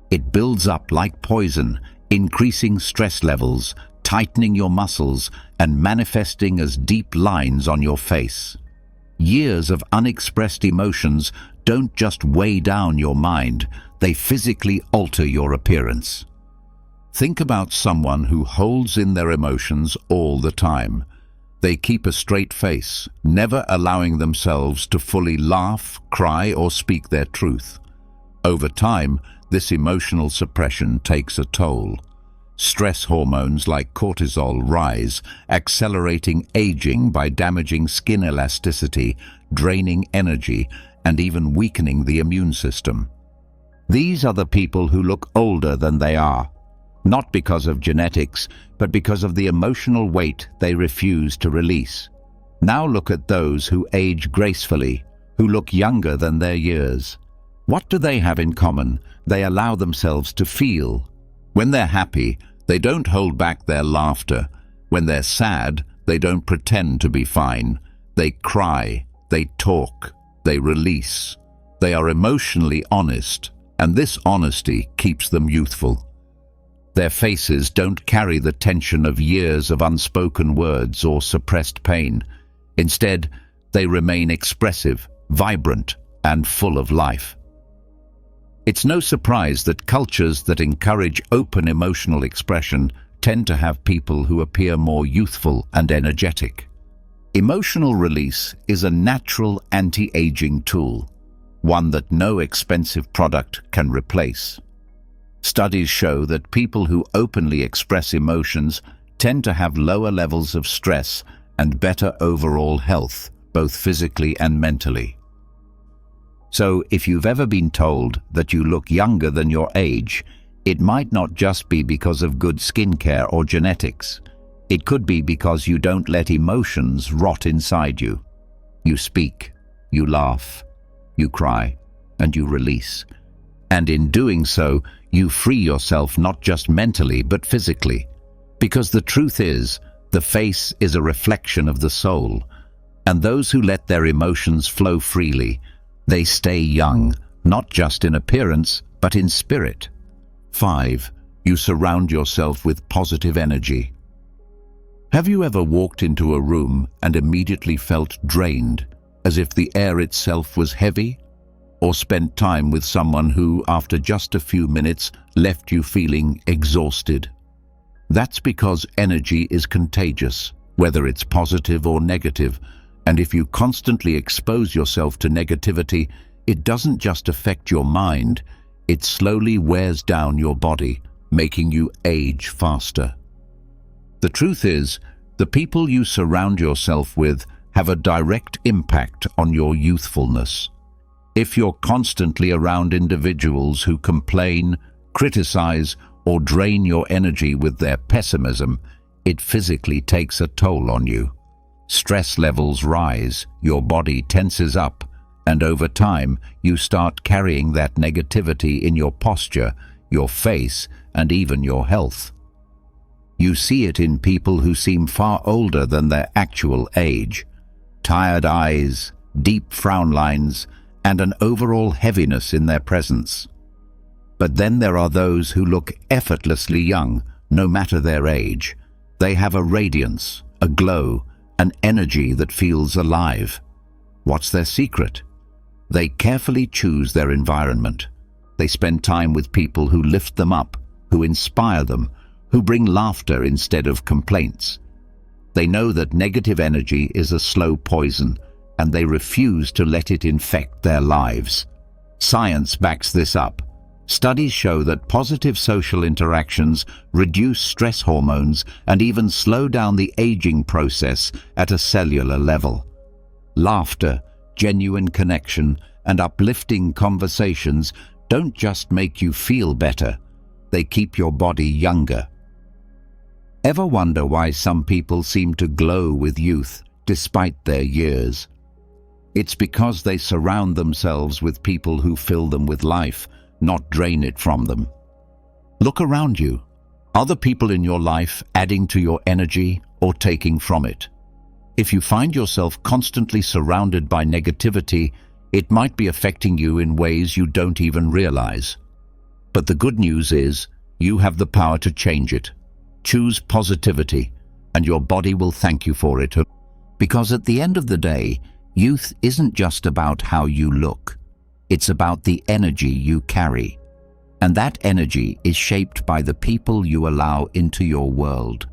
It builds up like poison, increasing stress levels, tightening your muscles, and manifesting as deep lines on your face. Years of unexpressed emotions don't just weigh down your mind, they physically alter your appearance. Think about someone who holds in their emotions all the time. They keep a straight face, never allowing themselves to fully laugh, cry, or speak their truth. Over time, this emotional suppression takes a toll. Stress hormones like cortisol rise, accelerating aging by damaging skin elasticity, draining energy, and even weakening the immune system. These are the people who look older than they are, not because of genetics, but because of the emotional weight they refuse to release. Now look at those who age gracefully, who look younger than their years. What do they have in common? They allow themselves to feel. When they're happy, they don't hold back their laughter. When they're sad, they don't pretend to be fine. They cry, they talk, they release. They are emotionally honest, and this honesty keeps them youthful. Their faces don't carry the tension of years of unspoken words or suppressed pain. Instead, they remain expressive, vibrant, and full of life. It's no surprise that cultures that encourage open emotional expression tend to have people who appear more youthful and energetic. Emotional release is a natural anti-aging tool, one that no expensive product can replace. Studies show that people who openly express emotions tend to have lower levels of stress and better overall health, both physically and mentally. So, if you've ever been told that you look younger than your age, it might not just be because of good skincare or genetics. It could be because you don't let emotions rot inside you. You speak, you laugh, you cry, and you release. And in doing so, you free yourself not just mentally but physically. Because the truth is, the face is a reflection of the soul, and those who let their emotions flow freely, they stay young, not just in appearance, but in spirit. 5. You surround yourself with positive energy. Have you ever walked into a room and immediately felt drained, as if the air itself was heavy? Or spent time with someone who, after just a few minutes, left you feeling exhausted? That's because energy is contagious, whether it's positive or negative, and if you constantly expose yourself to negativity, it doesn't just affect your mind, it slowly wears down your body, making you age faster. The truth is, the people you surround yourself with have a direct impact on your youthfulness. If you're constantly around individuals who complain, criticize, or drain your energy with their pessimism, it physically takes a toll on you. Stress levels rise, your body tenses up, and over time you start carrying that negativity in your posture, your face, and even your health. You see it in people who seem far older than their actual age. Tired eyes, deep frown lines, and an overall heaviness in their presence. But then there are those who look effortlessly young, no matter their age. They have a radiance, a glow, an energy that feels alive. What's their secret? They carefully choose their environment. They spend time with people who lift them up, who inspire them, who bring laughter instead of complaints. They know that negative energy is a slow poison, and they refuse to let it infect their lives. Science backs this up. Studies show that positive social interactions reduce stress hormones and even slow down the aging process at a cellular level. Laughter, genuine connection, and uplifting conversations don't just make you feel better, they keep your body younger. Ever wonder why some people seem to glow with youth despite their years? It's because they surround themselves with people who fill them with life, not drain it from them. Look around you. Are the people in your life adding to your energy or taking from it? If you find yourself constantly surrounded by negativity, it might be affecting you in ways you don't even realize. But the good news is, you have the power to change it. Choose positivity, and your body will thank you for it. Because at the end of the day, youth isn't just about how you look. It's about the energy you carry. And that energy is shaped by the people you allow into your world.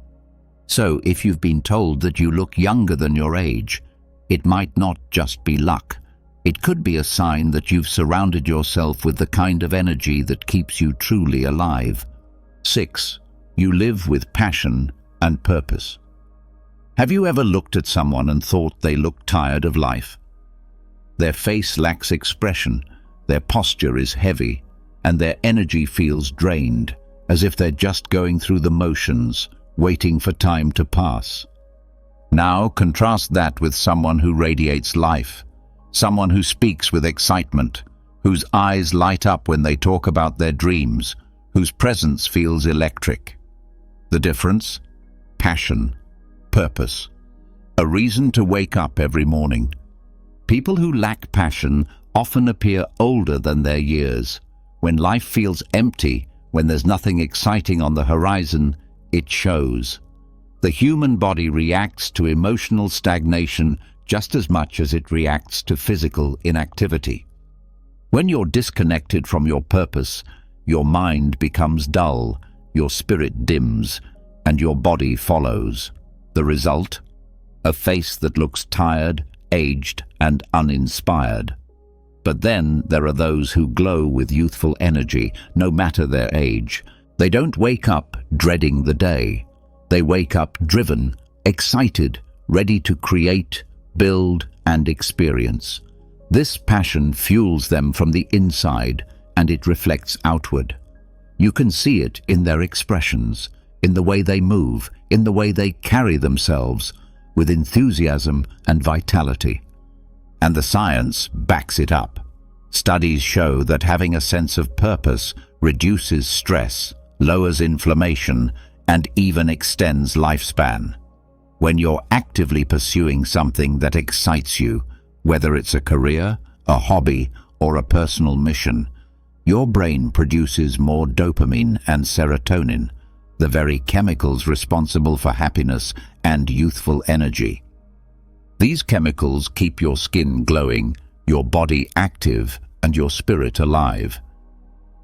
So if you've been told that you look younger than your age, it might not just be luck. It could be a sign that you've surrounded yourself with the kind of energy that keeps you truly alive. 6. You live with passion and purpose. Have you ever looked at someone and thought they looked tired of life? Their face lacks expression, their posture is heavy, and their energy feels drained, as if they're just going through the motions, waiting for time to pass. Now contrast that with someone who radiates life, someone who speaks with excitement, whose eyes light up when they talk about their dreams, whose presence feels electric. The difference? Passion, purpose, a reason to wake up every morning. People who lack passion often appear older than their years. When life feels empty, When there's nothing exciting on the horizon, it shows. The human body reacts to emotional stagnation just as much as it reacts to physical inactivity. When you're disconnected from your purpose, your mind becomes dull, your spirit dims, and your body follows. The result? A face that looks tired, aged, and uninspired. But then there are those who glow with youthful energy, no matter their age. They don't wake up dreading the day. They wake up driven, excited, ready to create, build, and experience. This passion fuels them from the inside, and it reflects outward. You can see it in their expressions, in the way they move, in the way they carry themselves, with enthusiasm and vitality. And the science backs it up. Studies show that having a sense of purpose reduces stress, lowers inflammation, and even extends lifespan. When you're actively pursuing something that excites you, whether it's a career, a hobby, or a personal mission, your brain produces more dopamine and serotonin, the very chemicals responsible for happiness and youthful energy. These chemicals keep your skin glowing, your body active, and your spirit alive.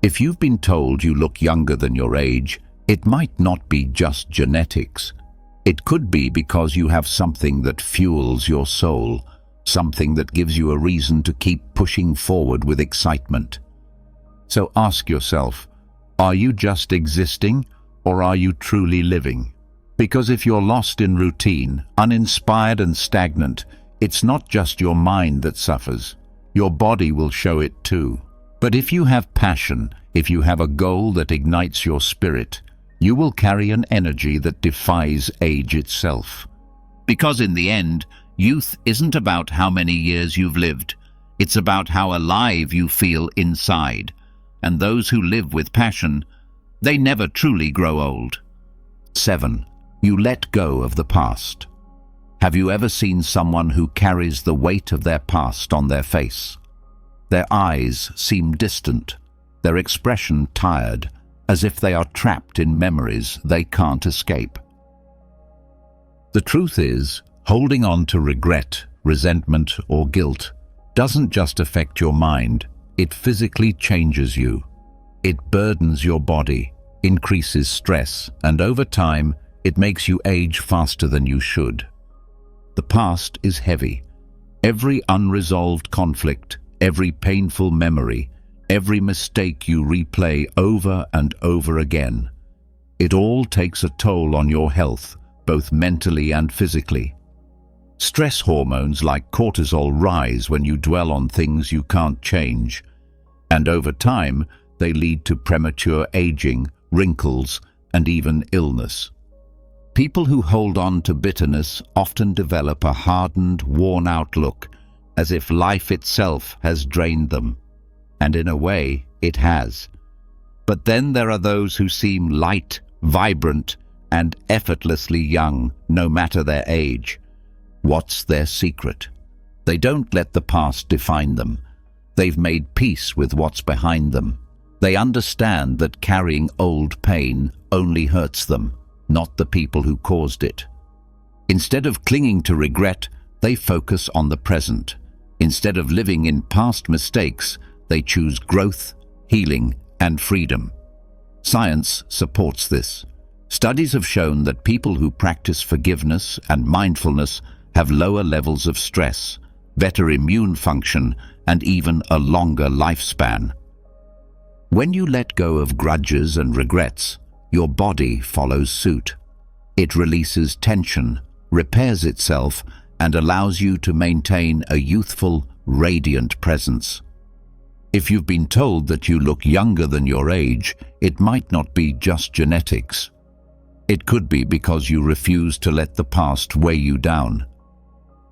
If you've been told you look younger than your age, it might not be just genetics. It could be because you have something that fuels your soul, something that gives you a reason to keep pushing forward with excitement. So ask yourself, are you just existing, or are you truly living? Because if you're lost in routine, uninspired and stagnant, it's not just your mind that suffers. Your body will show it too. But if you have passion, if you have a goal that ignites your spirit, you will carry an energy that defies age itself. Because in the end, youth isn't about how many years you've lived. It's about how alive you feel inside. And those who live with passion, they never truly grow old. 7. You let go of the past. Have you ever seen someone who carries the weight of their past on their face? Their eyes seem distant, their expression tired, as if they are trapped in memories they can't escape. The truth is, holding on to regret, resentment, or guilt doesn't just affect your mind, it physically changes you. It burdens your body, increases stress, and over time, it makes you age faster than you should. The past is heavy. Every unresolved conflict, every painful memory, every mistake you replay over and over again. It all takes a toll on your health, both mentally and physically. Stress hormones like cortisol rise when you dwell on things you can't change, and over time, they lead to premature aging, wrinkles, and even illness. People who hold on to bitterness often develop a hardened, worn-out look, as if life itself has drained them. And in a way, it has. But then there are those who seem light, vibrant, and effortlessly young, no matter their age. What's their secret? They don't let the past define them. They've made peace with what's behind them. They understand that carrying old pain only hurts them, not the people who caused it. Instead of clinging to regret, they focus on the present. Instead of living in past mistakes, they choose growth, healing, and freedom. Science supports this. Studies have shown that people who practice forgiveness and mindfulness have lower levels of stress, better immune function, and even a longer lifespan. When you let go of grudges and regrets, your body follows suit. It releases tension, repairs itself, and allows you to maintain a youthful, radiant presence. If you've been told that you look younger than your age, it might not be just genetics. It could be because you refuse to let the past weigh you down.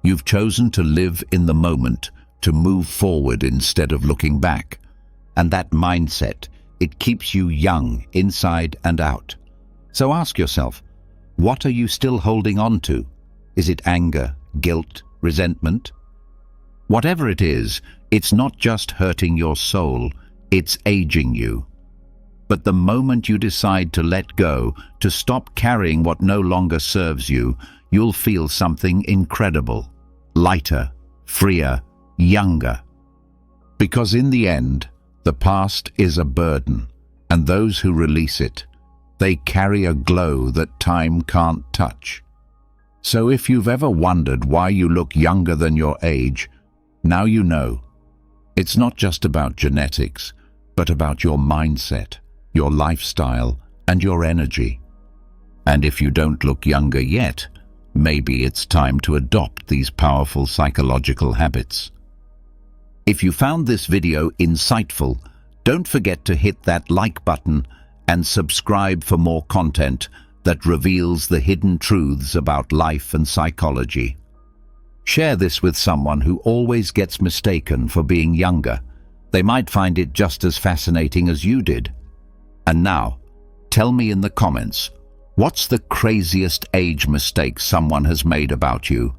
You've chosen to live in the moment, to move forward instead of looking back. And that mindset, it keeps you young inside and out. So ask yourself, what are you still holding on to? Is it anger, guilt, resentment? Whatever it is, it's not just hurting your soul, it's aging you. But the moment you decide to let go, to stop carrying what no longer serves you, you'll feel something incredible. Lighter, freer, younger. Because in the end, the past is a burden, and those who release it, they carry a glow that time can't touch. So if you've ever wondered why you look younger than your age, now you know. It's not just about genetics, but about your mindset, your lifestyle, and your energy. And if you don't look younger yet, maybe it's time to adopt these powerful psychological habits. If you found this video insightful, don't forget to hit that like button and subscribe for more content that reveals the hidden truths about life and psychology. Share this with someone who always gets mistaken for being younger. They might find it just as fascinating as you did. And now, tell me in the comments, what's the craziest age mistake someone has made about you?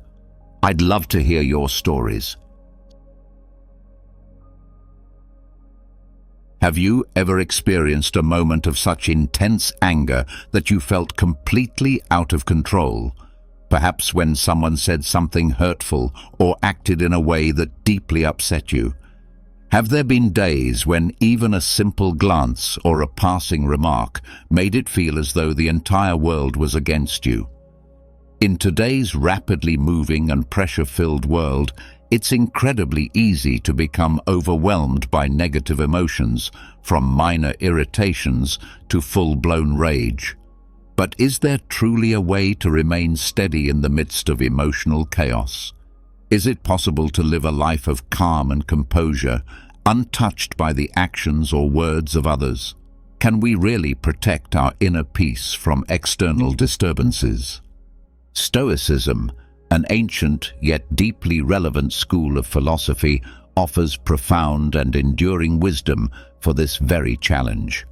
I'd love to hear your stories. Have you ever experienced a moment of such intense anger that you felt completely out of control? Perhaps when someone said something hurtful or acted in a way that deeply upset you. Have there been days when even a simple glance or a passing remark made it feel as though the entire world was against you? In today's rapidly moving and pressure-filled world, it's incredibly easy to become overwhelmed by negative emotions, from minor irritations to full-blown rage. But is there truly a way to remain steady in the midst of emotional chaos? Is it possible to live a life of calm and composure, untouched by the actions or words of others? Can we really protect our inner peace from external disturbances? Stoicism, an ancient yet deeply relevant school of philosophy, offers profound and enduring wisdom for this very challenge.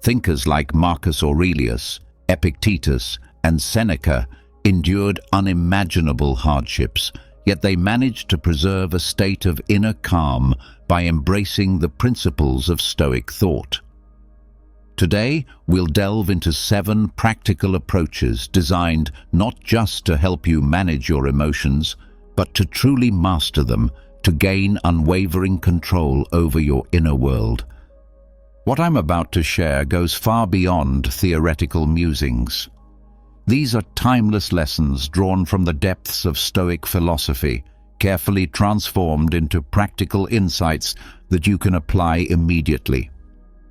Thinkers like Marcus Aurelius, Epictetus, and Seneca endured unimaginable hardships, yet they managed to preserve a state of inner calm by embracing the principles of Stoic thought. Today, we'll delve into 7 practical approaches designed not just to help you manage your emotions, but to truly master them, to gain unwavering control over your inner world. What I'm about to share goes far beyond theoretical musings. These are timeless lessons drawn from the depths of Stoic philosophy, carefully transformed into practical insights that you can apply immediately.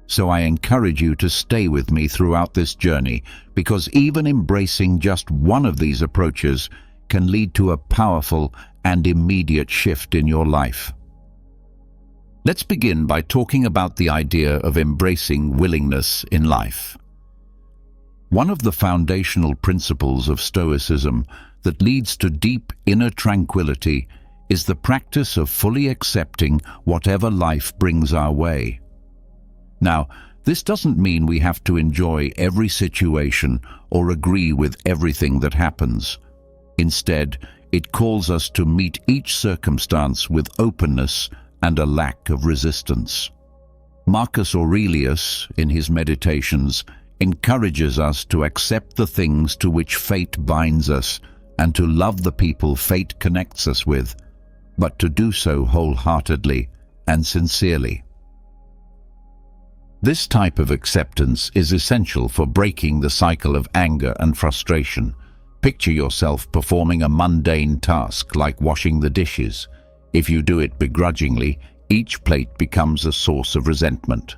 So I encourage you to stay with me throughout this journey, because even embracing just one of these approaches can lead to a powerful and immediate shift in your life. Let's begin by talking about the idea of embracing willingness in life. One of the foundational principles of Stoicism that leads to deep inner tranquility is the practice of fully accepting whatever life brings our way. Now, this doesn't mean we have to enjoy every situation or agree with everything that happens. Instead, it calls us to meet each circumstance with openness and a lack of resistance. Marcus Aurelius, in his Meditations, encourages us to accept the things to which fate binds us and to love the people fate connects us with, but to do so wholeheartedly and sincerely. This type of acceptance is essential for breaking the cycle of anger and frustration. Picture yourself performing a mundane task like washing the dishes. If you do it begrudgingly, each plate becomes a source of resentment.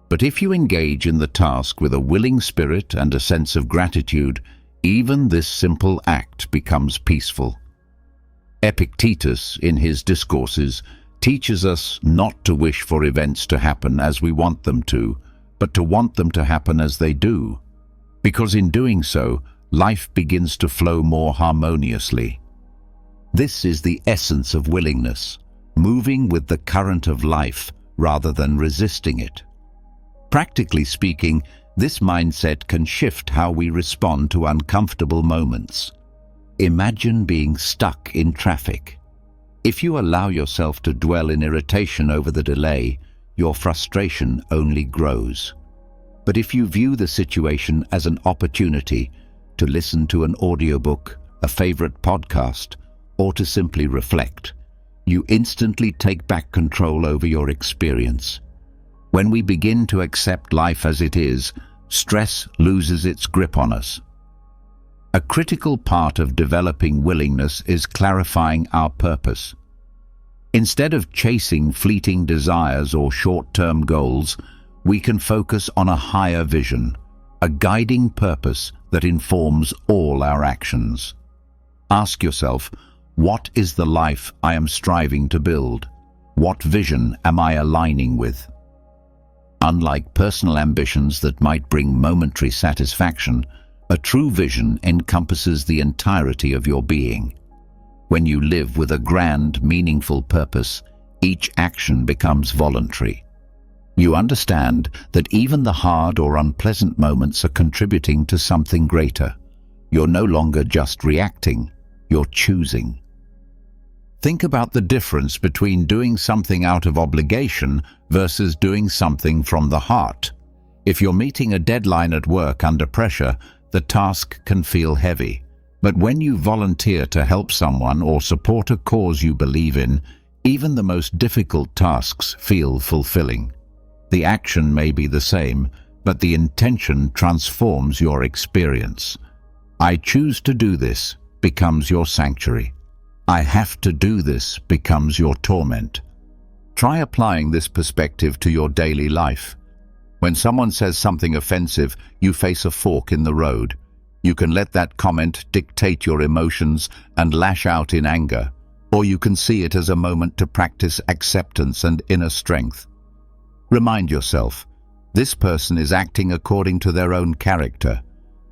But if you engage in the task with a willing spirit and a sense of gratitude, even this simple act becomes peaceful. Epictetus, in his discourses, teaches us not to wish for events to happen as we want them to, but to want them to happen as they do. Because in doing so, life begins to flow more harmoniously. This is the essence of willingness, moving with the current of life rather than resisting it. Practically speaking, this mindset can shift how we respond to uncomfortable moments. Imagine being stuck in traffic. If you allow yourself to dwell in irritation over the delay, your frustration only grows. But if you view the situation as an opportunity to listen to an audiobook, a favorite podcast, or to simply reflect, you instantly take back control over your experience. When we begin to accept life as it is, stress loses its grip on us. A critical part of developing willingness is clarifying our purpose. Instead of chasing fleeting desires or short-term goals, we can focus on a higher vision, a guiding purpose that informs all our actions. Ask yourself, what is the life I am striving to build? What vision am I aligning with? Unlike personal ambitions that might bring momentary satisfaction, a true vision encompasses the entirety of your being. When you live with a grand, meaningful purpose, each action becomes voluntary. You understand that even the hard or unpleasant moments are contributing to something greater. You're no longer just reacting, you're choosing. Think about the difference between doing something out of obligation versus doing something from the heart. If you're meeting a deadline at work under pressure, the task can feel heavy. But when you volunteer to help someone or support a cause you believe in, even the most difficult tasks feel fulfilling. The action may be the same, but the intention transforms your experience. I choose to do this becomes your sanctuary. I have to do this becomes your torment. Try applying this perspective to your daily life. When someone says something offensive, you face a fork in the road. You can let that comment dictate your emotions and lash out in anger, or you can see it as a moment to practice acceptance and inner strength. Remind yourself, this person is acting according to their own character,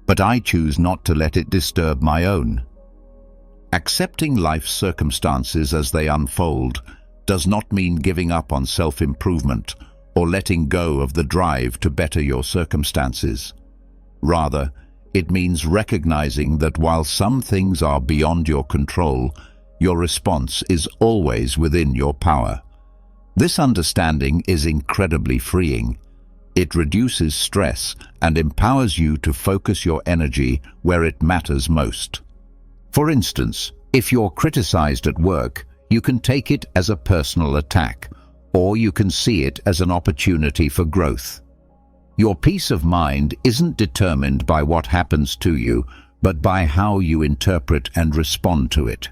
but I choose not to let it disturb my own. Accepting life's circumstances as they unfold does not mean giving up on self-improvement or letting go of the drive to better your circumstances. Rather, it means recognizing that while some things are beyond your control, your response is always within your power. This understanding is incredibly freeing. It reduces stress and empowers you to focus your energy where it matters most. For instance, if you're criticized at work, you can take it as a personal attack, or you can see it as an opportunity for growth. Your peace of mind isn't determined by what happens to you, but by how you interpret and respond to it.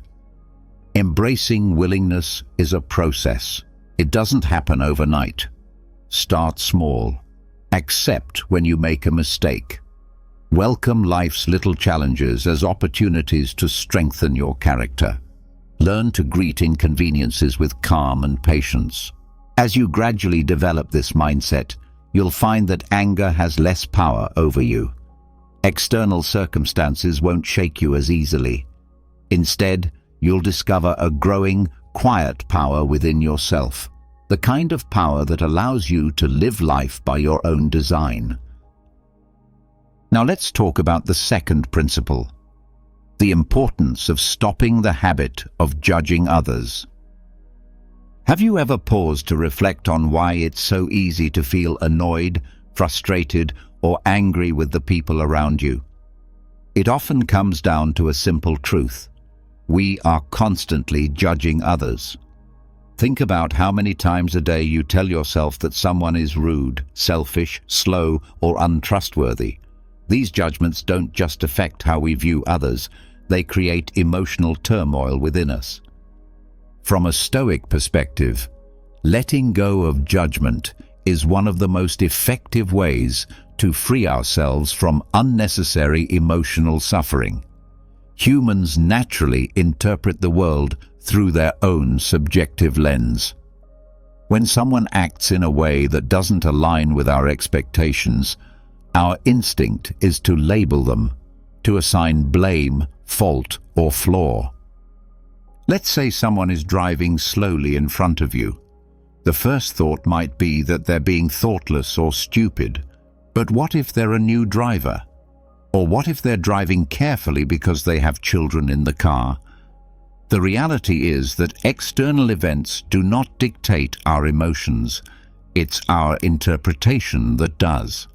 Embracing willingness is a process. It doesn't happen overnight. Start small. Accept when you make a mistake. Welcome life's little challenges as opportunities to strengthen your character. Learn to greet inconveniences with calm and patience. As you gradually develop this mindset, you'll find that anger has less power over you. External circumstances won't shake you as easily. Instead, you'll discover a growing, quiet power within yourself, the kind of power that allows you to live life by your own design. Now let's talk about the second principle, the importance of stopping the habit of judging others. Have you ever paused to reflect on why it's so easy to feel annoyed, frustrated, or angry with the people around you? It often comes down to a simple truth. We are constantly judging others. Think about how many times a day you tell yourself that someone is rude, selfish, slow, or untrustworthy. These judgments don't just affect how we view others, they create emotional turmoil within us. From a Stoic perspective, letting go of judgment is one of the most effective ways to free ourselves from unnecessary emotional suffering. Humans naturally interpret the world through their own subjective lens. When someone acts in a way that doesn't align with our expectations, our instinct is to label them, to assign blame, fault, or flaw. Let's say someone is driving slowly in front of you. The first thought might be that they're being thoughtless or stupid. But what if they're a new driver? Or what if they're driving carefully because they have children in the car? The reality is that external events do not dictate our emotions. It's our interpretation that does.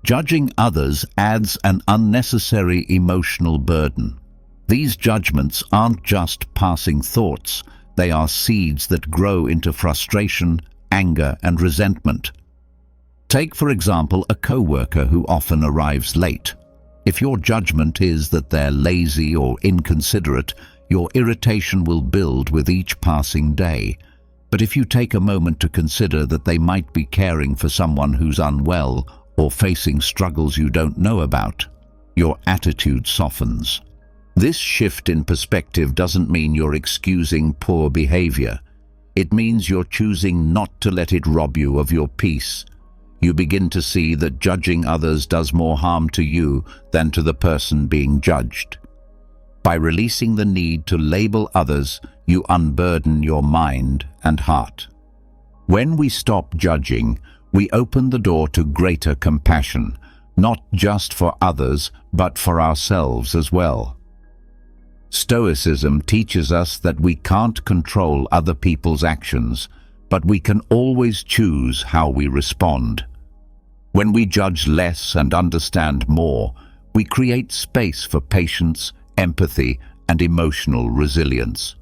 Judging others adds an unnecessary emotional burden. These judgments aren't just passing thoughts, they are seeds that grow into frustration, anger, and resentment. Take, for example, a coworker who often arrives late. If your judgment is that they're lazy or inconsiderate, your irritation will build with each passing day. But if you take a moment to consider that they might be caring for someone who's unwell or facing struggles you don't know about, your attitude softens. This shift in perspective doesn't mean you're excusing poor behavior. It means you're choosing not to let it rob you of your peace. You begin to see that judging others does more harm to you than to the person being judged. By releasing the need to label others, you unburden your mind and heart. When we stop judging, we open the door to greater compassion, not just for others, but for ourselves as well. Stoicism teaches us that we can't control other people's actions, but we can always choose how we respond. When we judge less and understand more, we create space for patience, empathy, and emotional resilience.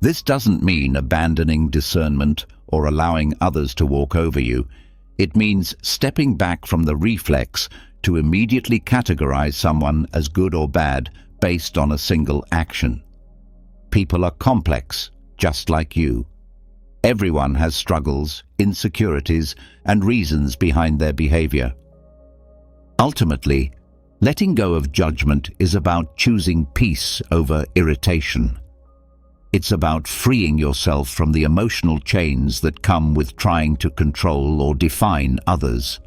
This doesn't mean abandoning discernment or allowing others to walk over you. It means stepping back from the reflex to immediately categorize someone as good or bad based on a single action. People are complex, just like you. Everyone has struggles, insecurities, and reasons behind their behavior. Ultimately, letting go of judgment is about choosing peace over irritation. It's about freeing yourself from the emotional chains that come with trying to control or define others.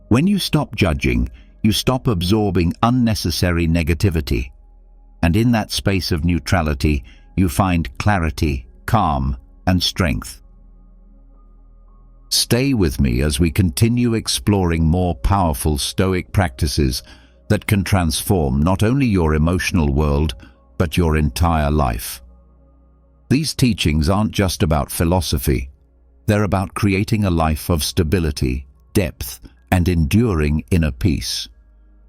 When you stop judging, you stop absorbing unnecessary negativity. And in that space of neutrality, you find clarity, calm, and strength. Stay with me as we continue exploring more powerful Stoic practices that can transform not only your emotional world, but your entire life. These teachings aren't just about philosophy. They're about creating a life of stability, depth, and enduring inner peace.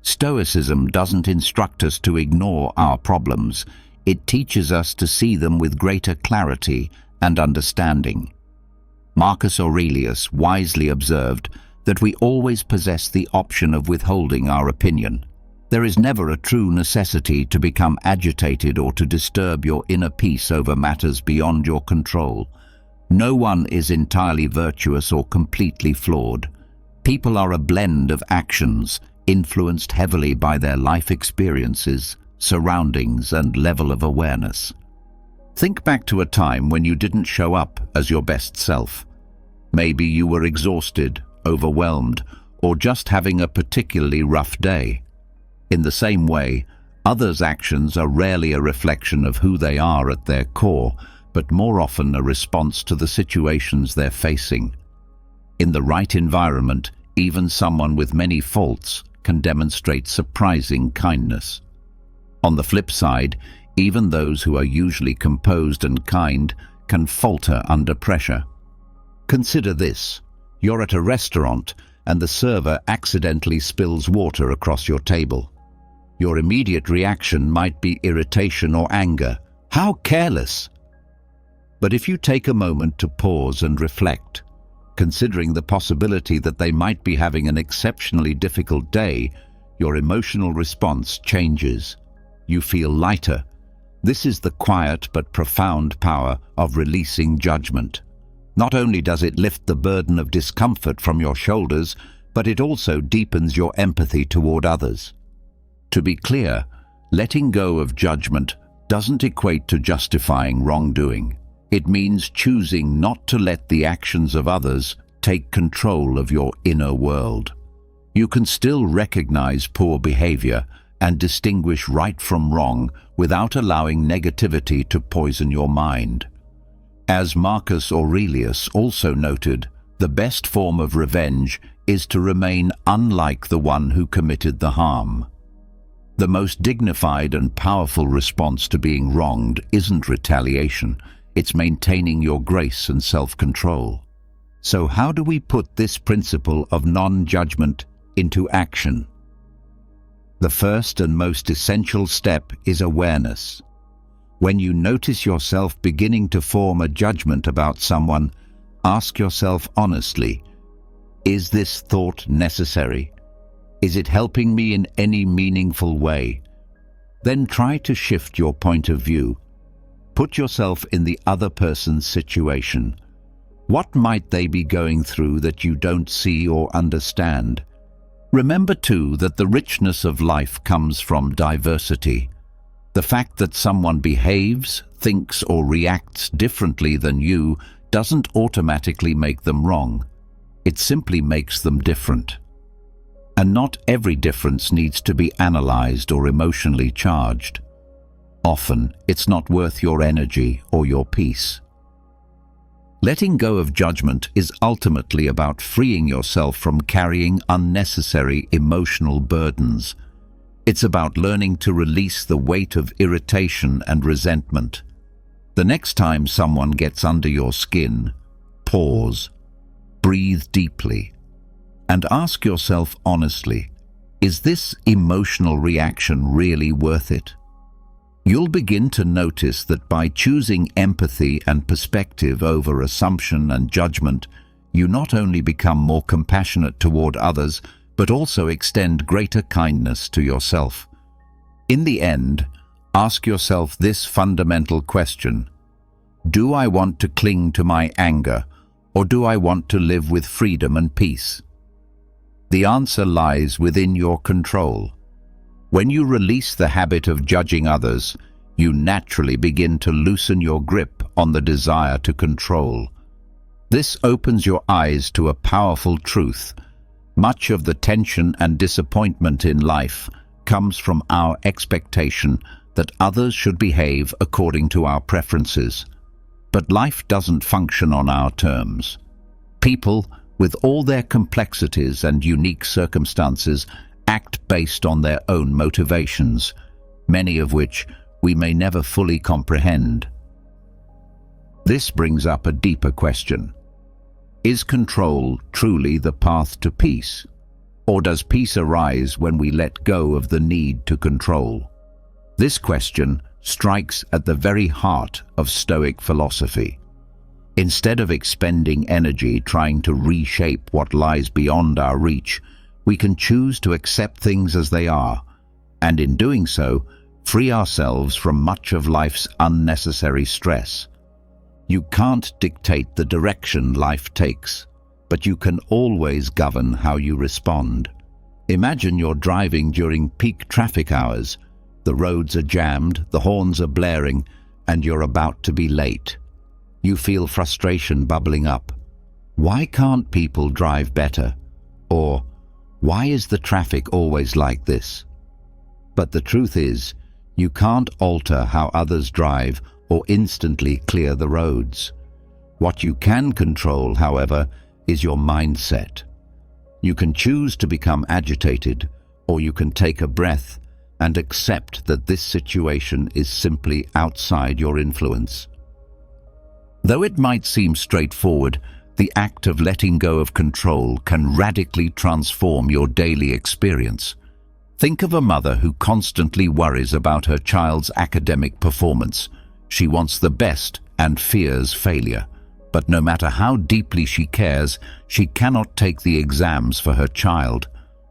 Stoicism doesn't instruct us to ignore our problems. It teaches us to see them with greater clarity and understanding. Marcus Aurelius wisely observed that we always possess the option of withholding our opinion. There is never a true necessity to become agitated or to disturb your inner peace over matters beyond your control. No one is entirely virtuous or completely flawed. People are a blend of actions, influenced heavily by their life experiences, surroundings, and level of awareness. Think back to a time when you didn't show up as your best self. Maybe you were exhausted, overwhelmed, or just having a particularly rough day. In the same way, others' actions are rarely a reflection of who they are at their core, but more often a response to the situations they're facing. In the right environment, even someone with many faults can demonstrate surprising kindness. On the flip side, even those who are usually composed and kind can falter under pressure. Consider this. You're at a restaurant and the server accidentally spills water across your table. Your immediate reaction might be irritation or anger. How careless! But if you take a moment to pause and reflect, considering the possibility that they might be having an exceptionally difficult day, your emotional response changes. You feel lighter. This is the quiet but profound power of releasing judgment. Not only does it lift the burden of discomfort from your shoulders, but it also deepens your empathy toward others. To be clear, letting go of judgment doesn't equate to justifying wrongdoing. It means choosing not to let the actions of others take control of your inner world. You can still recognize poor behavior and distinguish right from wrong without allowing negativity to poison your mind. As Marcus Aurelius also noted, the best form of revenge is to remain unlike the one who committed the harm. The most dignified and powerful response to being wronged isn't retaliation. It's maintaining your grace and self-control. So how do we put this principle of non-judgment into action. The first and most essential step is awareness. When you notice yourself beginning to form a judgment about someone, ask yourself honestly, is this thought necessary? Is it helping me in any meaningful way? Then try to shift your point of view. Put yourself in the other person's situation. What might they be going through that you don't see or understand? Remember too that the richness of life comes from diversity. The fact that someone behaves, thinks or reacts differently than you doesn't automatically make them wrong. It simply makes them different. And not every difference needs to be analyzed or emotionally charged. Often, it's not worth your energy or your peace. Letting go of judgment is ultimately about freeing yourself from carrying unnecessary emotional burdens. It's about learning to release the weight of irritation and resentment. The next time someone gets under your skin, pause, breathe deeply, and ask yourself honestly, is this emotional reaction really worth it? You'll begin to notice that by choosing empathy and perspective over assumption and judgment, you not only become more compassionate toward others, but also extend greater kindness to yourself. In the end, ask yourself this fundamental question: do I want to cling to my anger, or do I want to live with freedom and peace? The answer lies within your control. When you release the habit of judging others, you naturally begin to loosen your grip on the desire to control. This opens your eyes to a powerful truth. Much of the tension and disappointment in life comes from our expectation that others should behave according to our preferences. But life doesn't function on our terms. People, with all their complexities and unique circumstances, act based on their own motivations, many of which we may never fully comprehend. This brings up a deeper question. Is control truly the path to peace? Or does peace arise when we let go of the need to control? This question strikes at the very heart of Stoic philosophy. Instead of expending energy trying to reshape what lies beyond our reach, we can choose to accept things as they are, and in doing so, free ourselves from much of life's unnecessary stress. You can't dictate the direction life takes, but you can always govern how you respond. Imagine you're driving during peak traffic hours. The roads are jammed, the horns are blaring, and you're about to be late. You feel frustration bubbling up. Why can't people drive better? Or, why is the traffic always like this? But the truth is, you can't alter how others drive or instantly clear the roads. What you can control, however, is your mindset. You can choose to become agitated, or you can take a breath and accept that this situation is simply outside your influence. Though it might seem straightforward, the act of letting go of control can radically transform your daily experience. Think of a mother who constantly worries about her child's academic performance. She wants the best and fears failure. But no matter how deeply she cares, she cannot take the exams for her child.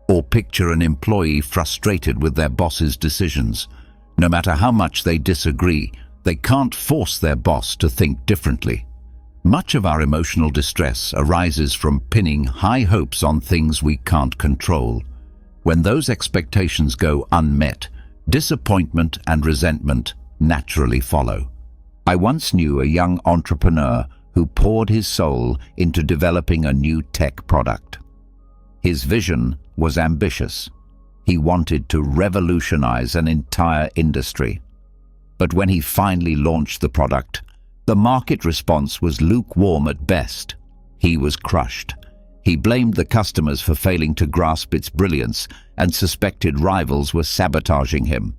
Or picture an employee frustrated with their boss's decisions. No matter how much they disagree, they can't force their boss to think differently. Much of our emotional distress arises from pinning high hopes on things we can't control. When those expectations go unmet, disappointment and resentment naturally follow. I once knew a young entrepreneur who poured his soul into developing a new tech product. His vision was ambitious. He wanted to revolutionize an entire industry. But when he finally launched the product, the market response was lukewarm at best. He was crushed. He blamed the customers for failing to grasp its brilliance and suspected rivals were sabotaging him.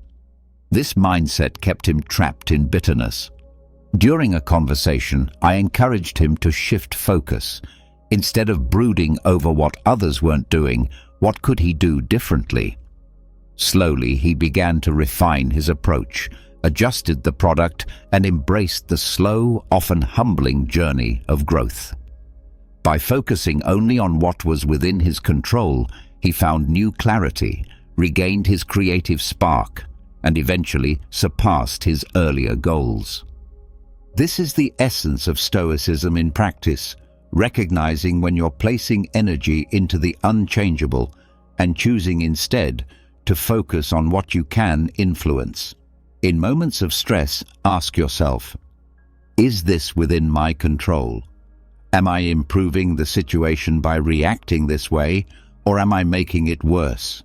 This mindset kept him trapped in bitterness. During a conversation, I encouraged him to shift focus. Instead of brooding over what others weren't doing, What could he do differently? Slowly, he began to refine his approach, adjusted the product, and embraced the slow, often humbling journey of growth. By focusing only on what was within his control, he found new clarity, regained his creative spark, and eventually surpassed his earlier goals. This is the essence of Stoicism in practice, recognizing when you're placing energy into the unchangeable and choosing instead to focus on what you can influence. In moments of stress, ask yourself, is this within my control? Am I improving the situation by reacting this way, or am I making it worse?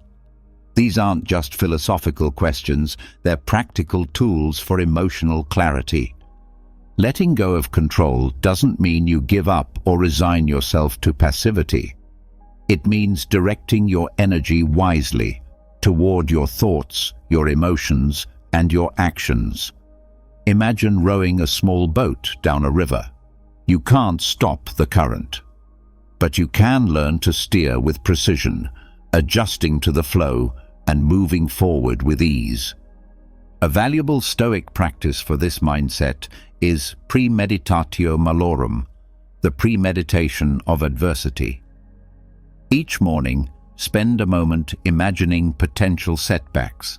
These aren't just philosophical questions, they're practical tools for emotional clarity. Letting go of control doesn't mean you give up or resign yourself to passivity. It means directing your energy wisely toward your thoughts, your emotions, and your actions. Imagine rowing a small boat down a river. You can't stop the current, but you can learn to steer with precision, adjusting to the flow and moving forward with ease. A valuable Stoic practice for this mindset is premeditatio malorum, the premeditation of adversity. Each morning, spend a moment imagining potential setbacks,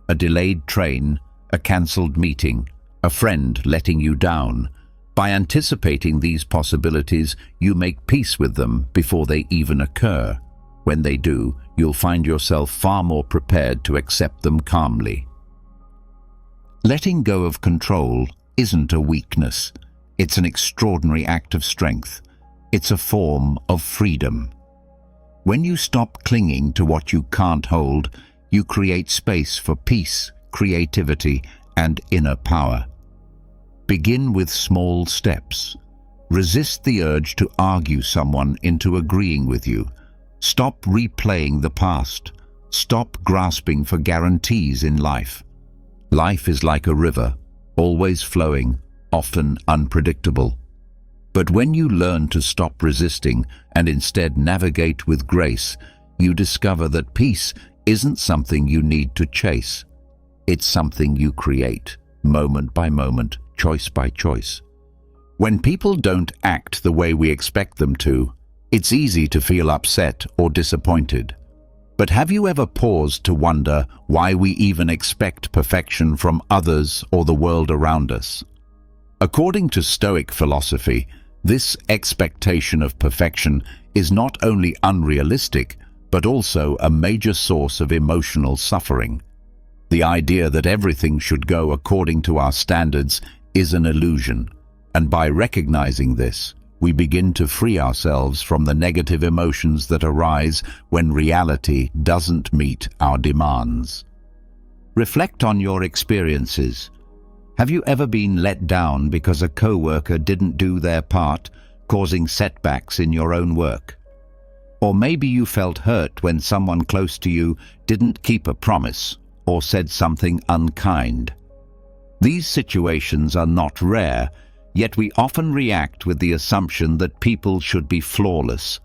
a delayed train, a cancelled meeting, a friend letting you down. By anticipating these possibilities, you make peace with them before they even occur. When they do, you'll find yourself far more prepared to accept them calmly. Letting go of control isn't a weakness. It's an extraordinary act of strength. It's a form of freedom. When you stop clinging to what you can't hold, you create space for peace, creativity, and inner power. Begin with small steps. Resist the urge to argue someone into agreeing with you. Stop replaying the past. Stop grasping for guarantees in life. Life is like a river, always flowing, often unpredictable. But when you learn to stop resisting and instead navigate with grace, you discover that peace isn't something you need to chase. It's something you create, moment by moment, choice by choice. When people don't act the way we expect them to, it's easy to feel upset or disappointed. But have you ever paused to wonder why we even expect perfection from others or the world around us? According to Stoic philosophy, this expectation of perfection is not only unrealistic, but also a major source of emotional suffering. The idea that everything should go according to our standards is an illusion, and by recognizing this, we begin to free ourselves from the negative emotions that arise when reality doesn't meet our demands. Reflect on your experiences. Have you ever been let down because a coworker didn't do their part, causing setbacks in your own work? Or maybe you felt hurt when someone close to you didn't keep a promise or said something unkind. These situations are not rare, yet we often react with the assumption that people should be flawless.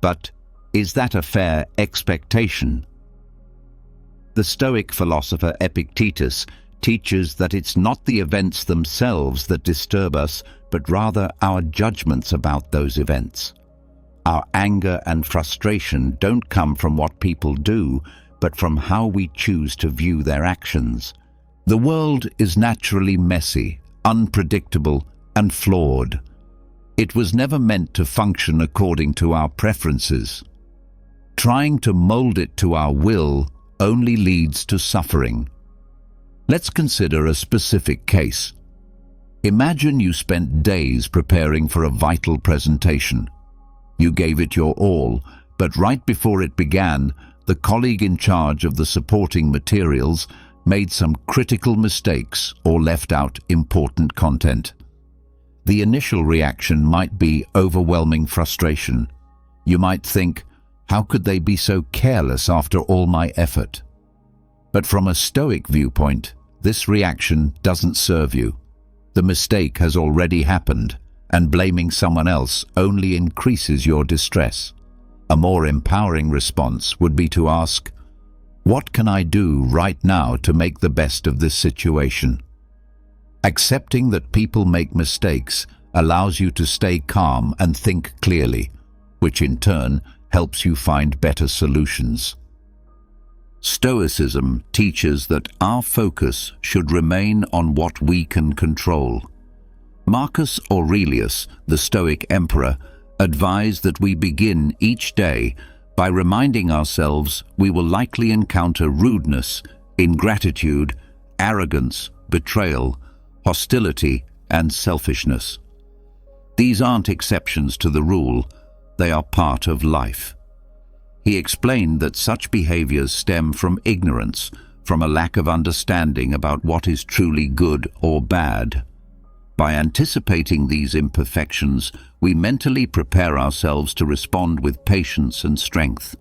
But is that a fair expectation? The Stoic philosopher Epictetus teaches that it's not the events themselves that disturb us, but rather our judgments about those events. Our anger and frustration don't come from what people do, but from how we choose to view their actions. The world is naturally messy, unpredictable, and flawed. It was never meant to function according to our preferences. Trying to mold it to our will only leads to suffering. Let's consider a specific case. Imagine you spent days preparing for a vital presentation. You gave it your all, but right before it began, the colleague in charge of the supporting materials made some critical mistakes or left out important content. The initial reaction might be overwhelming frustration. You might think, how could they be so careless after all my effort? But from a Stoic viewpoint, this reaction doesn't serve you. The mistake has already happened, and blaming someone else only increases your distress. A more empowering response would be to ask, what can I do right now to make the best of this situation? Accepting that people make mistakes allows you to stay calm and think clearly, which in turn helps you find better solutions. Stoicism teaches that our focus should remain on what we can control. Marcus Aurelius, the Stoic emperor, advised that we begin each day by reminding ourselves we will likely encounter rudeness, ingratitude, arrogance, betrayal, hostility, and selfishness. These aren't exceptions to the rule, they are part of life. He explained that such behaviors stem from ignorance, from a lack of understanding about what is truly good or bad. By anticipating these imperfections, we mentally prepare ourselves to respond with patience and strength.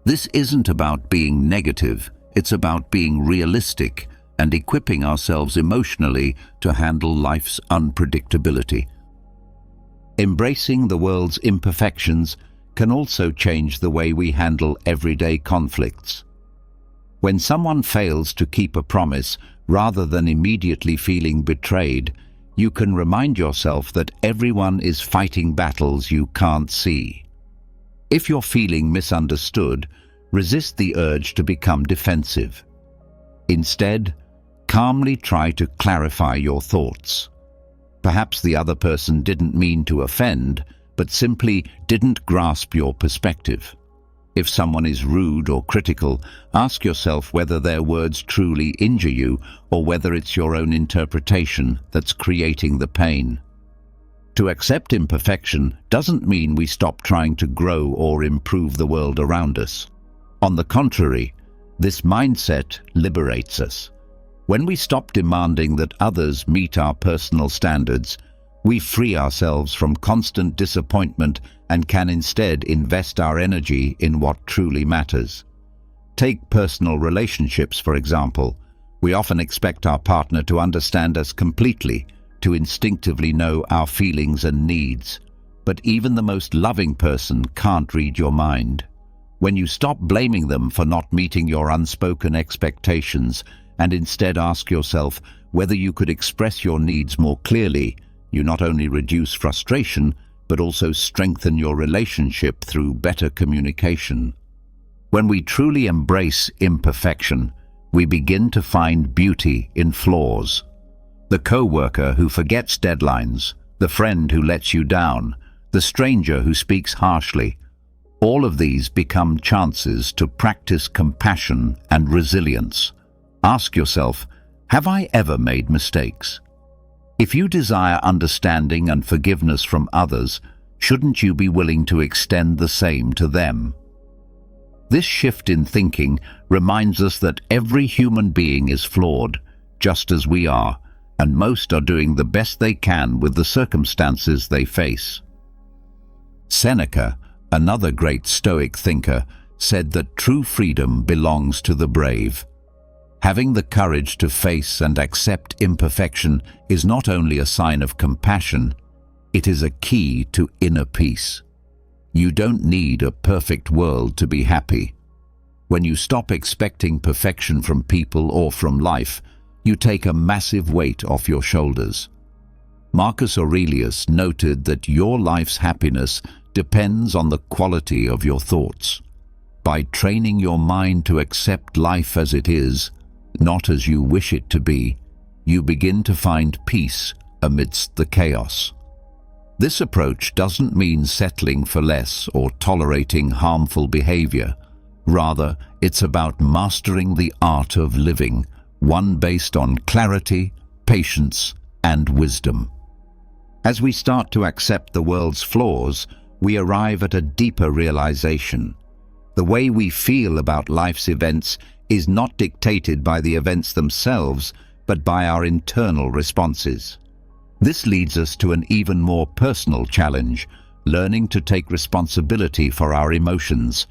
This isn't about being negative, it's about being realistic and equipping ourselves emotionally to handle life's unpredictability. Embracing the world's imperfections can also change the way we handle everyday conflicts. When someone fails to keep a promise, rather than immediately feeling betrayed, you can remind yourself that everyone is fighting battles you can't see. If you're feeling misunderstood, resist the urge to become defensive. Instead, calmly try to clarify your thoughts. Perhaps the other person didn't mean to offend, but simply didn't grasp your perspective. If someone is rude or critical, ask yourself whether their words truly injure you or whether it's your own interpretation that's creating the pain. To accept imperfection doesn't mean we stop trying to grow or improve the world around us. On the contrary, this mindset liberates us. When we stop demanding that others meet our personal standards, we free ourselves from constant disappointment and can instead invest our energy in what truly matters. Take personal relationships, for example. We often expect our partner to understand us completely, to instinctively know our feelings and needs. But even the most loving person can't read your mind. When you stop blaming them for not meeting your unspoken expectations and instead ask yourself whether you could express your needs more clearly, you not only reduce frustration, but also strengthen your relationship through better communication. When we truly embrace imperfection, we begin to find beauty in flaws. The coworker who forgets deadlines, the friend who lets you down, the stranger who speaks harshly, all of these become chances to practice compassion and resilience. Ask yourself, have I ever made mistakes? If you desire understanding and forgiveness from others, shouldn't you be willing to extend the same to them? This shift in thinking reminds us that every human being is flawed, just as we are, and most are doing the best they can with the circumstances they face. Seneca, another great Stoic thinker, said that true freedom belongs to the brave. Having the courage to face and accept imperfection is not only a sign of compassion, it is a key to inner peace. You don't need a perfect world to be happy. When you stop expecting perfection from people or from life, you take a massive weight off your shoulders. Marcus Aurelius noted that your life's happiness depends on the quality of your thoughts. By training your mind to accept life as it is, not as you wish it to be, you begin to find peace amidst the chaos. This approach doesn't mean settling for less or tolerating harmful behavior. Rather, it's about mastering the art of living, one based on clarity, patience, and wisdom. As we start to accept the world's flaws, we arrive at a deeper realization. The way we feel about life's events is not dictated by the events themselves, but by our internal responses. This leads us to an even more personal challenge, learning to take responsibility for our emotions.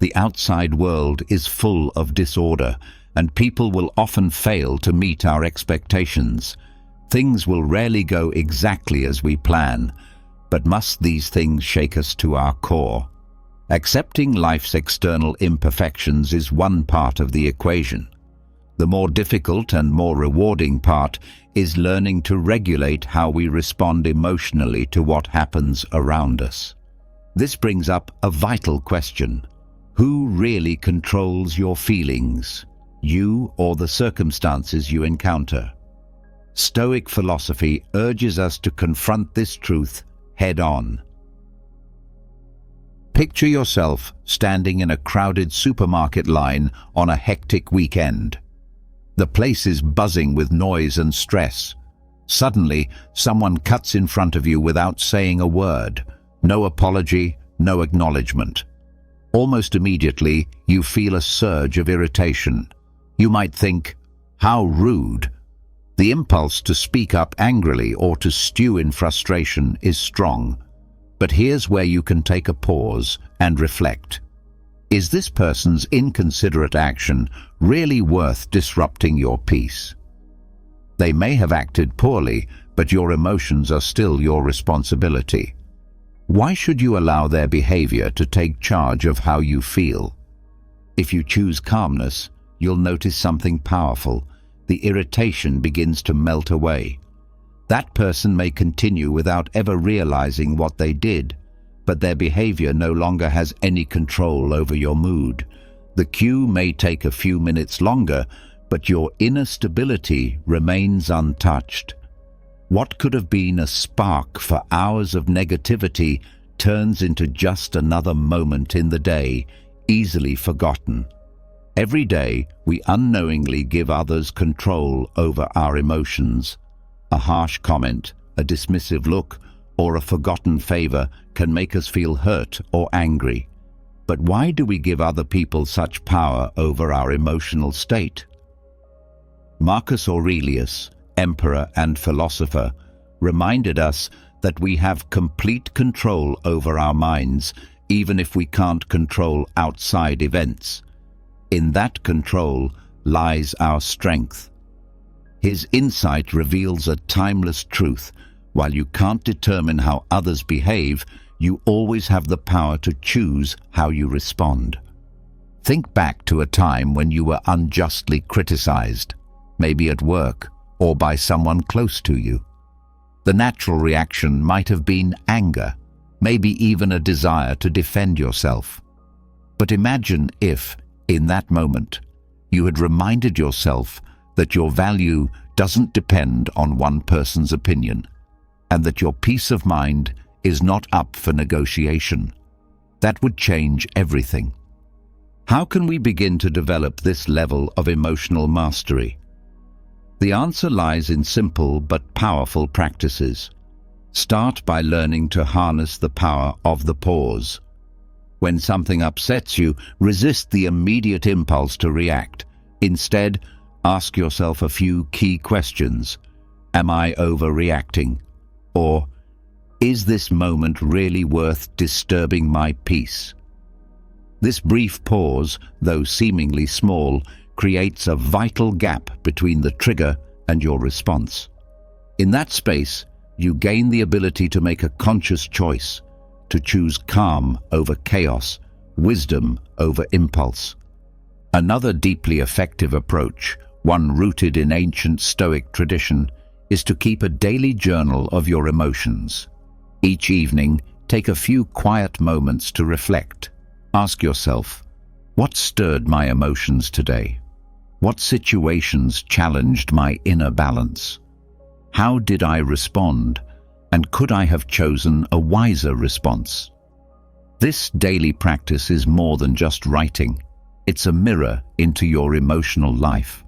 The outside world is full of disorder, and people will often fail to meet our expectations. Things will rarely go exactly as we plan, but must these things shake us to our core? Accepting life's external imperfections is one part of the equation. The more difficult and more rewarding part is learning to regulate how we respond emotionally to what happens around us. This brings up a vital question. Who really controls your feelings? You or the circumstances you encounter? Stoic philosophy urges us to confront this truth head-on. Picture yourself standing in a crowded supermarket line on a hectic weekend. The place is buzzing with noise and stress. Suddenly, someone cuts in front of you without saying a word. No apology, no acknowledgement. Almost immediately, you feel a surge of irritation. You might think, "How rude." The impulse to speak up angrily or to stew in frustration is strong. But here's where you can take a pause and reflect. Is this person's inconsiderate action really worth disrupting your peace? They may have acted poorly, but your emotions are still your responsibility. Why should you allow their behavior to take charge of how you feel? If you choose calmness, you'll notice something powerful. The irritation begins to melt away. That person may continue without ever realizing what they did, but their behavior no longer has any control over your mood. The cue may take a few minutes longer, but your inner stability remains untouched. What could have been a spark for hours of negativity turns into just another moment in the day, easily forgotten. Every day, we unknowingly give others control over our emotions. A harsh comment, a dismissive look, or a forgotten favor can make us feel hurt or angry. But why do we give other people such power over our emotional state? Marcus Aurelius, emperor and philosopher, reminded us that we have complete control over our minds, even if we can't control outside events. In that control lies our strength. His insight reveals a timeless truth. While you can't determine how others behave, you always have the power to choose how you respond. Think back to a time when you were unjustly criticized, maybe at work or by someone close to you. The natural reaction might have been anger, maybe even a desire to defend yourself. But imagine if, in that moment, you had reminded yourself that your value doesn't depend on one person's opinion, and that your peace of mind is not up for negotiation. That would change everything. How can we begin to develop this level of emotional mastery? The answer lies in simple but powerful practices. Start by learning to harness the power of the pause. When something upsets you, resist the immediate impulse to react. Instead, ask yourself a few key questions. Am I overreacting? Or, is this moment really worth disturbing my peace? This brief pause, though seemingly small, creates a vital gap between the trigger and your response. In that space, you gain the ability to make a conscious choice, to choose calm over chaos, wisdom over impulse. Another deeply effective approach, one rooted in ancient Stoic tradition, is to keep a daily journal of your emotions. Each evening, take a few quiet moments to reflect. Ask yourself, what stirred my emotions today? What situations challenged my inner balance? How did I respond? And could I have chosen a wiser response? This daily practice is more than just writing. It's a mirror into your emotional life.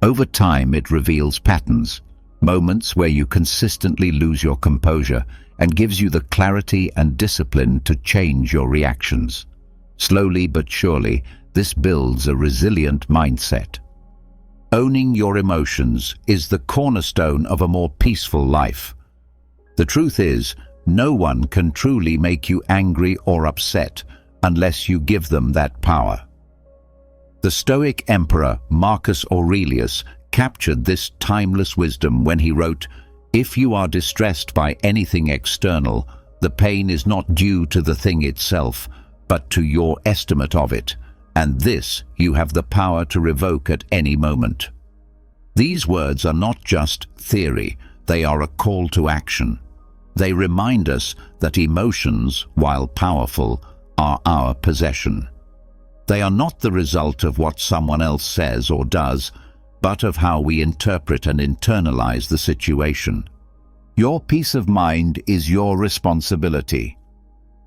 Over time, it reveals patterns, moments where you consistently lose your composure, and gives you the clarity and discipline to change your reactions. Slowly but surely, this builds a resilient mindset. Owning your emotions is the cornerstone of a more peaceful life. The truth is, no one can truly make you angry or upset unless you give them that power. The Stoic emperor Marcus Aurelius captured this timeless wisdom when he wrote, "If you are distressed by anything external, the pain is not due to the thing itself, but to your estimate of it, and this you have the power to revoke at any moment. These words are not just theory, they are a call to action. They remind us that emotions, while powerful, are our possession. They are not the result of what someone else says or does, but of how we interpret and internalize the situation. Your peace of mind is your responsibility.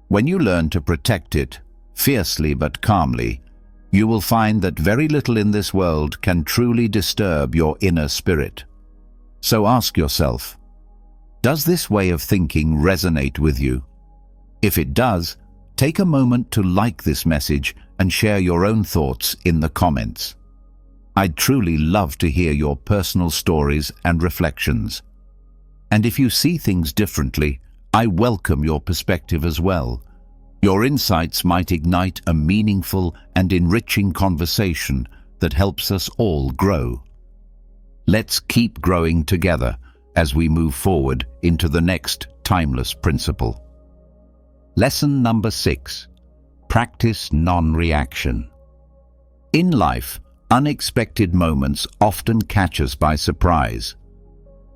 When you learn to protect it, fiercely but calmly, you will find that very little in this world can truly disturb your inner spirit. So ask yourself, does this way of thinking resonate with you? If it does, take a moment to like this message and share your own thoughts in the comments. I'd truly love to hear your personal stories and reflections. And if you see things differently, I welcome your perspective as well. Your insights might ignite a meaningful and enriching conversation that helps us all grow. Let's keep growing together as we move forward into the next timeless principle. Lesson number 6. Practice non-reaction. In life, unexpected moments often catch us by surprise.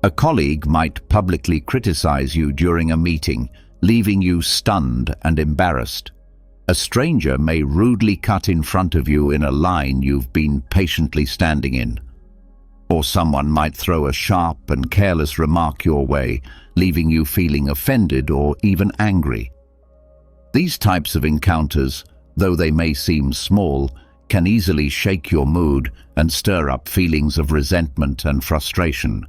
A colleague might publicly criticize you during a meeting, leaving you stunned and embarrassed. A stranger may rudely cut in front of you in a line you've been patiently standing in. Or someone might throw a sharp and careless remark your way, leaving you feeling offended or even angry. These types of encounters, though they may seem small, can easily shake your mood and stir up feelings of resentment and frustration.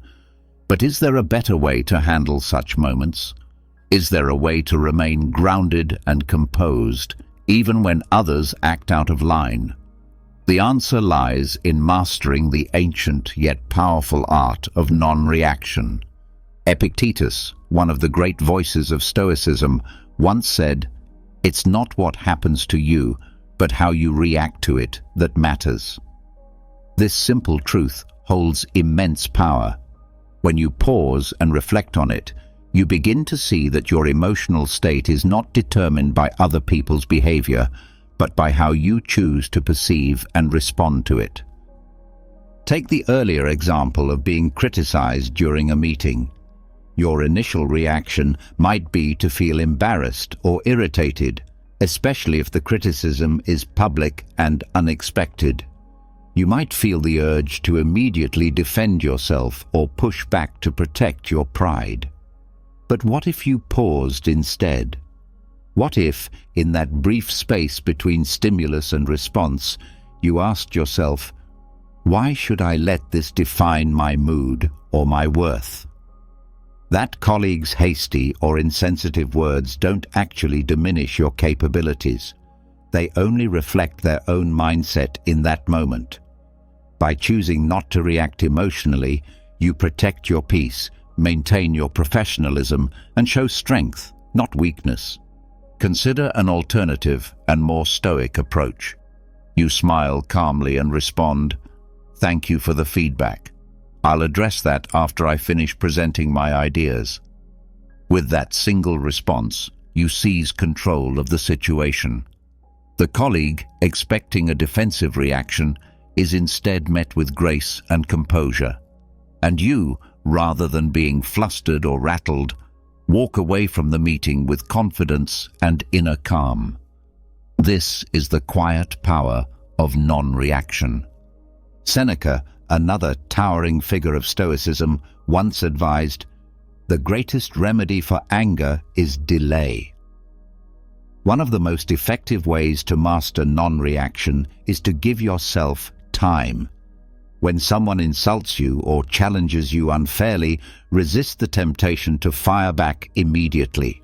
But is there a better way to handle such moments? Is there a way to remain grounded and composed, even when others act out of line? The answer lies in mastering the ancient yet powerful art of non-reaction. Epictetus, one of the great voices of Stoicism, once said, "It's not what happens to you, but how you react to it that matters." This simple truth holds immense power. When you pause and reflect on it, you begin to see that your emotional state is not determined by other people's behavior, but by how you choose to perceive and respond to it. Take the earlier example of being criticized during a meeting. Your initial reaction might be to feel embarrassed or irritated, especially if the criticism is public and unexpected. You might feel the urge to immediately defend yourself or push back to protect your pride. But what if you paused instead? What if, in that brief space between stimulus and response, you asked yourself, why should I let this define my mood or my worth? That colleague's hasty or insensitive words don't actually diminish your capabilities. They only reflect their own mindset in that moment. By choosing not to react emotionally, you protect your peace, maintain your professionalism, and show strength, not weakness. Consider an alternative and more stoic approach. You smile calmly and respond, "Thank you for the feedback. I'll address that after I finish presenting my ideas." With that single response, you seize control of the situation. The colleague, expecting a defensive reaction, is instead met with grace and composure. And you, rather than being flustered or rattled, walk away from the meeting with confidence and inner calm. This is the quiet power of non-reaction. Seneca, another towering figure of Stoicism, once advised, "The greatest remedy for anger is delay." One of the most effective ways to master non-reaction is to give yourself time. When someone insults you or challenges you unfairly, resist the temptation to fire back immediately.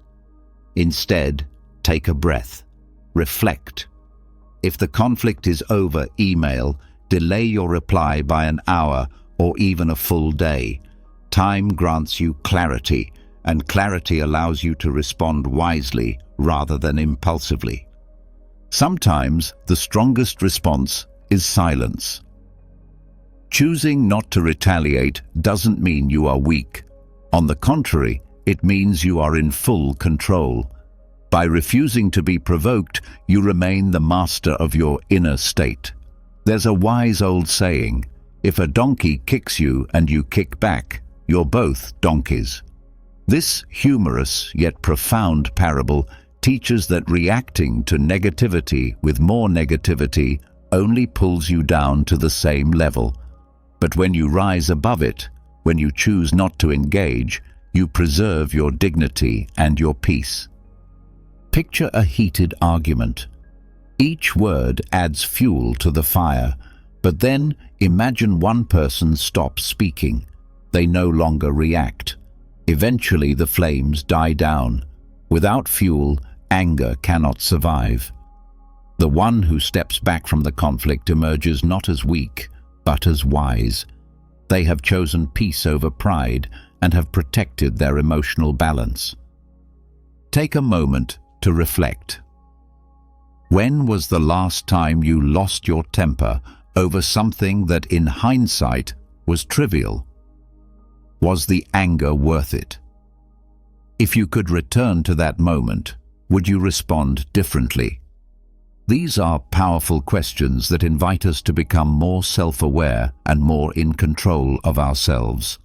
Instead, take a breath. Reflect. If the conflict is over email, delay your reply by an hour or even a full day. Time grants you clarity, and clarity allows you to respond wisely rather than impulsively. Sometimes the strongest response is silence. Choosing not to retaliate doesn't mean you are weak. On the contrary, it means you are in full control. By refusing to be provoked, you remain the master of your inner state. There's a wise old saying, if a donkey kicks you and you kick back, you're both donkeys. This humorous yet profound parable teaches that reacting to negativity with more negativity only pulls you down to the same level. But when you rise above it, when you choose not to engage, you preserve your dignity and your peace. Picture a heated argument. Each word adds fuel to the fire, but then imagine one person stops speaking. They no longer react. Eventually the flames die down. Without fuel, anger cannot survive. The one who steps back from the conflict emerges not as weak, but as wise. They have chosen peace over pride and have protected their emotional balance. Take a moment to reflect. When was the last time you lost your temper over something that in hindsight was trivial? Was the anger worth it? If you could return to that moment, would you respond differently? These are powerful questions that invite us to become more self-aware and more in control of ourselves.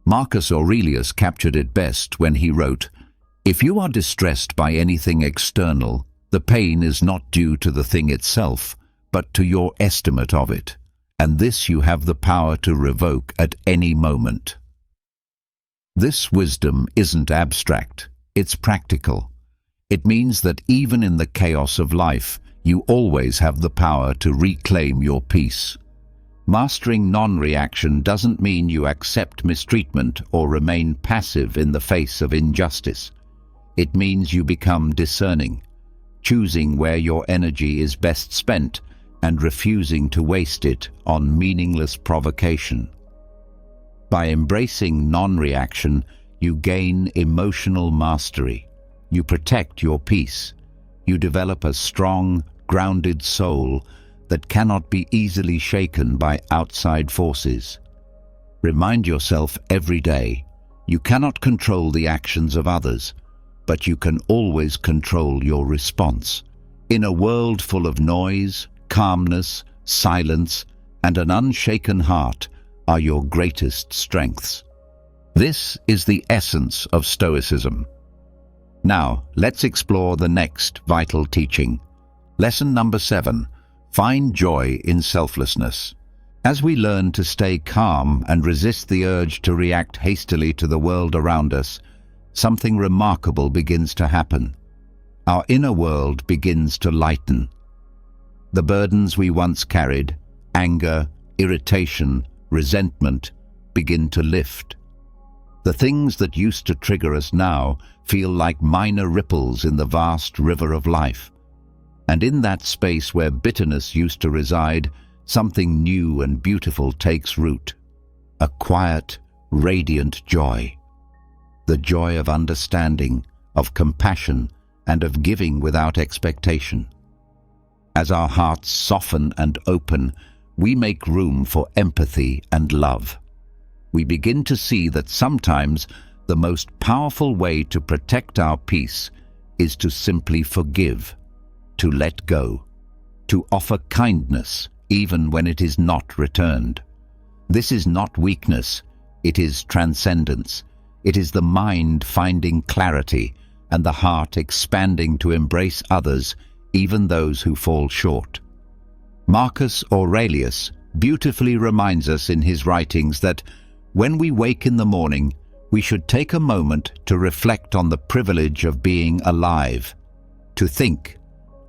Marcus Aurelius captured it best when he wrote, "If you are distressed by anything external, the pain is not due to the thing itself, but to your estimate of it, and this you have the power to revoke at any moment." This wisdom isn't abstract, it's practical. It means that even in the chaos of life, you always have the power to reclaim your peace. Mastering non-reaction doesn't mean you accept mistreatment or remain passive in the face of injustice. It means you become discerning, choosing where your energy is best spent and refusing to waste it on meaningless provocation. By embracing non-reaction, you gain emotional mastery. You protect your peace. You develop a strong, grounded soul that cannot be easily shaken by outside forces. Remind yourself every day, you cannot control the actions of others, but you can always control your response. In a world full of noise, calmness, silence, and an unshaken heart are your greatest strengths. This is the essence of Stoicism. Now, let's explore the next vital teaching. Lesson number 7. Find joy in selflessness. As we learn to stay calm and resist the urge to react hastily to the world around us, something remarkable begins to happen. Our inner world begins to lighten. The burdens we once carried, anger, irritation, resentment, begin to lift. The things that used to trigger us now feel like minor ripples in the vast river of life. And in that space where bitterness used to reside, something new and beautiful takes root. A quiet, radiant joy. The joy of understanding, of compassion, and of giving without expectation. As our hearts soften and open, we make room for empathy and love. We begin to see that sometimes the most powerful way to protect our peace is to simply forgive, to let go, to offer kindness even when it is not returned. This is not weakness, it is transcendence. It is the mind finding clarity and the heart expanding to embrace others, even those who fall short. Marcus Aurelius beautifully reminds us in his writings that when we wake in the morning, we should take a moment to reflect on the privilege of being alive, to think,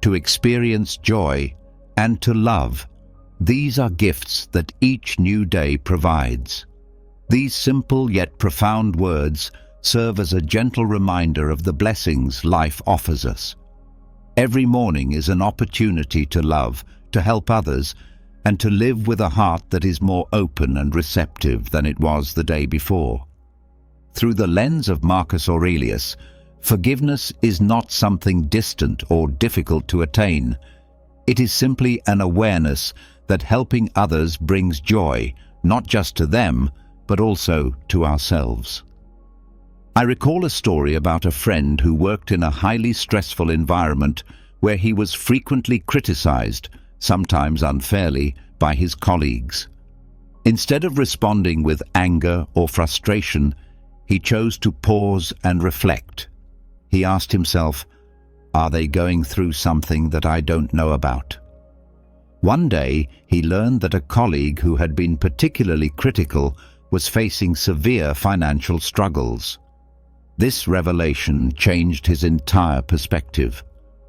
to experience joy, and to love. These are gifts that each new day provides. These simple yet profound words serve as a gentle reminder of the blessings life offers us. Every morning is an opportunity to love, to help others, and to live with a heart that is more open and receptive than it was the day before. Through the lens of Marcus Aurelius, forgiveness is not something distant or difficult to attain. It is simply an awareness that helping others brings joy, not just to them, but also to ourselves. I recall a story about a friend who worked in a highly stressful environment where he was frequently criticized, sometimes unfairly, by his colleagues. Instead of responding with anger or frustration, he chose to pause and reflect. He asked himself, "Are they going through something that I don't know about?" One day, he learned that a colleague who had been particularly critical was facing severe financial struggles. This revelation changed his entire perspective.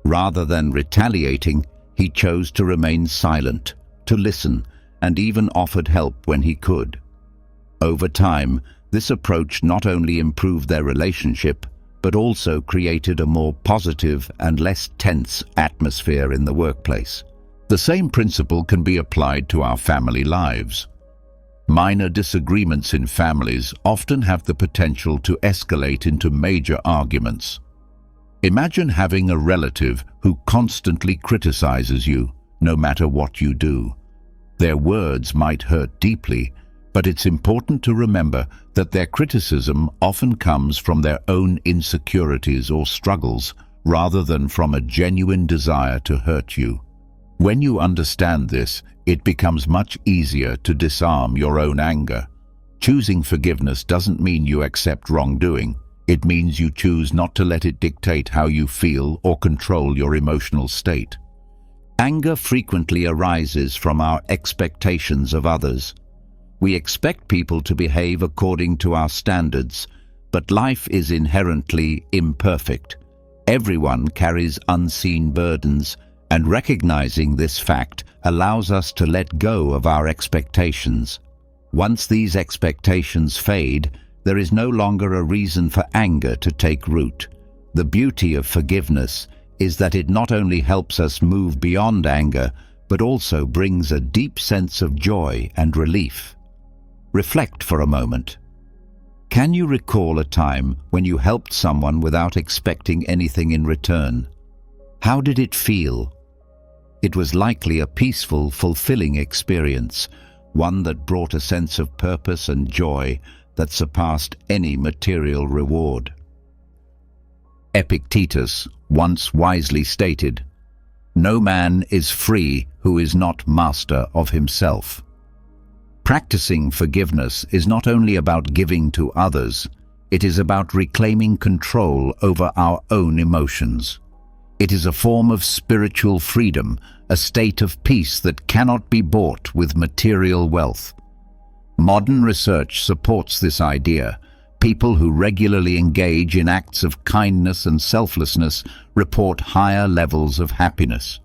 Rather than retaliating, he chose to remain silent, to listen, and even offered help when he could. Over time, this approach not only improved their relationship, but also created a more positive and less tense atmosphere in the workplace. The same principle can be applied to our family lives. Minor disagreements in families often have the potential to escalate into major arguments. Imagine having a relative who constantly criticizes you, no matter what you do. Their words might hurt deeply, but it's important to remember that their criticism often comes from their own insecurities or struggles, rather than from a genuine desire to hurt you. When you understand this, it becomes much easier to disarm your own anger. Choosing forgiveness doesn't mean you accept wrongdoing. It means you choose not to let it dictate how you feel or control your emotional state. Anger frequently arises from our expectations of others. We expect people to behave according to our standards, but life is inherently imperfect. Everyone carries unseen burdens, and recognizing this fact allows us to let go of our expectations. Once these expectations fade, there is no longer a reason for anger to take root. The beauty of forgiveness is that it not only helps us move beyond anger, but also brings a deep sense of joy and relief. Reflect for a moment. Can you recall a time when you helped someone without expecting anything in return? How did it feel? It was likely a peaceful, fulfilling experience, one that brought a sense of purpose and joy that surpassed any material reward. Epictetus once wisely stated, "No man is free who is not master of himself." Practicing forgiveness is not only about giving to others, it is about reclaiming control over our own emotions. It is a form of spiritual freedom, a state of peace that cannot be bought with material wealth. Modern research supports this idea. People who regularly engage in acts of kindness and selflessness report higher levels of happiness.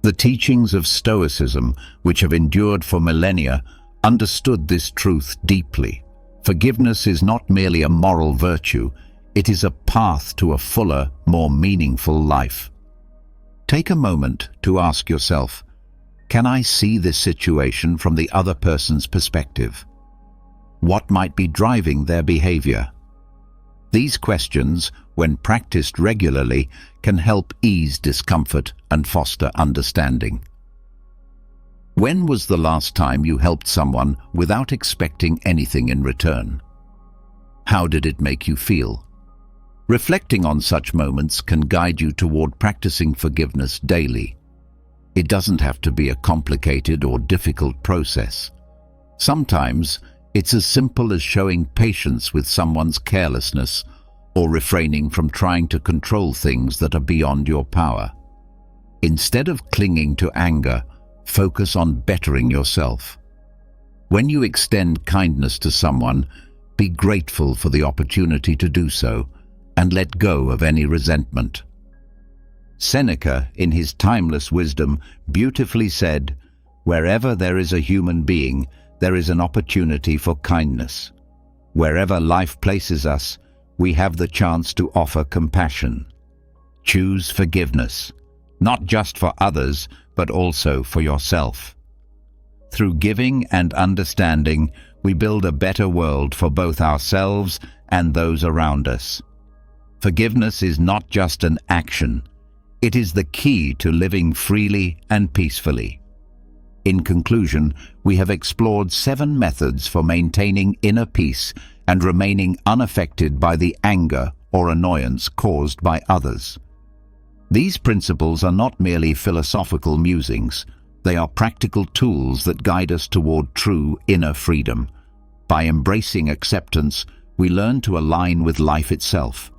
The teachings of Stoicism, which have endured for millennia, understood this truth deeply. Forgiveness is not merely a moral virtue, it is a path to a fuller, more meaningful life. Take a moment to ask yourself, can I see this situation from the other person's perspective? What might be driving their behavior? These questions, when practiced regularly, can help ease discomfort and foster understanding. When was the last time you helped someone without expecting anything in return? How did it make you feel? Reflecting on such moments can guide you toward practicing forgiveness daily. It doesn't have to be a complicated or difficult process. Sometimes, it's as simple as showing patience with someone's carelessness or refraining from trying to control things that are beyond your power. Instead of clinging to anger, focus on bettering yourself. When you extend kindness to someone, be grateful for the opportunity to do so and let go of any resentment. Seneca, in his timeless wisdom, beautifully said, "Wherever there is a human being, there is an opportunity for kindness. Wherever life places us, we have the chance to offer compassion." Choose forgiveness, not just for others, but also for yourself. Through giving and understanding, we build a better world for both ourselves and those around us. Forgiveness is not just an action, it is the key to living freely and peacefully. In conclusion, we have explored 7 methods for maintaining inner peace and remaining unaffected by the anger or annoyance caused by others. These principles are not merely philosophical musings. They are practical tools that guide us toward true inner freedom. By embracing acceptance, we learn to align with life itself.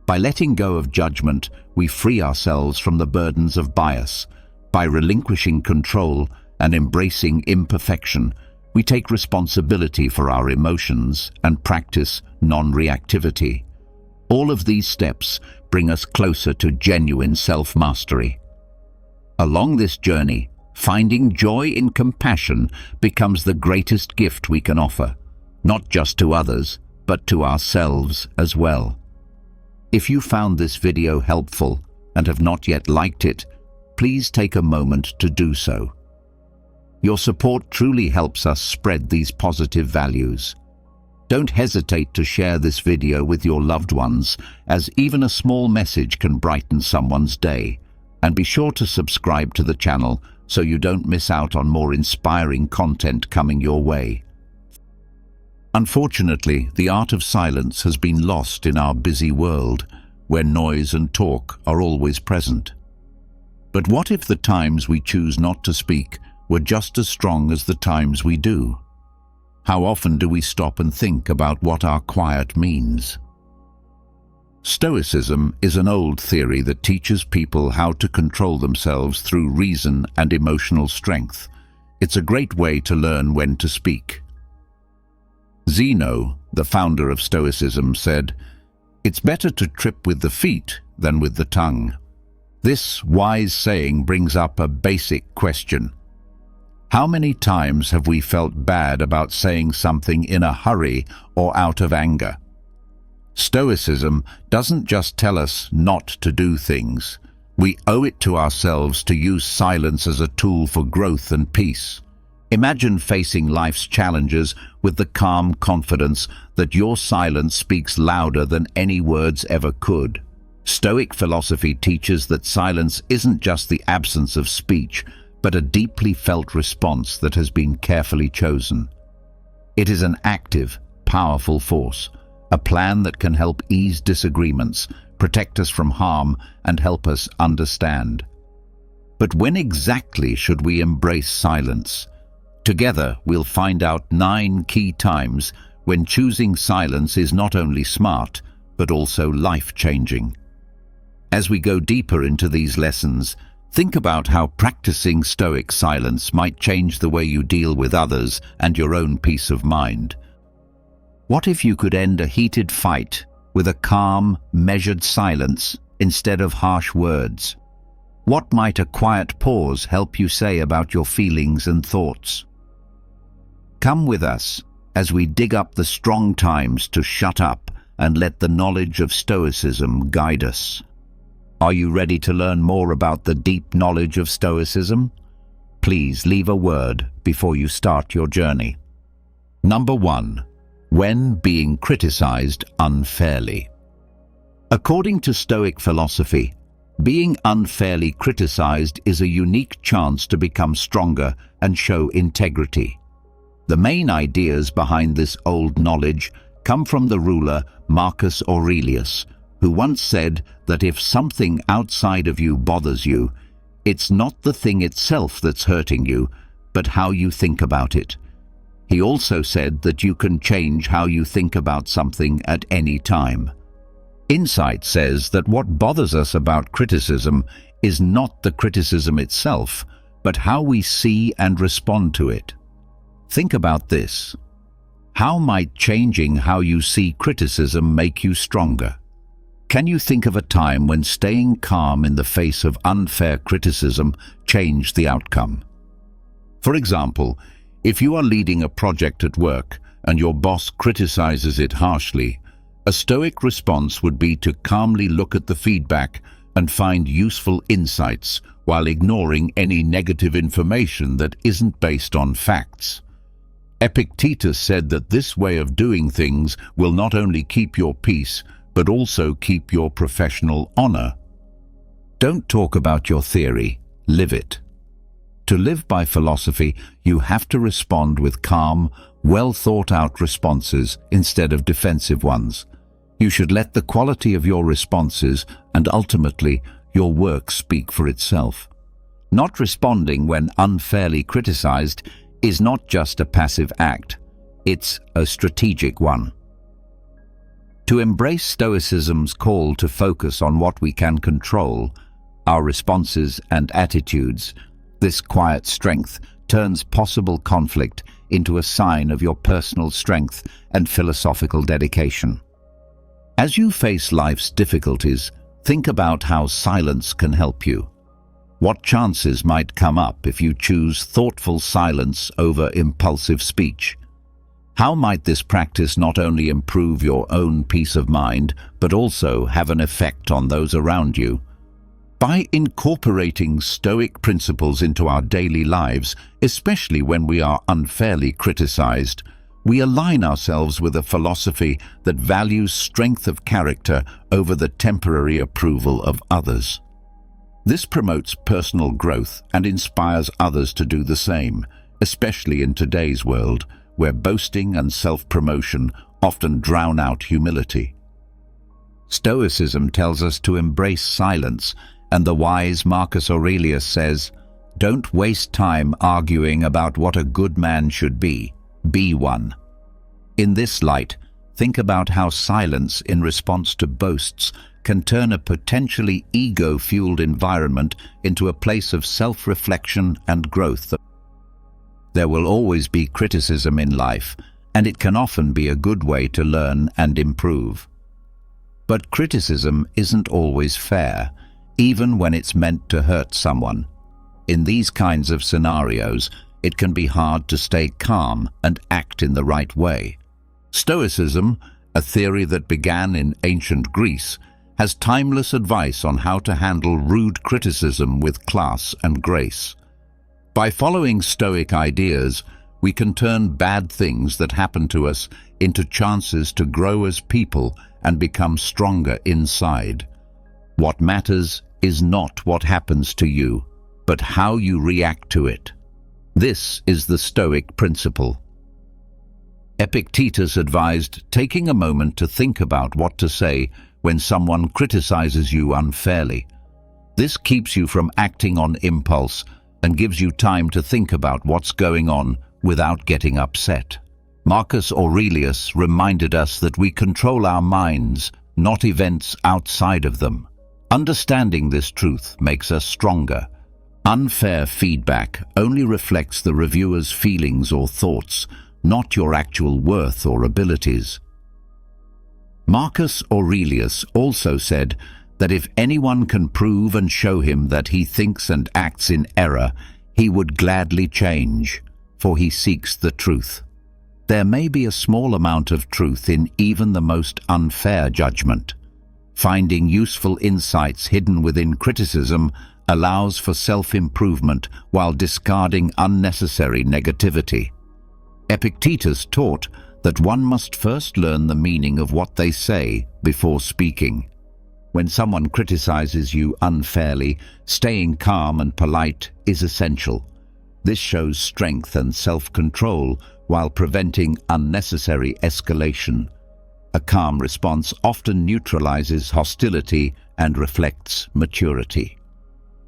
By letting go of judgment, we free ourselves from the burdens of bias. By relinquishing control and embracing imperfection, we take responsibility for our emotions and practice non-reactivity. All of these steps bring us closer to genuine self-mastery. Along this journey, finding joy in compassion becomes the greatest gift we can offer, not just to others, but to ourselves as well. If you found this video helpful and have not yet liked it, please take a moment to do so. Your support truly helps us spread these positive values. Don't hesitate to share this video with your loved ones, as even a small message can brighten someone's day. And be sure to subscribe to the channel so you don't miss out on more inspiring content coming your way. Unfortunately, the art of silence has been lost in our busy world, where noise and talk are always present. But what if the times we choose not to speak were just as strong as the times we do? How often do we stop and think about what our quiet means? Stoicism is an old theory that teaches people how to control themselves through reason and emotional strength. It's a great way to learn when to speak. Zeno, the founder of Stoicism, said, "It's better to trip with the feet than with the tongue." This wise saying brings up a basic question. How many times have we felt bad about saying something in a hurry or out of anger? Stoicism doesn't just tell us not to do things. We owe it to ourselves to use silence as a tool for growth and peace. Imagine facing life's challenges with the calm confidence that your silence speaks louder than any words ever could. Stoic philosophy teaches that silence isn't just the absence of speech, but a deeply felt response that has been carefully chosen. It is an active, powerful force, a plan that can help ease disagreements, protect us from harm, and help us understand. But when exactly should we embrace silence? Together, we'll find out 9 key times when choosing silence is not only smart, but also life-changing. As we go deeper into these lessons, think about how practicing Stoic silence might change the way you deal with others and your own peace of mind. What if you could end a heated fight with a calm, measured silence instead of harsh words? What might a quiet pause help you say about your feelings and thoughts? Come with us as we dig up the strong times to shut up and let the knowledge of Stoicism guide us. Are you ready to learn more about the deep knowledge of Stoicism? Please leave a word before you start your journey. Number 1. When being criticized unfairly. According to Stoic philosophy, being unfairly criticized is a unique chance to become stronger and show integrity. The main ideas behind this old knowledge come from the ruler Marcus Aurelius, who once said that if something outside of you bothers you, it's not the thing itself that's hurting you, but how you think about it. He also said that you can change how you think about something at any time. Insight says that what bothers us about criticism is not the criticism itself, but how we see and respond to it. Think about this. How might changing how you see criticism make you stronger? Can you think of a time when staying calm in the face of unfair criticism changed the outcome? For example, if you are leading a project at work and your boss criticizes it harshly, a Stoic response would be to calmly look at the feedback and find useful insights while ignoring any negative information that isn't based on facts. Epictetus said that this way of doing things will not only keep your peace, but also keep your professional honor. Don't talk about your theory, live it. To live by philosophy, you have to respond with calm, well-thought-out responses instead of defensive ones. You should let the quality of your responses and ultimately your work speak for itself. Not responding when unfairly criticized is not just a passive act, it's a strategic one. To embrace Stoicism's call to focus on what we can control, our responses and attitudes, this quiet strength turns possible conflict into a sign of your personal strength and philosophical dedication. As you face life's difficulties, think about how silence can help you. What chances might come up if you choose thoughtful silence over impulsive speech? How might this practice not only improve your own peace of mind, but also have an effect on those around you? By incorporating Stoic principles into our daily lives, especially when we are unfairly criticized, we align ourselves with a philosophy that values strength of character over the temporary approval of others. This promotes personal growth and inspires others to do the same, especially in today's world, where boasting and self-promotion often drown out humility. Stoicism tells us to embrace silence, and the wise Marcus Aurelius says, "Don't waste time arguing about what a good man should be one." In this light, think about how silence in response to boasts can turn a potentially ego-fueled environment into a place of self-reflection and growth. There will always be criticism in life, and it can often be a good way to learn and improve. But criticism isn't always fair, even when it's meant to hurt someone. In these kinds of scenarios, it can be hard to stay calm and act in the right way. Stoicism, a theory that began in ancient Greece, has timeless advice on how to handle rude criticism with class and grace. By following Stoic ideas, we can turn bad things that happen to us into chances to grow as people and become stronger inside. What matters is not what happens to you, but how you react to it. This is the Stoic principle. Epictetus advised taking a moment to think about what to say when someone criticizes you unfairly. This keeps you from acting on impulse and gives you time to think about what's going on without getting upset. Marcus Aurelius reminded us that we control our minds, not events outside of them. Understanding this truth makes us stronger. Unfair feedback only reflects the reviewer's feelings or thoughts, not your actual worth or abilities. Marcus Aurelius also said that if anyone can prove and show him that he thinks and acts in error, he would gladly change, for he seeks the truth. There may be a small amount of truth in even the most unfair judgment. Finding useful insights hidden within criticism allows for self-improvement while discarding unnecessary negativity. Epictetus taught that one must first learn the meaning of what they say before speaking. When someone criticizes you unfairly, staying calm and polite is essential. This shows strength and self-control while preventing unnecessary escalation. A calm response often neutralizes hostility and reflects maturity.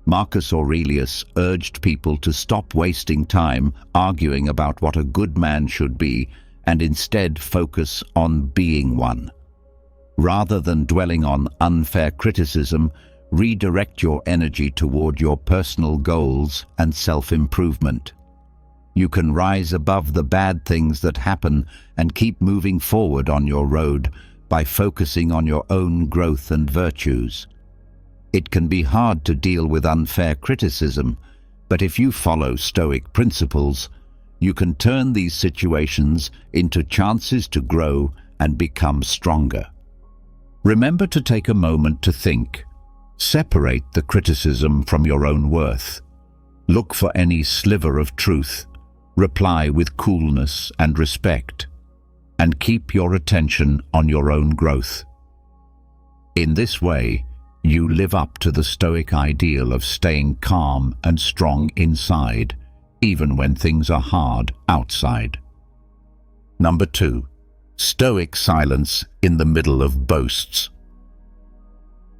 Marcus Aurelius urged people to stop wasting time arguing about what a good man should be and instead focus on being one. Rather than dwelling on unfair criticism, redirect your energy toward your personal goals and self-improvement. You can rise above the bad things that happen and keep moving forward on your road by focusing on your own growth and virtues. It can be hard to deal with unfair criticism, but if you follow Stoic principles, you can turn these situations into chances to grow and become stronger. Remember to take a moment to think. Separate the criticism from your own worth. Look for any sliver of truth. Reply with coolness and respect, and keep your attention on your own growth. In this way, You live up to the Stoic ideal of staying calm and strong inside, even when things are hard outside. Number 2. Stoic silence in the middle of boasts.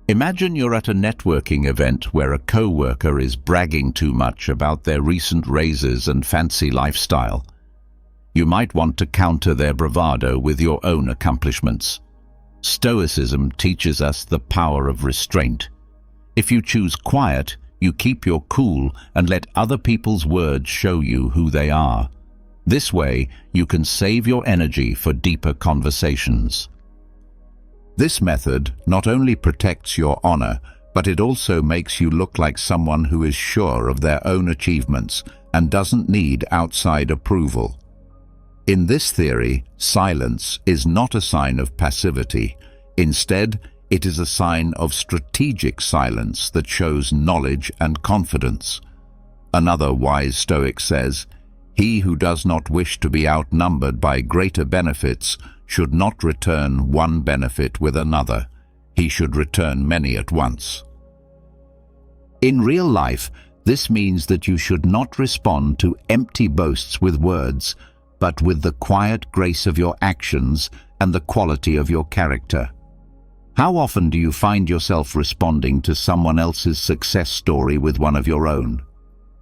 Imagine you're at a networking event where a co-worker is bragging too much about their recent raises and fancy lifestyle. You might want to counter their bravado with your own accomplishments. Stoicism teaches us the power of restraint. If you choose quiet, you keep your cool and let other people's words show you who they are. This way, you can save your energy for deeper conversations. This method not only protects your honor, but it also makes you look like someone who is sure of their own achievements and doesn't need outside approval. In this theory, silence is not a sign of passivity. Instead, it is a sign of strategic silence that shows knowledge and confidence. Another wise Stoic says, "He who does not wish to be outnumbered by greater benefits should not return one benefit with another. He should return many at once." In real life, this means that you should not respond to empty boasts with words, but with the quiet grace of your actions and the quality of your character. How often do you find yourself responding to someone else's success story with one of your own?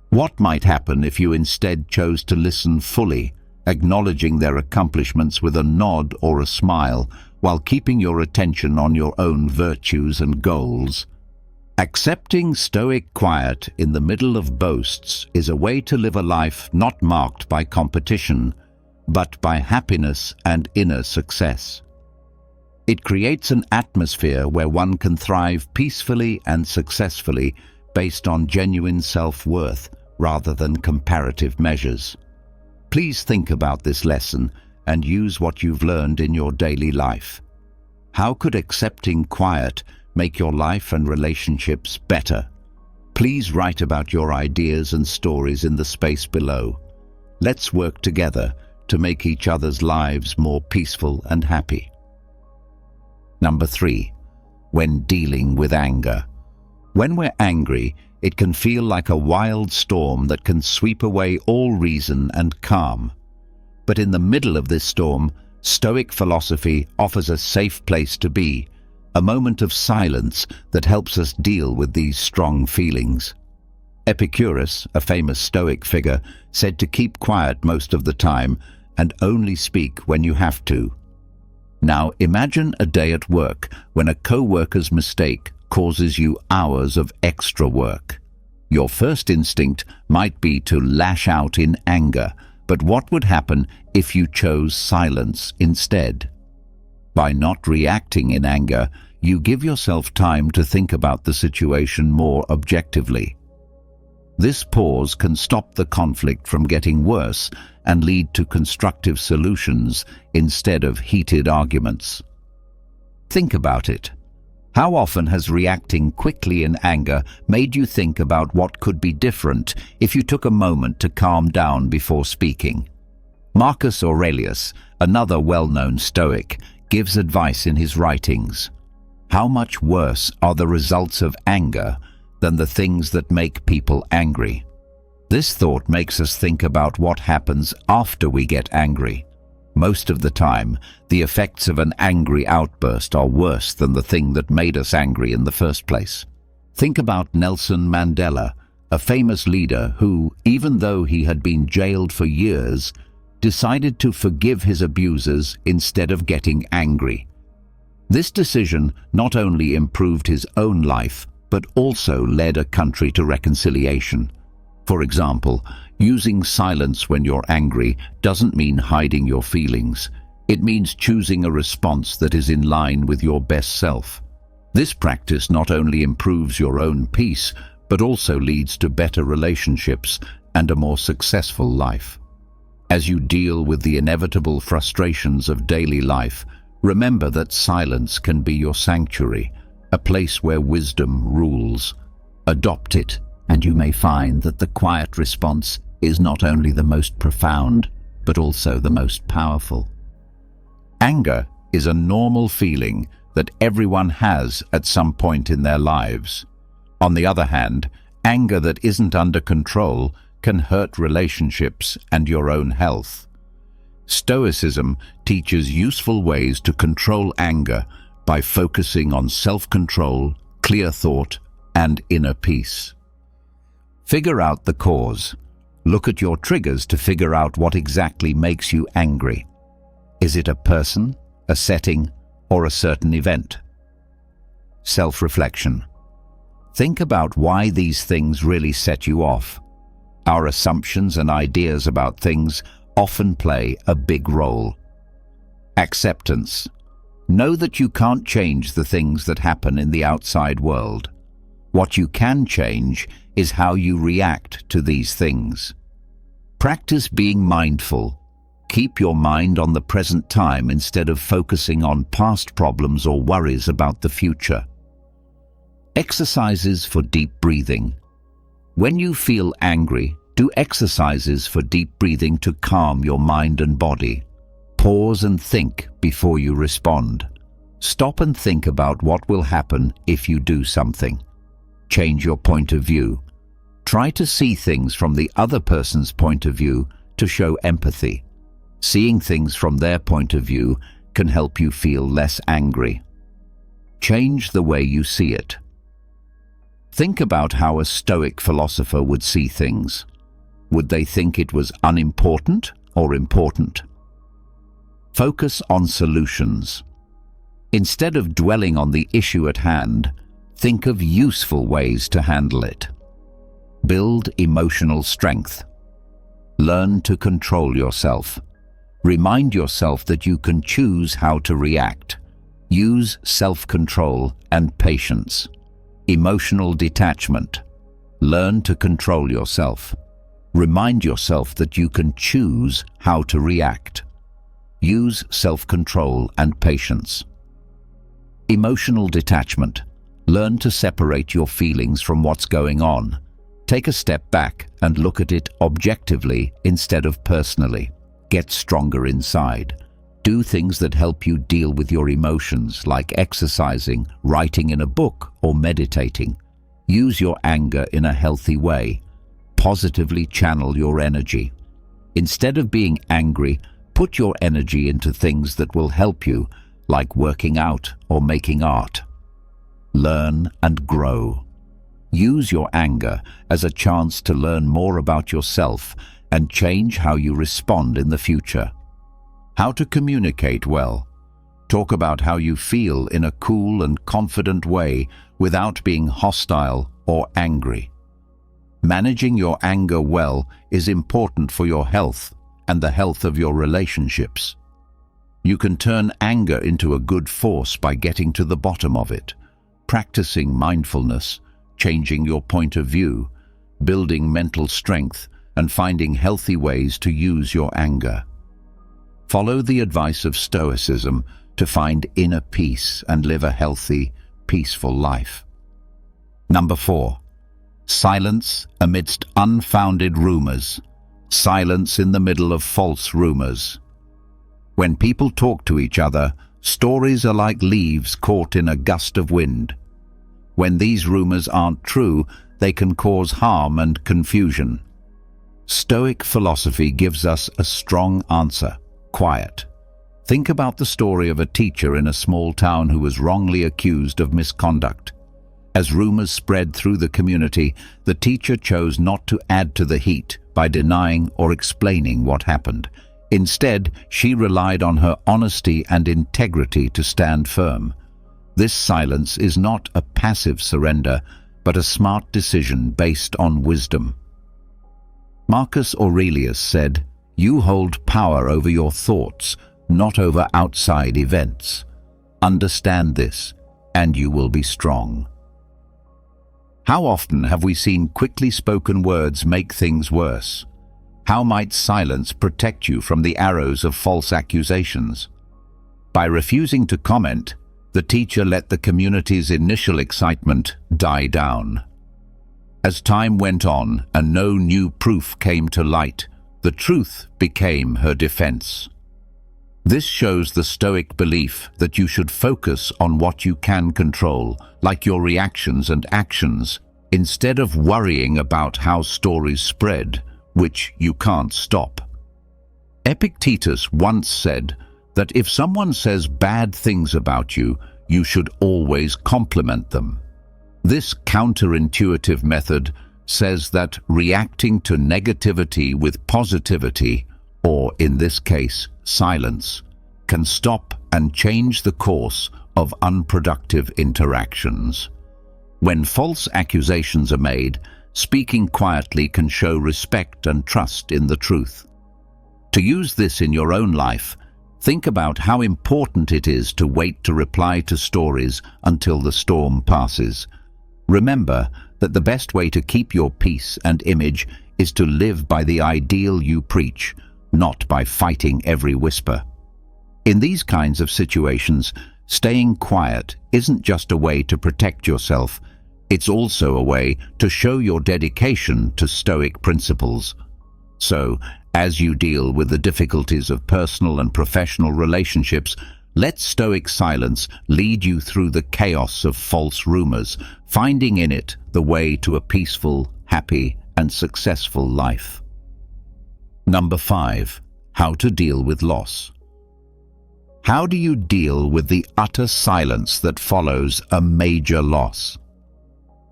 What might happen if you instead chose to listen fully, acknowledging their accomplishments with a nod or a smile, while keeping your attention on your own virtues and goals? Accepting Stoic quiet in the middle of boasts is a way to live a life not marked by competition, but by happiness and inner success. It creates an atmosphere where one can thrive peacefully and successfully based on genuine self-worth rather than comparative measures. Please think about this lesson and use what you've learned in your daily life. How could accepting quiet make your life and relationships better? Please write about your ideas and stories in the space below. Let's work together to make each other's lives more peaceful and happy. Number 3. When dealing with anger. When we're angry, it can feel like a wild storm that can sweep away all reason and calm. But in the middle of this storm, Stoic philosophy offers a safe place to be, a moment of silence that helps us deal with these strong feelings. Epicurus, a famous Stoic figure, said to keep quiet most of the time and only speak when you have to. Now imagine a day at work when a co-worker's mistake causes you hours of extra work. Your first instinct might be to lash out in anger, but what would happen if you chose silence instead? By not reacting in anger, you give yourself time to think about the situation more objectively. This pause can stop the conflict from getting worse and lead to constructive solutions instead of heated arguments. Think about it. How often has reacting quickly in anger made you think about what could be different if you took a moment to calm down before speaking? Marcus Aurelius, another well-known Stoic, gives advice in his writings. How much worse are the results of anger than the things that make people angry? This thought makes us think about what happens after we get angry. Most of the time, the effects of an angry outburst are worse than the thing that made us angry in the first place. Think about Nelson Mandela, a famous leader who, even though he had been jailed for years, decided to forgive his abusers instead of getting angry. This decision not only improved his own life, but also led a country to reconciliation. For example, using silence when you're angry doesn't mean hiding your feelings. It means choosing a response that is in line with your best self. This practice not only improves your own peace, but also leads to better relationships and a more successful life. As you deal with the inevitable frustrations of daily life, remember that silence can be your sanctuary, a place where wisdom rules. Adopt it, and you may find that the quiet response is not only the most profound, but also the most powerful. Anger is a normal feeling that everyone has at some point in their lives. On the other hand, anger that isn't under control can hurt relationships and your own health. Stoicism teaches useful ways to control anger by focusing on self-control, clear thought, and inner peace. Figure out the cause. Look at your triggers to figure out what exactly makes you angry. Is it a person, a setting, or a certain event? Self-reflection. Think about why these things really set you off. Our assumptions and ideas about things often play a big role. Acceptance. Know that you can't change the things that happen in the outside world. What you can change is how you react to these things. Practice being mindful. Keep your mind on the present time instead of focusing on past problems or worries about the future. Exercises for deep breathing. When you feel angry, do exercises for deep breathing to calm your mind and body. Pause and think before you respond. Stop and think about what will happen if you do something. Change your point of view. Try to see things from the other person's point of view to show empathy. Seeing things from their point of view can help you feel less angry. Change the way you see it. Think about how a Stoic philosopher would see things. Would they think it was unimportant or important? Focus on solutions. Instead of dwelling on the issue at hand, think of useful ways to handle it. Build emotional strength. Learn to control yourself. Remind yourself that you can choose how to react. Use self-control and patience. Emotional detachment. Learn to control yourself. Remind yourself that you can choose how to react. Use self-control and patience. Emotional detachment. Learn to separate your feelings from what's going on. Take a step back and look at it objectively instead of personally. Get stronger inside. Do things that help you deal with your emotions, like exercising, writing in a book, or meditating. Use your anger in a healthy way. Positively channel your energy. Instead of being angry, put your energy into things that will help you, like working out or making art. Learn and grow. Use your anger as a chance to learn more about yourself and change how you respond in the future. How to communicate well. Talk about how you feel in a cool and confident way without being hostile or angry. Managing your anger well is important for your health and the health of your relationships. You can turn anger into a good force by getting to the bottom of it, practicing mindfulness, changing your point of view, building mental strength, and finding healthy ways to use your anger. Follow the advice of Stoicism to find inner peace and live a healthy, peaceful life. Number 4. Silence amidst unfounded rumors. Silence in the middle of false rumors. When people talk to each other, stories are like leaves caught in a gust of wind. When these rumors aren't true, they can cause harm and confusion. Stoic philosophy gives us a strong answer: quiet. Think about the story of a teacher in a small town who was wrongly accused of misconduct. As rumors spread through the community, the teacher chose not to add to the heat by denying or explaining what happened. Instead, she relied on her honesty and integrity to stand firm. This silence is not a passive surrender, but a smart decision based on wisdom. Marcus Aurelius said, "You hold power over your thoughts, not over outside events. Understand this, and you will be strong." How often have we seen quickly spoken words make things worse? How might silence protect you from the arrows of false accusations? By refusing to comment, the teacher let the community's initial excitement die down. As time went on and no new proof came to light, the truth became her defense. This shows the Stoic belief that you should focus on what you can control, like your reactions and actions, instead of worrying about how stories spread, which you can't stop. Epictetus once said that if someone says bad things about you, you should always compliment them. This counterintuitive method says that reacting to negativity with positivity, or in this case, silence, can stop and change the course of unproductive interactions. When false accusations are made, speaking quietly can show respect and trust in the truth. To use this in your own life, think about how important it is to wait to reply to stories until the storm passes. Remember that the best way to keep your peace and image is to live by the ideal you preach, not by fighting every whisper. In these kinds of situations, staying quiet isn't just a way to protect yourself, it's also a way to show your dedication to Stoic principles. So, as you deal with the difficulties of personal and professional relationships, let Stoic silence lead you through the chaos of false rumors, finding in it the way to a peaceful, happy, and successful life. Number 5. How to deal with loss. How do you deal with the utter silence that follows a major loss?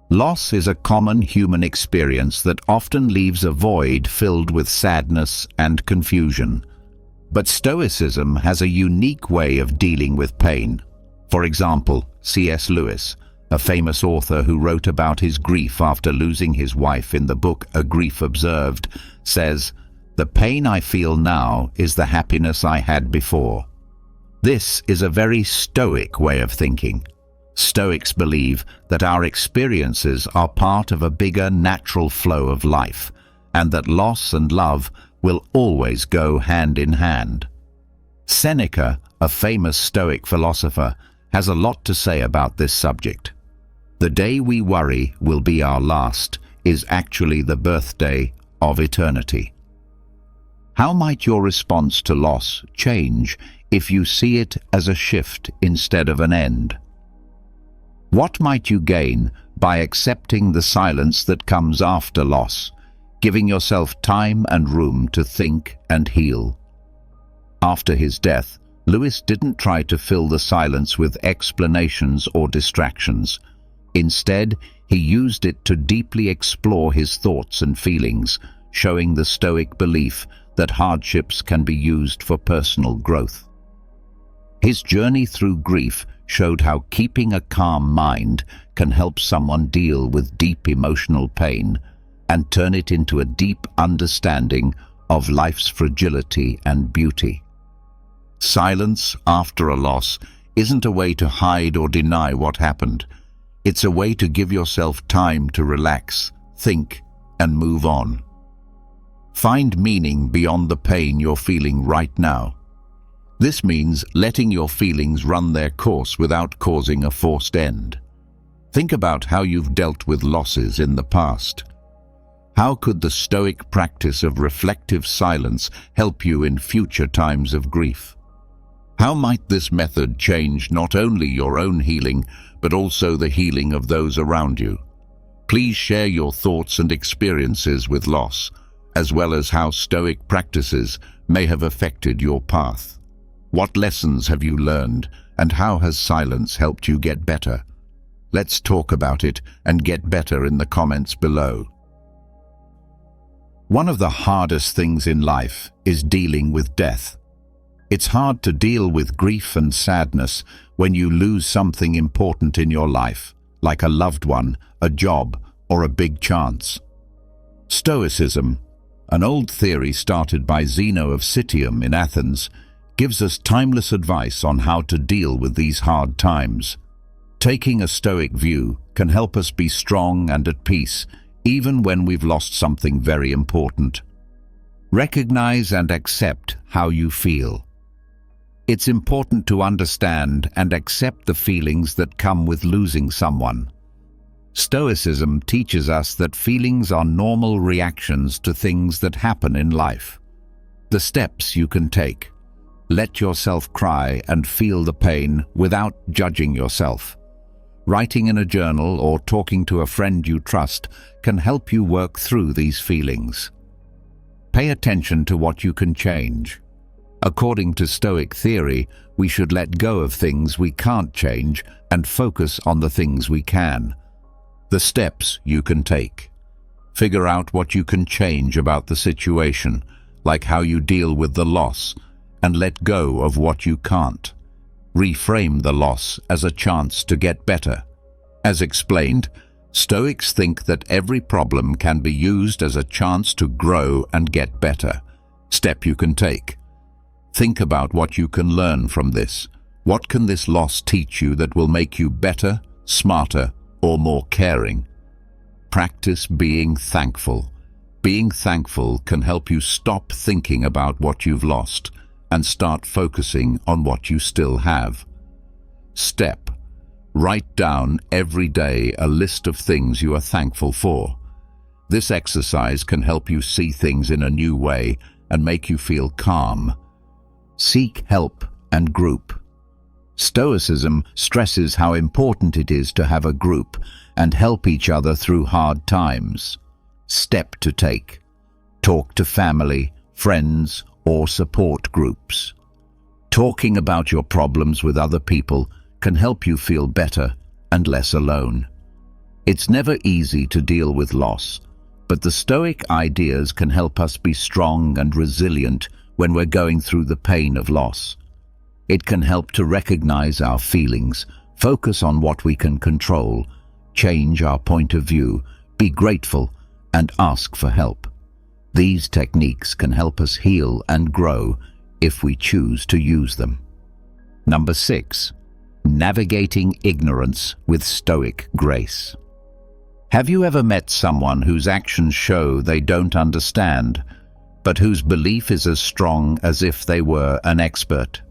Loss is a common human experience that often leaves a void filled with sadness and confusion. But Stoicism has a unique way of dealing with pain. For example, C.S. Lewis, a famous author who wrote about his grief after losing his wife in the book A Grief Observed, says, "The pain I feel now is the happiness I had before." This is a very Stoic way of thinking. Stoics believe that our experiences are part of a bigger natural flow of life, and that loss and love will always go hand in hand. Seneca, a famous Stoic philosopher, has a lot to say about this subject. "The day we worry will be our last is actually the birthday of eternity." How might your response to loss change if you see it as a shift instead of an end? What might you gain by accepting the silence that comes after loss, giving yourself time and room to think and heal? After his death, Lewis didn't try to fill the silence with explanations or distractions. Instead, he used it to deeply explore his thoughts and feelings, showing the Stoic belief that hardships can be used for personal growth. His journey through grief showed how keeping a calm mind can help someone deal with deep emotional pain and turn it into a deep understanding of life's fragility and beauty. Silence after a loss isn't a way to hide or deny what happened. It's a way to give yourself time to relax, think, and move on. Find meaning beyond the pain you're feeling right now. This means letting your feelings run their course without causing a forced end. Think about how you've dealt with losses in the past. How could the Stoic practice of reflective silence help you in future times of grief? How might this method change not only your own healing, but also the healing of those around you? Please share your thoughts and experiences with loss, as well as how Stoic practices may have affected your path. What lessons have you learned, and how has silence helped you get better? Let's talk about it and get better in the comments below. One of the hardest things in life is dealing with death. It's hard to deal with grief and sadness when you lose something important in your life, like a loved one, a job, or a big chance. Stoicism, an old theory started by Zeno of Citium in Athens, gives us timeless advice on how to deal with these hard times. Taking a Stoic view can help us be strong and at peace, even when we've lost something very important. Recognize and accept how you feel. It's important to understand and accept the feelings that come with losing someone. Stoicism teaches us that feelings are normal reactions to things that happen in life. The steps you can take. Let yourself cry and feel the pain without judging yourself. Writing in a journal or talking to a friend you trust can help you work through these feelings. Pay attention to what you can change. According to Stoic theory, we should let go of things we can't change and focus on the things we can. The steps you can take. Figure out what you can change about the situation, like how you deal with the loss, and let go of what you can't. Reframe the loss as a chance to get better. As explained, Stoics think that every problem can be used as a chance to grow and get better. Step you can take. Think about what you can learn from this. What can this loss teach you that will make you better, smarter, or more caring? Practice being thankful. Being thankful can help you stop thinking about what you've lost and start focusing on what you still have. Step. Write down every day a list of things you are thankful for. This exercise can help you see things in a new way and make you feel calm. Seek help and group. Stoicism stresses how important it is to have a group and help each other through hard times. Step to take. Talk to family, friends, or support groups. Talking about your problems with other people can help you feel better and less alone. It's never easy to deal with loss, but the Stoic ideas can help us be strong and resilient when we're going through the pain of loss. It can help to recognize our feelings, focus on what we can control, change our point of view, be grateful, and ask for help. These techniques can help us heal and grow if we choose to use them. Number 6. Navigating ignorance with Stoic grace. Have you ever met someone whose actions show they don't understand, but whose belief is as strong as if they were an expert?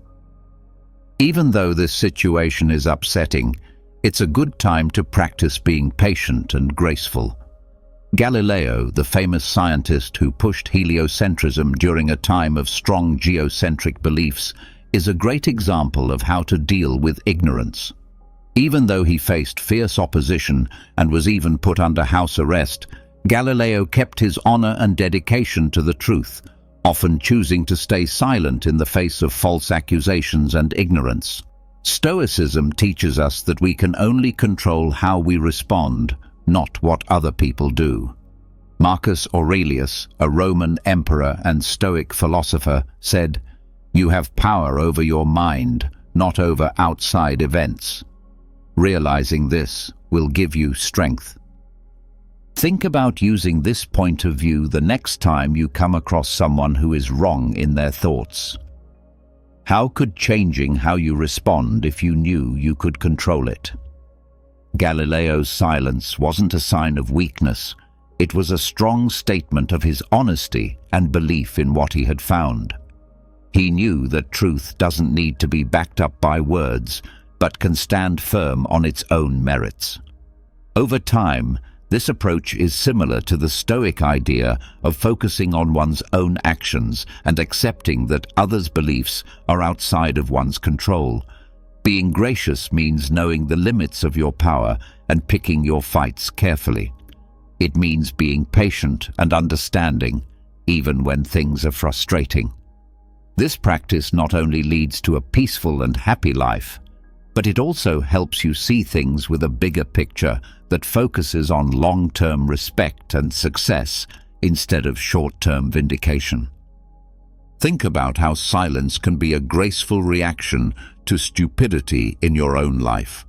Even though this situation is upsetting, it's a good time to practice being patient and graceful. Galileo, the famous scientist who pushed heliocentrism during a time of strong geocentric beliefs, is a great example of how to deal with ignorance. Even though he faced fierce opposition and was even put under house arrest, Galileo kept his honor and dedication to the truth, often choosing to stay silent in the face of false accusations and ignorance. Stoicism teaches us that we can only control how we respond, not what other people do. Marcus Aurelius, a Roman emperor and Stoic philosopher, said, "You have power over your mind, not over outside events." Realizing this will give you strength. Think about using this point of view the next time you come across someone who is wrong in their thoughts. How could changing how you respond if you knew you could control it? Galileo's silence wasn't a sign of weakness. It was a strong statement of his honesty and belief in what he had found. He knew that truth doesn't need to be backed up by words, but can stand firm on its own merits. Over time, this approach is similar to the Stoic idea of focusing on one's own actions and accepting that others' beliefs are outside of one's control. Being gracious means knowing the limits of your power and picking your fights carefully. It means being patient and understanding, even when things are frustrating. This practice not only leads to a peaceful and happy life, but it also helps you see things with a bigger picture that focuses on long-term respect and success instead of short-term vindication. Think about how silence can be a graceful reaction to stupidity in your own life.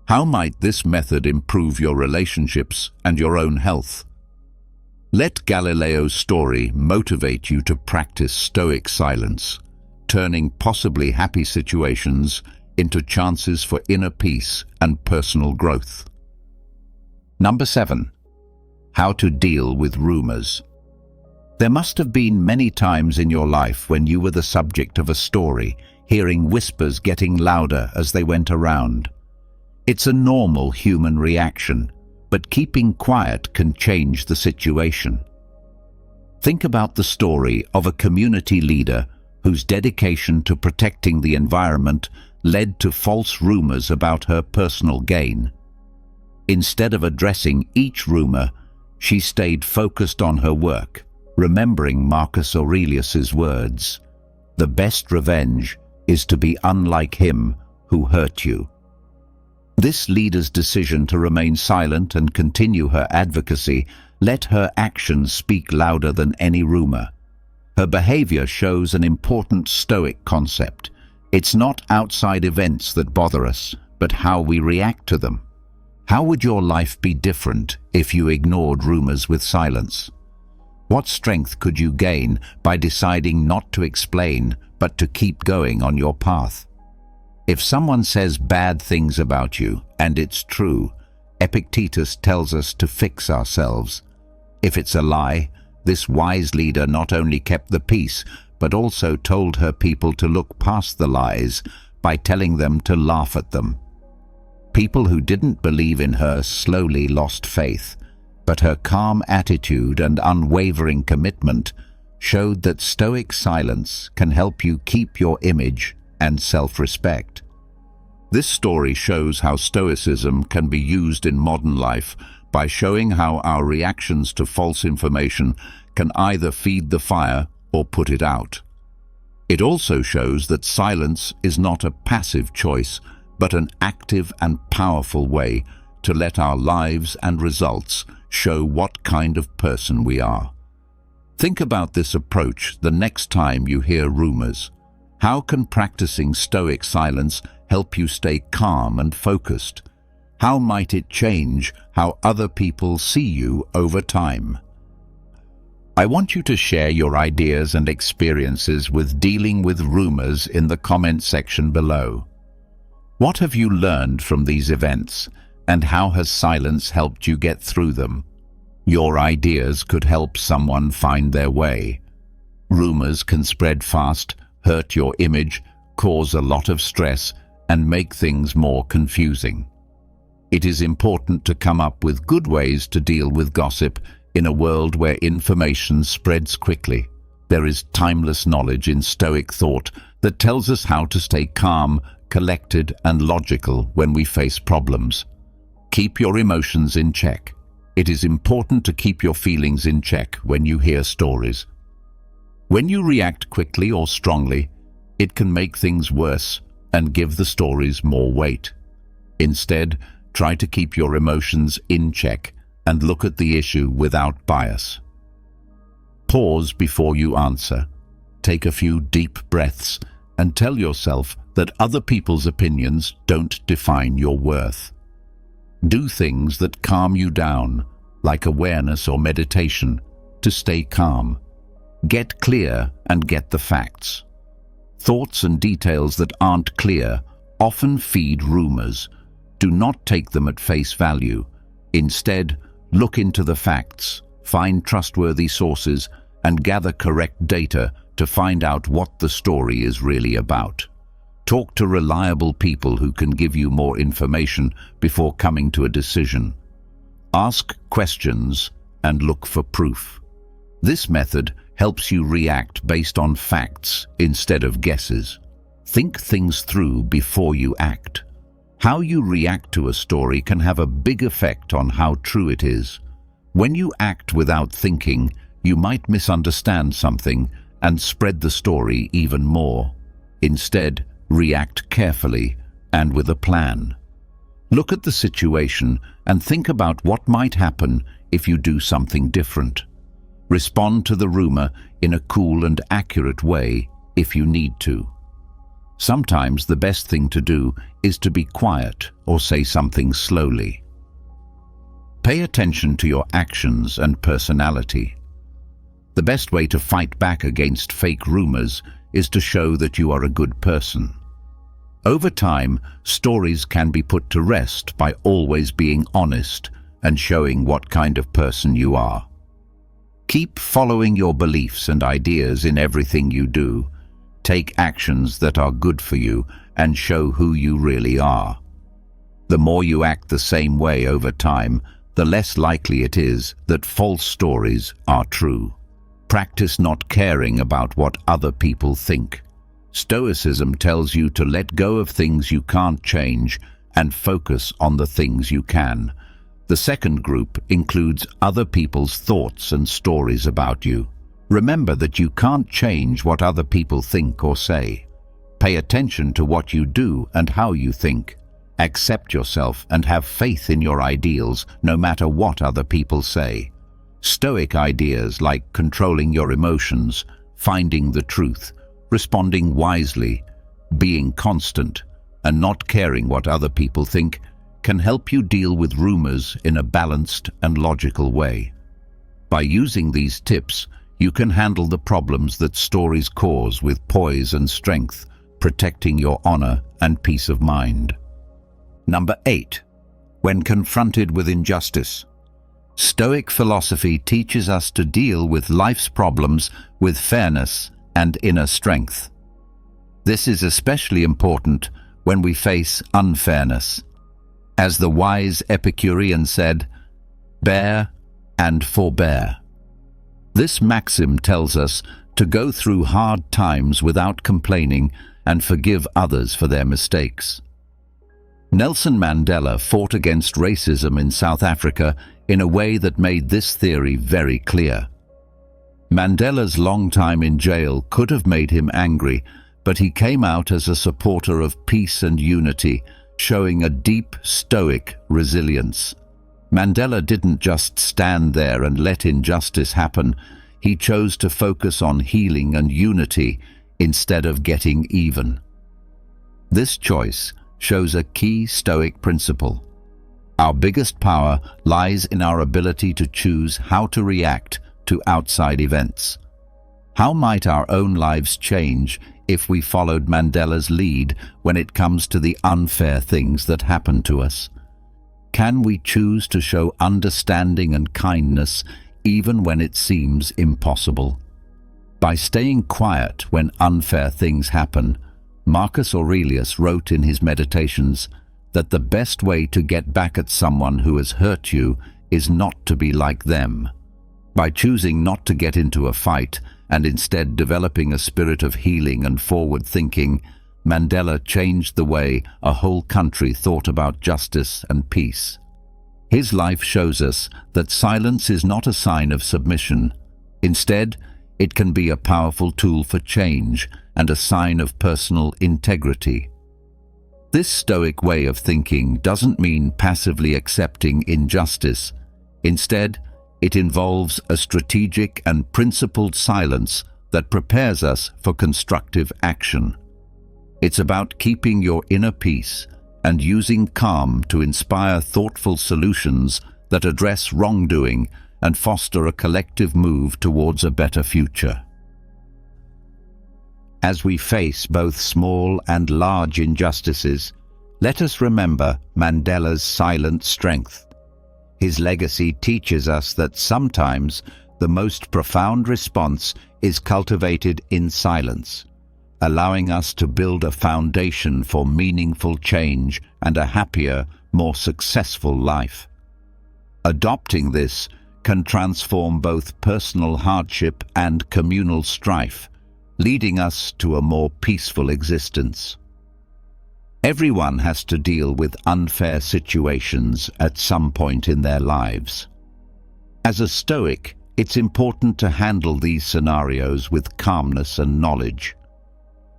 How might this method improve your relationships and your own health? Let Galileo's story motivate you to practice Stoic silence, turning possibly happy situations into chances for inner peace and personal growth. Number 7. How to deal with rumors. There must have been many times in your life when you were the subject of a story, hearing whispers getting louder as they went around. It's a normal human reaction, but keeping quiet can change the situation. Think about the story of a community leader whose dedication to protecting the environment led to false rumors about her personal gain. Instead of addressing each rumor, she stayed focused on her work, remembering Marcus Aurelius's words, "The best revenge is to be unlike him who hurt you." This leader's decision to remain silent and continue her advocacy let her actions speak louder than any rumor. Her behavior shows an important Stoic concept. It's not outside events that bother us, but how we react to them. How would your life be different if you ignored rumors with silence? What strength could you gain by deciding not to explain, but to keep going on your path? If someone says bad things about you, and it's true, Epictetus tells us to fix ourselves. If it's a lie, this wise leader not only kept the peace, but also told her people to look past the lies by telling them to laugh at them. People who didn't believe in her slowly lost faith, but her calm attitude and unwavering commitment showed that Stoic silence can help you keep your image and self-respect. This story shows how Stoicism can be used in modern life by showing how our reactions to false information can either feed the fire or put it out. It also shows that silence is not a passive choice, but an active and powerful way to let our lives and results show what kind of person we are. Think about this approach the next time you hear rumors. How can practicing Stoic silence help you stay calm and focused? How might it change how other people see you over time? I want you to share your ideas and experiences with dealing with rumors in the comment section below. What have you learned from these events, and how has silence helped you get through them? Your ideas could help someone find their way. Rumors can spread fast, hurt your image, cause a lot of stress, and make things more confusing. It is important to come up with good ways to deal with gossip in a world where information spreads quickly. There is timeless knowledge in Stoic thought that tells us how to stay calm, collected, and logical when we face problems. Keep your emotions in check. It is important to keep your feelings in check when you hear stories. When you react quickly or strongly, it can make things worse and give the stories more weight. Instead, try to keep your emotions in check and look at the issue without bias. Pause before you answer. Take a few deep breaths and tell yourself that other people's opinions don't define your worth. Do things that calm you down, like awareness or meditation, to stay calm. Get clear and get the facts. Thoughts and details that aren't clear often feed rumors. Do not take them at face value. Instead, look into the facts, find trustworthy sources, and gather correct data to find out what the story is really about. Talk to reliable people who can give you more information before coming to a decision. Ask questions and look for proof. This method helps you react based on facts instead of guesses. Think things through before you act. How you react to a story can have a big effect on how true it is. When you act without thinking, you might misunderstand something and spread the story even more. Instead, react carefully and with a plan. Look at the situation and think about what might happen if you do something different. Respond to the rumor in a cool and accurate way if you need to. Sometimes the best thing to do is to be quiet or say something slowly. Pay attention to your actions and personality. The best way to fight back against fake rumors is to show that you are a good person. Over time, stories can be put to rest by always being honest and showing what kind of person you are. Keep following your beliefs and ideas in everything you do. Take actions that are good for you and show who you really are. The more you act the same way over time, the less likely it is that false stories are true. Practice not caring about what other people think. Stoicism tells you to let go of things you can't change and focus on the things you can. The second group includes other people's thoughts and stories about you. Remember that you can't change what other people think or say. Pay attention to what you do and how you think. Accept yourself and have faith in your ideals, no matter what other people say. Stoic ideas like controlling your emotions, finding the truth, responding wisely, being constant, and not caring what other people think can help you deal with rumors in a balanced and logical way. By using these tips, you can handle the problems that stories cause with poise and strength, protecting your honor and peace of mind. Number 8. When confronted with injustice. Stoic philosophy teaches us to deal with life's problems with fairness and inner strength. This is especially important when we face unfairness. As the wise Epicurean said, "Bear and forbear." This maxim tells us to go through hard times without complaining and forgive others for their mistakes. Nelson Mandela fought against racism in South Africa in a way that made this theory very clear. Mandela's long time in jail could have made him angry, but he came out as a supporter of peace and unity, showing a deep Stoic resilience. Mandela didn't just stand there and let injustice happen. He chose to focus on healing and unity instead of getting even. This choice shows a key Stoic principle. Our biggest power lies in our ability to choose how to react to outside events. How might our own lives change if we followed Mandela's lead when it comes to the unfair things that happen to us? Can we choose to show understanding and kindness even when it seems impossible? By staying quiet when unfair things happen, Marcus Aurelius wrote in his Meditations that the best way to get back at someone who has hurt you is not to be like them. By choosing not to get into a fight and instead developing a spirit of healing and forward thinking, Mandela changed the way a whole country thought about justice and peace. His life shows us that silence is not a sign of submission. Instead, it can be a powerful tool for change and a sign of personal integrity. This Stoic way of thinking doesn't mean passively accepting injustice. Instead, it involves a strategic and principled silence that prepares us for constructive action. It's about keeping your inner peace and using calm to inspire thoughtful solutions that address wrongdoing and foster a collective move towards a better future. As we face both small and large injustices, let us remember Mandela's silent strength. His legacy teaches us that sometimes the most profound response is cultivated in silence, allowing us to build a foundation for meaningful change and a happier, more successful life. Adopting this can transform both personal hardship and communal strife, leading us to a more peaceful existence. Everyone has to deal with unfair situations at some point in their lives. As a Stoic, it's important to handle these scenarios with calmness and knowledge.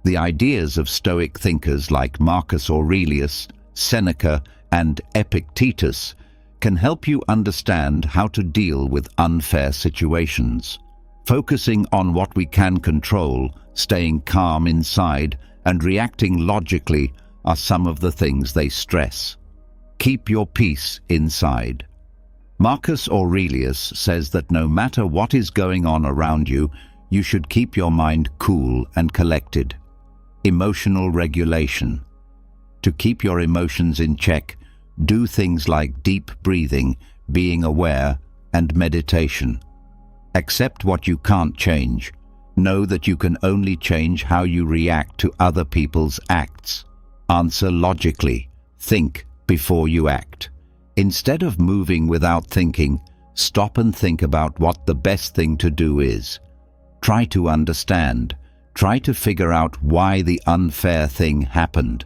The ideas of Stoic thinkers like Marcus Aurelius, Seneca, and Epictetus can help you understand how to deal with unfair situations. Focusing on what we can control, staying calm inside, and reacting logically are some of the things they stress. Keep your peace inside. Marcus Aurelius says that no matter what is going on around you, you should keep your mind cool and collected. Emotional regulation. To keep your emotions in check, do things like deep breathing, being aware, and meditation. Accept what you can't change. Know that you can only change how you react to other people's acts. Answer logically. Think before you act. Instead of moving without thinking, stop and think about what the best thing to do is. Try to understand. Try to figure out why the unfair thing happened.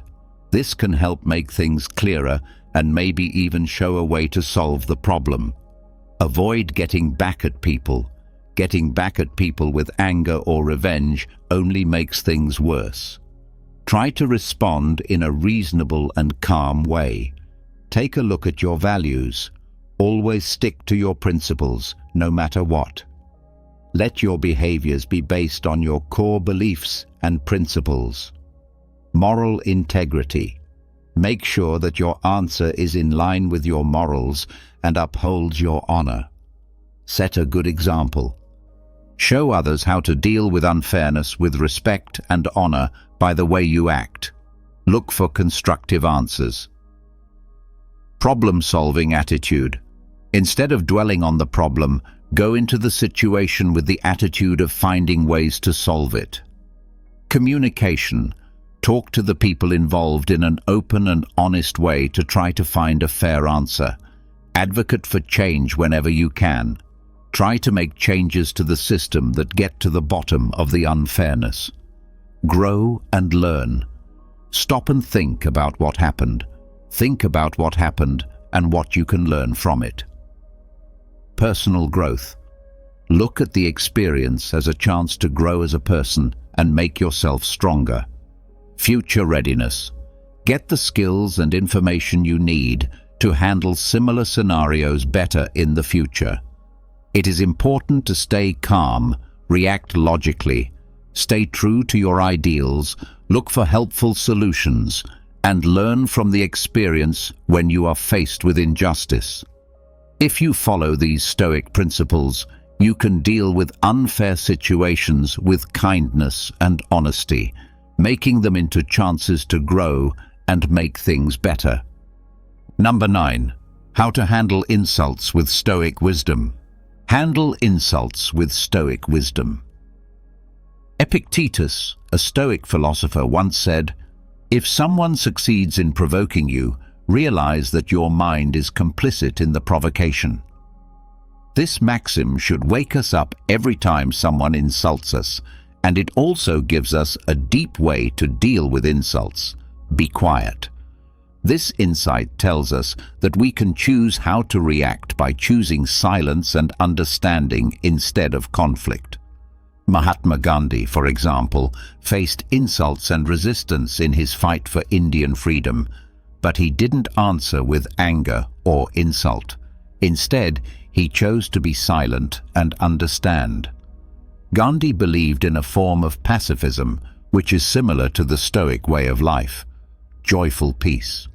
This can help make things clearer and maybe even show a way to solve the problem. Avoid getting back at people. Getting back at people with anger or revenge only makes things worse. Try to respond in a reasonable and calm way. Take a look at your values. Always stick to your principles, no matter what. Let your behaviors be based on your core beliefs and principles. Moral integrity. Make sure that your answer is in line with your morals and upholds your honor. Set a good example. Show others how to deal with unfairness with respect and honor by the way you act. Look for constructive answers. Problem-solving attitude. Instead of dwelling on the problem, go into the situation with the attitude of finding ways to solve it. Communication. Talk to the people involved in an open and honest way to try to find a fair answer. Advocate for change whenever you can. Try to make changes to the system that get to the bottom of the unfairness. Grow and learn. Stop and think about what happened. Think about what happened and what you can learn from it. Personal growth. Look at the experience as a chance to grow as a person and make yourself stronger. Future readiness. Get the skills and information you need to handle similar scenarios better in the future. It is important to stay calm, react logically, stay true to your ideals, look for helpful solutions, and learn from the experience when you are faced with injustice. If you follow these Stoic principles, you can deal with unfair situations with kindness and honesty, making them into chances to grow and make things better. Number 9. How to handle insults with Stoic wisdom. Handle insults with Stoic wisdom. Epictetus, a Stoic philosopher, once said, "If someone succeeds in provoking you, realize that your mind is complicit in the provocation." This maxim should wake us up every time someone insults us, and it also gives us a deep way to deal with insults. Be quiet. This insight tells us that we can choose how to react by choosing silence and understanding instead of conflict. Mahatma Gandhi, for example, faced insults and resistance in his fight for Indian freedom, but he didn't answer with anger or insult. Instead, he chose to be silent and understand. Gandhi believed in a form of pacifism, which is similar to the Stoic way of life, joyful peace.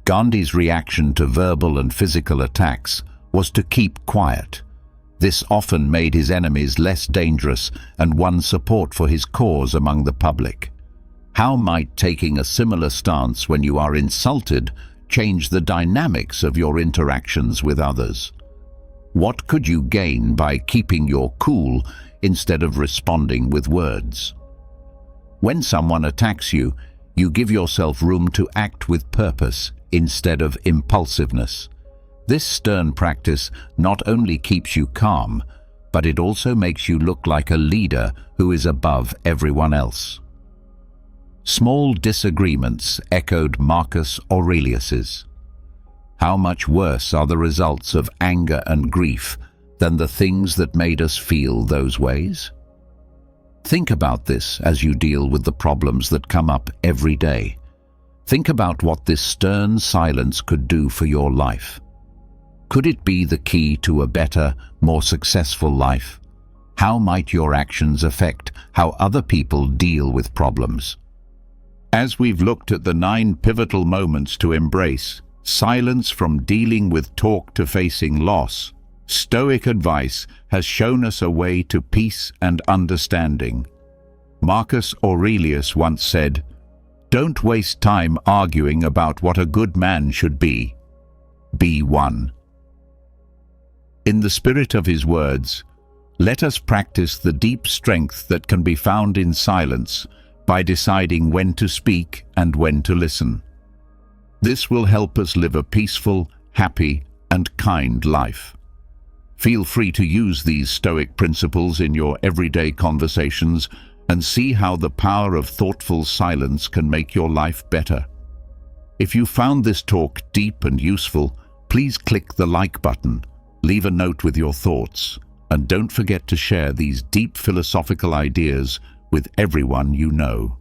Gandhi's reaction to verbal and physical attacks was to keep quiet. This often made his enemies less dangerous and won support for his cause among the public. How might taking a similar stance when you are insulted change the dynamics of your interactions with others? What could you gain by keeping your cool instead of responding with words? When someone attacks you, you give yourself room to act with purpose instead of impulsiveness. This stern practice not only keeps you calm, but it also makes you look like a leader who is above everyone else. Small disagreements echoed Marcus Aurelius's. How much worse are the results of anger and grief than the things that made us feel those ways? Think about this as you deal with the problems that come up every day. Think about what this stern silence could do for your life. Could it be the key to a better, more successful life? How might your actions affect how other people deal with problems? As we've looked at the 9 pivotal moments to embrace, silence from dealing with talk to facing loss, Stoic advice has shown us a way to peace and understanding. Marcus Aurelius once said, "Don't waste time arguing about what a good man should be. Be one." In the spirit of his words, let us practice the deep strength that can be found in silence by deciding when to speak and when to listen. This will help us live a peaceful, happy, and kind life. Feel free to use these Stoic principles in your everyday conversations and see how the power of thoughtful silence can make your life better. If you found this talk deep and useful, please click the like button, leave a note with your thoughts, and don't forget to share these deep philosophical ideas with everyone you know.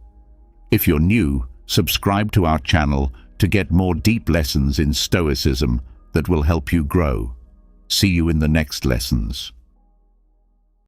If you're new, subscribe to our channel to get more deep lessons in Stoicism that will help you grow. See you in the next lessons.